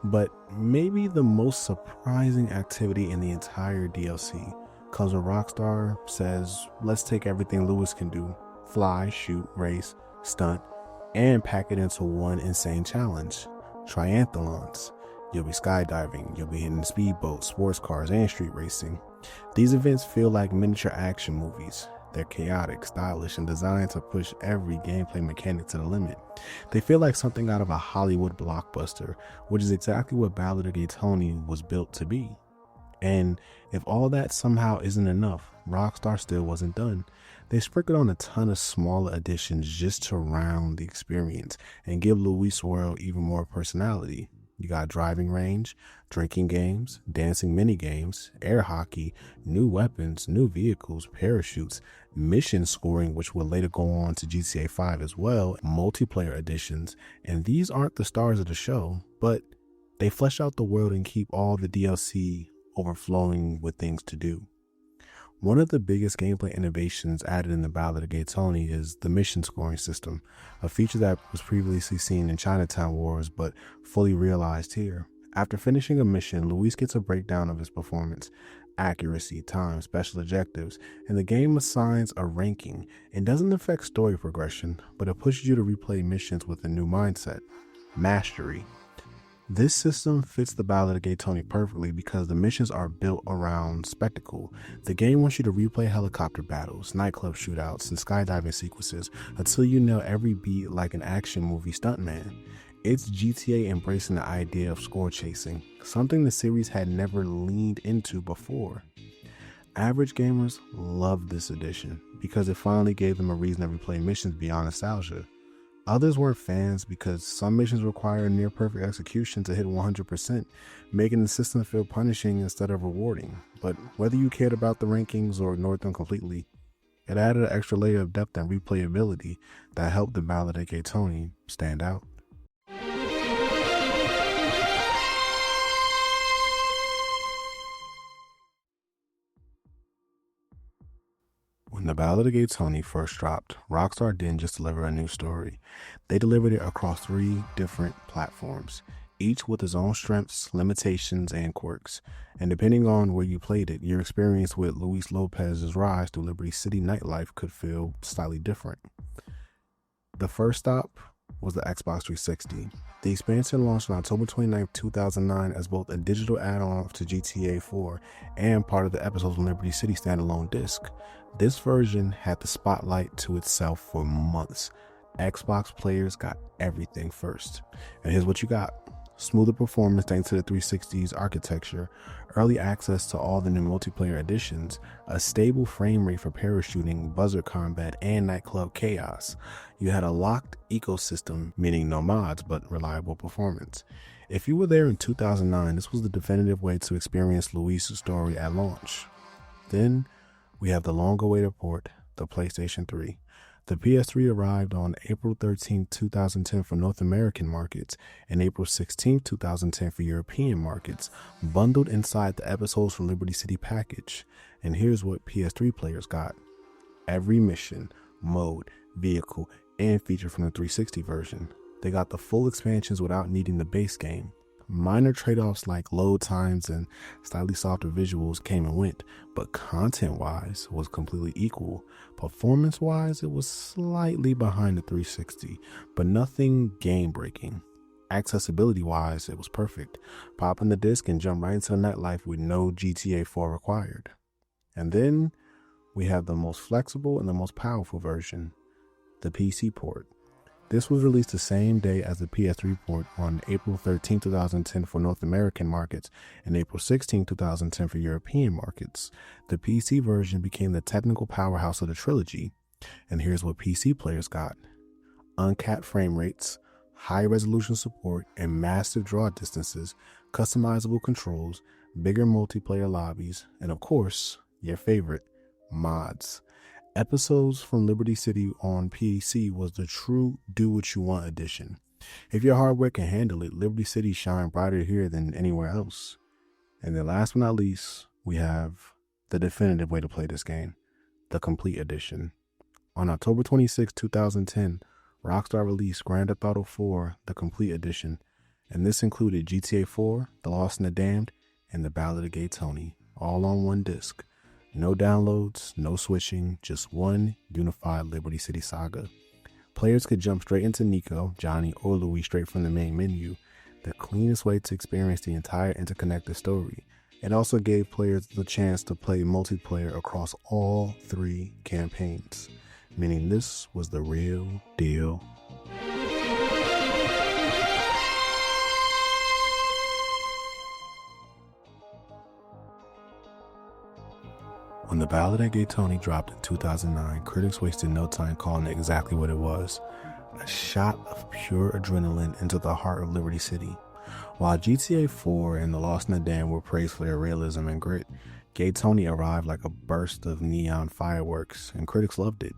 But maybe the most surprising activity in the entire DLC comes when Rockstar says, let's take everything Luis can do: fly, shoot, race, stunt, and pack it into one insane challenge: triathlons. You'll be skydiving, you'll be hitting speedboats, sports cars, and street racing. These events feel like miniature action movies. They're chaotic, stylish, and designed to push every gameplay mechanic to the limit. They feel like something out of a Hollywood blockbuster, which is exactly what Ballad of Gay Tony was built to be. And if all that somehow isn't enough, Rockstar still wasn't done. They sprinkled on a ton of smaller additions just to round the experience and give Luis' world even more personality. You got driving range, drinking games, dancing mini games, air hockey, new weapons, new vehicles, parachutes, mission scoring, which will later go on to GTA 5 as well, multiplayer additions. And these aren't the stars of the show, but they flesh out the world and keep all the DLC overflowing with things to do. One of the biggest gameplay innovations added in the Ballad of Gay Tony is the mission scoring system, a feature that was previously seen in Chinatown Wars but fully realized here. After finishing a mission, Luis gets a breakdown of his performance, accuracy, time, special objectives, and the game assigns a ranking. It doesn't affect story progression, but it pushes you to replay missions with a new mindset: mastery. This system fits the Ballad of Gay Tony perfectly because the missions are built around spectacle. The game wants you to replay helicopter battles, nightclub shootouts, and skydiving sequences until you know every beat like an action movie stuntman. It's GTA embracing the idea of score chasing, something the series had never leaned into before. Average gamers loved this addition because it finally gave them a reason to replay missions beyond nostalgia. Others weren't fans because some missions require near perfect execution to hit 100%, making the system feel punishing instead of rewarding. But whether you cared about the rankings or ignored them completely, it added an extra layer of depth and replayability that helped the Ballad of Gay Tony stand out. When the Ballad of Gay Tony first dropped, Rockstar didn't just deliver a new story. They delivered it across 3 different platforms, each with its own strengths, limitations, and quirks. And depending on where you played it, your experience with Luis Lopez's rise through Liberty City nightlife could feel slightly different. The first stop was the Xbox 360. The expansion launched on October 29, 2009 as both a digital add-on to GTA 4 and part of the Episodes of Liberty City standalone disc. This version had the spotlight to itself for months. Xbox players got everything first. And here's what you got. Smoother performance thanks to the 360's architecture, early access to all the new multiplayer additions, a stable frame rate for parachuting, buzzer combat, and nightclub chaos. You had a locked ecosystem, meaning no mods, but reliable performance. If you were there in 2009, this was the definitive way to experience Luis's story at launch. Then we have the long-awaited port, the PlayStation 3. The PS3 arrived on April 13, 2010 for North American markets and April 16, 2010 for European markets, bundled inside the Episodes from Liberty City package. And here's what PS3 players got. Every mission, mode, vehicle, and feature from the 360 version. They got the full expansions without needing the base game. Minor trade-offs like load times and slightly softer visuals came and went, but content-wise was completely equal. Performance-wise, it was slightly behind the 360, but nothing game-breaking. Accessibility-wise, it was perfect. Pop in the disc and jump right into the nightlife with no GTA 4 required. And then we have the most flexible and the most powerful version, the PC port. This was released the same day as the PS3 port on April 13, 2010 for North American markets and April 16, 2010 for European markets. The PC version became the technical powerhouse of the trilogy. And here's what PC players got. Uncapped frame rates, high resolution support and massive draw distances, customizable controls, bigger multiplayer lobbies, and of course, your favorite, mods. Episodes from Liberty City on PC was the true do-what-you-want edition. If your hardware can handle it, Liberty City shine brighter here than anywhere else. And then last but not least, we have the definitive way to play this game, the Complete Edition. On October 26, 2010, Rockstar released Grand Theft Auto 4, the Complete Edition, and this included GTA 4, The Lost and the Damned, and the Ballad of Gay Tony, all on one disc. No downloads, no switching, just one unified Liberty City saga. Players could jump straight into Nico, Johnny, or Louis straight from the main menu, the cleanest way to experience the entire interconnected story. It also gave players the chance to play multiplayer across all 3 campaigns, meaning this was the real deal. When the Ballad of Gay Tony dropped in 2009, critics wasted no time calling it exactly what it was, a shot of pure adrenaline into the heart of Liberty City. While GTA 4 and The Lost and the Damned were praised for their realism and grit, Gay Tony arrived like a burst of neon fireworks, and critics loved it.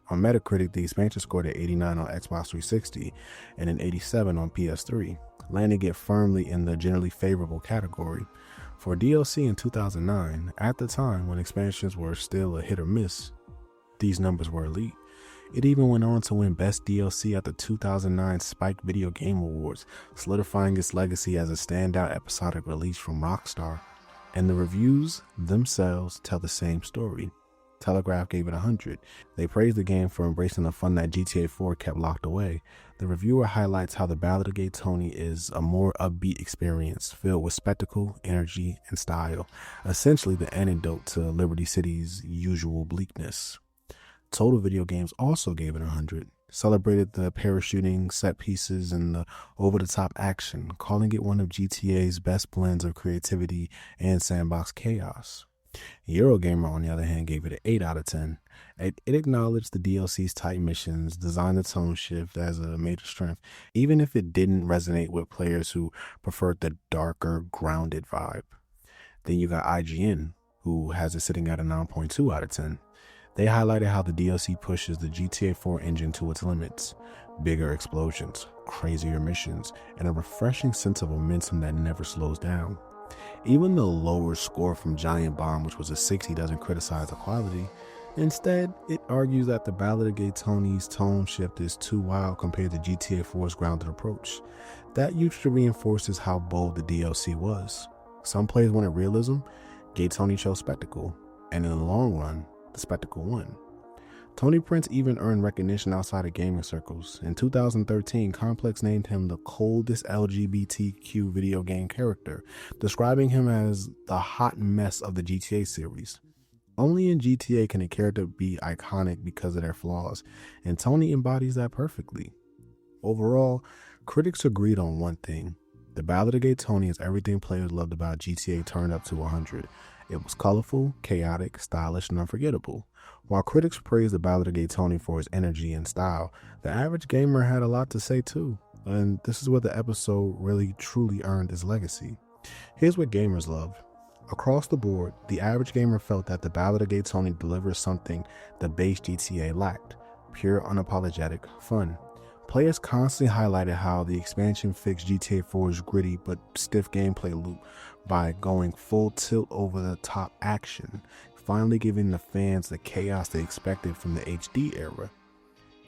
On Metacritic, the expansion scored at 89 on Xbox 360 and an 87 on PS3, landing it firmly in the generally favorable category. For DLC in 2009, at the time when expansions were still a hit or miss, these numbers were elite. It even went on to win Best DLC at the 2009 Spike Video Game Awards, solidifying its legacy as a standout episodic release from Rockstar. And the reviews themselves tell the same story. Telegraph gave it 100. They praised the game for embracing the fun that GTA 4 kept locked away. The reviewer highlights how the Ballad of Gay Tony is a more upbeat experience filled with spectacle, energy, and style, essentially the antidote to Liberty City's usual bleakness. Total Video Games also gave it 100, celebrated the parachuting, set pieces, and the over-the-top action, calling it one of GTA's best blends of creativity and sandbox chaos. Eurogamer, on the other hand, gave it an 8 out of 10. It acknowledged the DLC's tight missions, designed the tone shift as a major strength, even if it didn't resonate with players who preferred the darker, grounded vibe. Then you got IGN, who has it sitting at a 9.2 out of 10. They highlighted how the DLC pushes the GTA 4 engine to its limits. Bigger explosions, crazier missions, and a refreshing sense of momentum that never slows down. Even the lower score from Giant Bomb, which was a 60, doesn't criticize the quality. Instead, it argues that the Ballad of Gay Tony's tone shift is too wild compared to GTA 4's grounded approach. That usually reinforces how bold the DLC was. Some players wanted realism, Gay Tony chose spectacle, and in the long run, the spectacle won. Tony Prince even earned recognition outside of gaming circles. In 2013, Complex named him the coldest LGBTQ video game character, describing him as the hot mess of the GTA series. Only in GTA can a character be iconic because of their flaws, and Tony embodies that perfectly. Overall, critics agreed on one thing. The Ballad of Gay Tony is everything players loved about GTA turned up to 100. It was colorful, chaotic, stylish, and unforgettable. While critics praised The Ballad of Gay Tony for its energy and style, the average gamer had a lot to say too, and this is where the episode really truly earned its legacy. Here's what gamers love. Across the board, the average gamer felt that The Ballad of Gay Tony delivers something the base GTA lacked: pure, unapologetic fun. Players constantly highlighted how the expansion fixed GTA 4's gritty but stiff gameplay loop by going full tilt over the top action, finally giving the fans the chaos they expected from the HD era.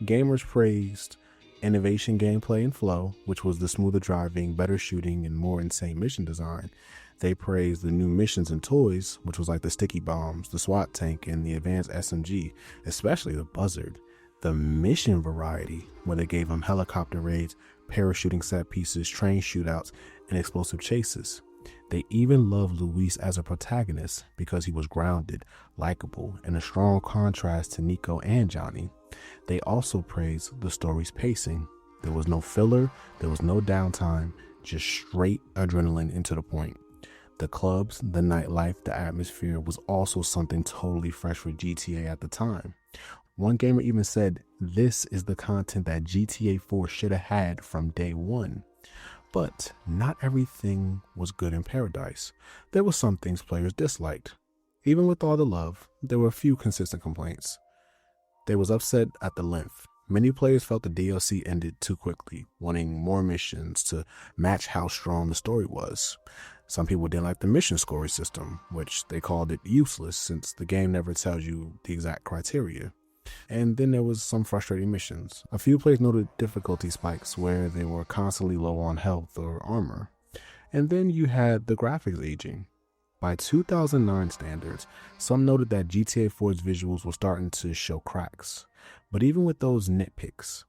Gamers praised innovation gameplay and flow, which was the smoother driving, better shooting, and more insane mission design. They praised the new missions and toys, which was like the sticky bombs, the SWAT tank, and the advanced SMG, especially the Buzzard. The mission variety, where they gave them helicopter raids, parachuting set pieces, train shootouts, and explosive chases. They even loved Luis as a protagonist because he was grounded, likable, and a strong contrast to Nico and Johnny. They also praised the story's pacing. There was no filler, there was no downtime, just straight adrenaline into the point. The clubs, the nightlife, the atmosphere was also something totally fresh for GTA at the time. One gamer even said, "This is the content that GTA 4 should have had from day one." But not everything was good in paradise. There were some things players disliked. Even with all the love, there were a few consistent complaints. There was upset at the length. Many players felt the DLC ended too quickly, wanting more missions to match how strong the story was. Some people didn't like the mission scoring system, which they called it useless since the game never tells you the exact criteria. And then there was some frustrating missions. A few players noted difficulty spikes where they were constantly low on health or armor. And then you had the graphics aging. By 2009 standards, some noted that GTA 4's visuals were starting to show cracks. But even with those nitpicks,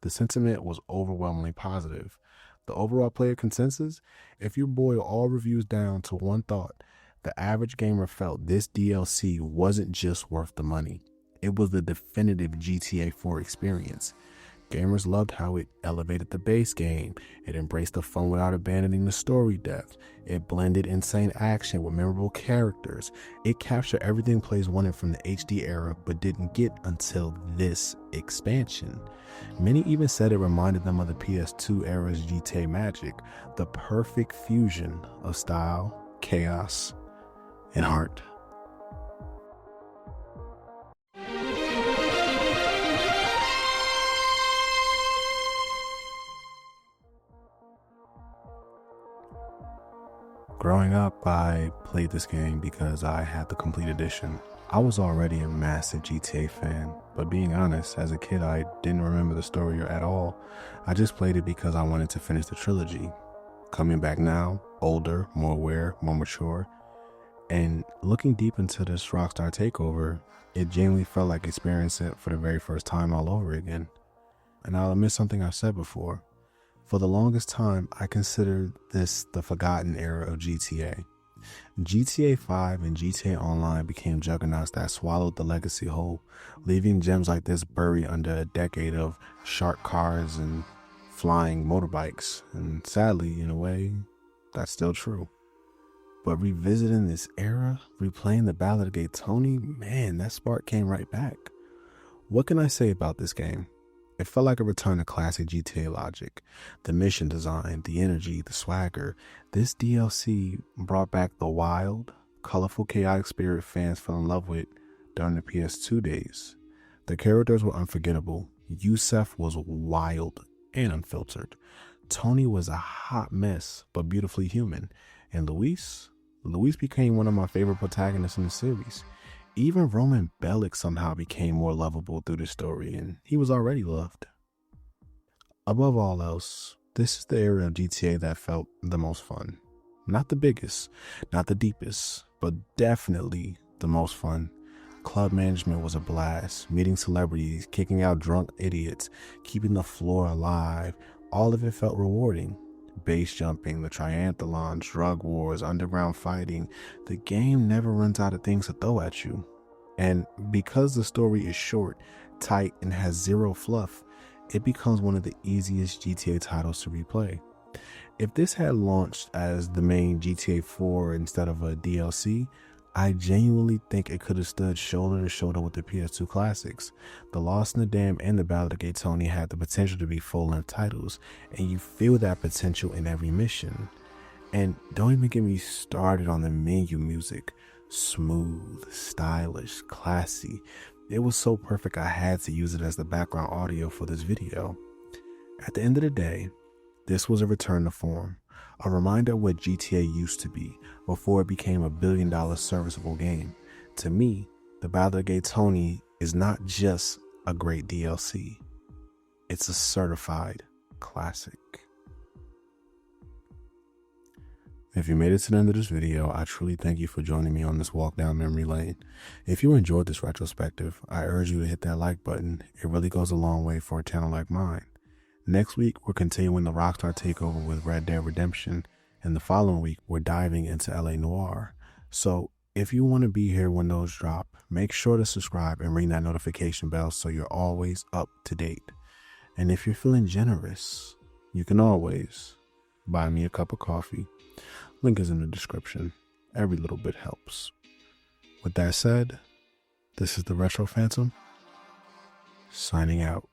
the sentiment was overwhelmingly positive. The overall player consensus, if you boil all reviews down to one thought, the average gamer felt this DLC wasn't just worth the money. It was the definitive GTA 4 experience. Gamers loved how it elevated the base game. It embraced the fun without abandoning the story depth. It blended insane action with memorable characters. It captured everything players wanted from the HD era but didn't get until this expansion. Many even said it reminded them of the PS2 era's GTA magic, the perfect fusion of style, chaos, and heart. Growing up, I played this game because I had the complete edition. I was already a massive GTA fan, but being honest, as a kid I didn't remember the story at all. I just played it because I wanted to finish the trilogy. Coming back now, older, more aware, more mature, and looking deep into this Rockstar Takeover, it genuinely felt like experiencing it for the very first time all over again. And I'll admit something I've said before. For the longest time, I considered this the forgotten era of GTA. GTA 5 and GTA Online became juggernauts that swallowed the legacy whole, leaving gems like this buried under a decade of shark cars and flying motorbikes. And sadly, in a way, that's still true. But revisiting this era, replaying the Ballad of Gay Tony, man, that spark came right back. What can I say about this game? It felt like a return to classic GTA logic. The mission design, the energy, the swagger. This DLC brought back the wild, colorful, chaotic spirit fans fell in love with during the PS2 days. The characters were unforgettable. Yusef was wild and unfiltered. Tony was a hot mess, but beautifully human. And Luis became one of my favorite protagonists in the series. Even Roman Bellic somehow became more lovable through the story, and he was already loved. Above all else, this is the era of GTA that felt the most fun. Not the biggest, not the deepest, but definitely the most fun. club management was a blast. Meeting celebrities, kicking out drunk idiots, keeping the floor alive. All of it felt rewarding. Base jumping, the triathlons, drug wars, underground fighting. The game never runs out of things to throw at you. And because the story is short, tight, and has zero fluff, it becomes one of the easiest GTA titles to replay. If this had launched as the main GTA 4 instead of a DLC, I genuinely think it could have stood shoulder to shoulder with the PS2 classics. The Lost in the Dam and the Ballad of Gay Tony had the potential to be full-length titles, and you feel that potential in every mission. And don't even get me started on the menu music. Smooth, stylish, classy. It was so perfect I had to use it as the background audio for this video. At the end of the day, this was a return to form, a reminder of what GTA used to be before it became a billion-dollar serviceable game. To me, the Ballad of Gay Tony is not just a great DLC, it's a certified classic. If you made it to the end of this video, I truly thank you for joining me on this walk down memory lane. If you enjoyed this retrospective, I urge you to hit that like button. It really goes a long way for a channel like mine. Next week, we're continuing the Rockstar Takeover with Red Dead Redemption, and the following week, we're diving into LA Noire. So, if you want to be here when those drop, make sure to subscribe and ring that notification bell so you're always up to date. And if you're feeling generous, you can always buy me a cup of coffee. Link is in the description. Every little bit helps. With that said, this is the Retro Phantom, signing out.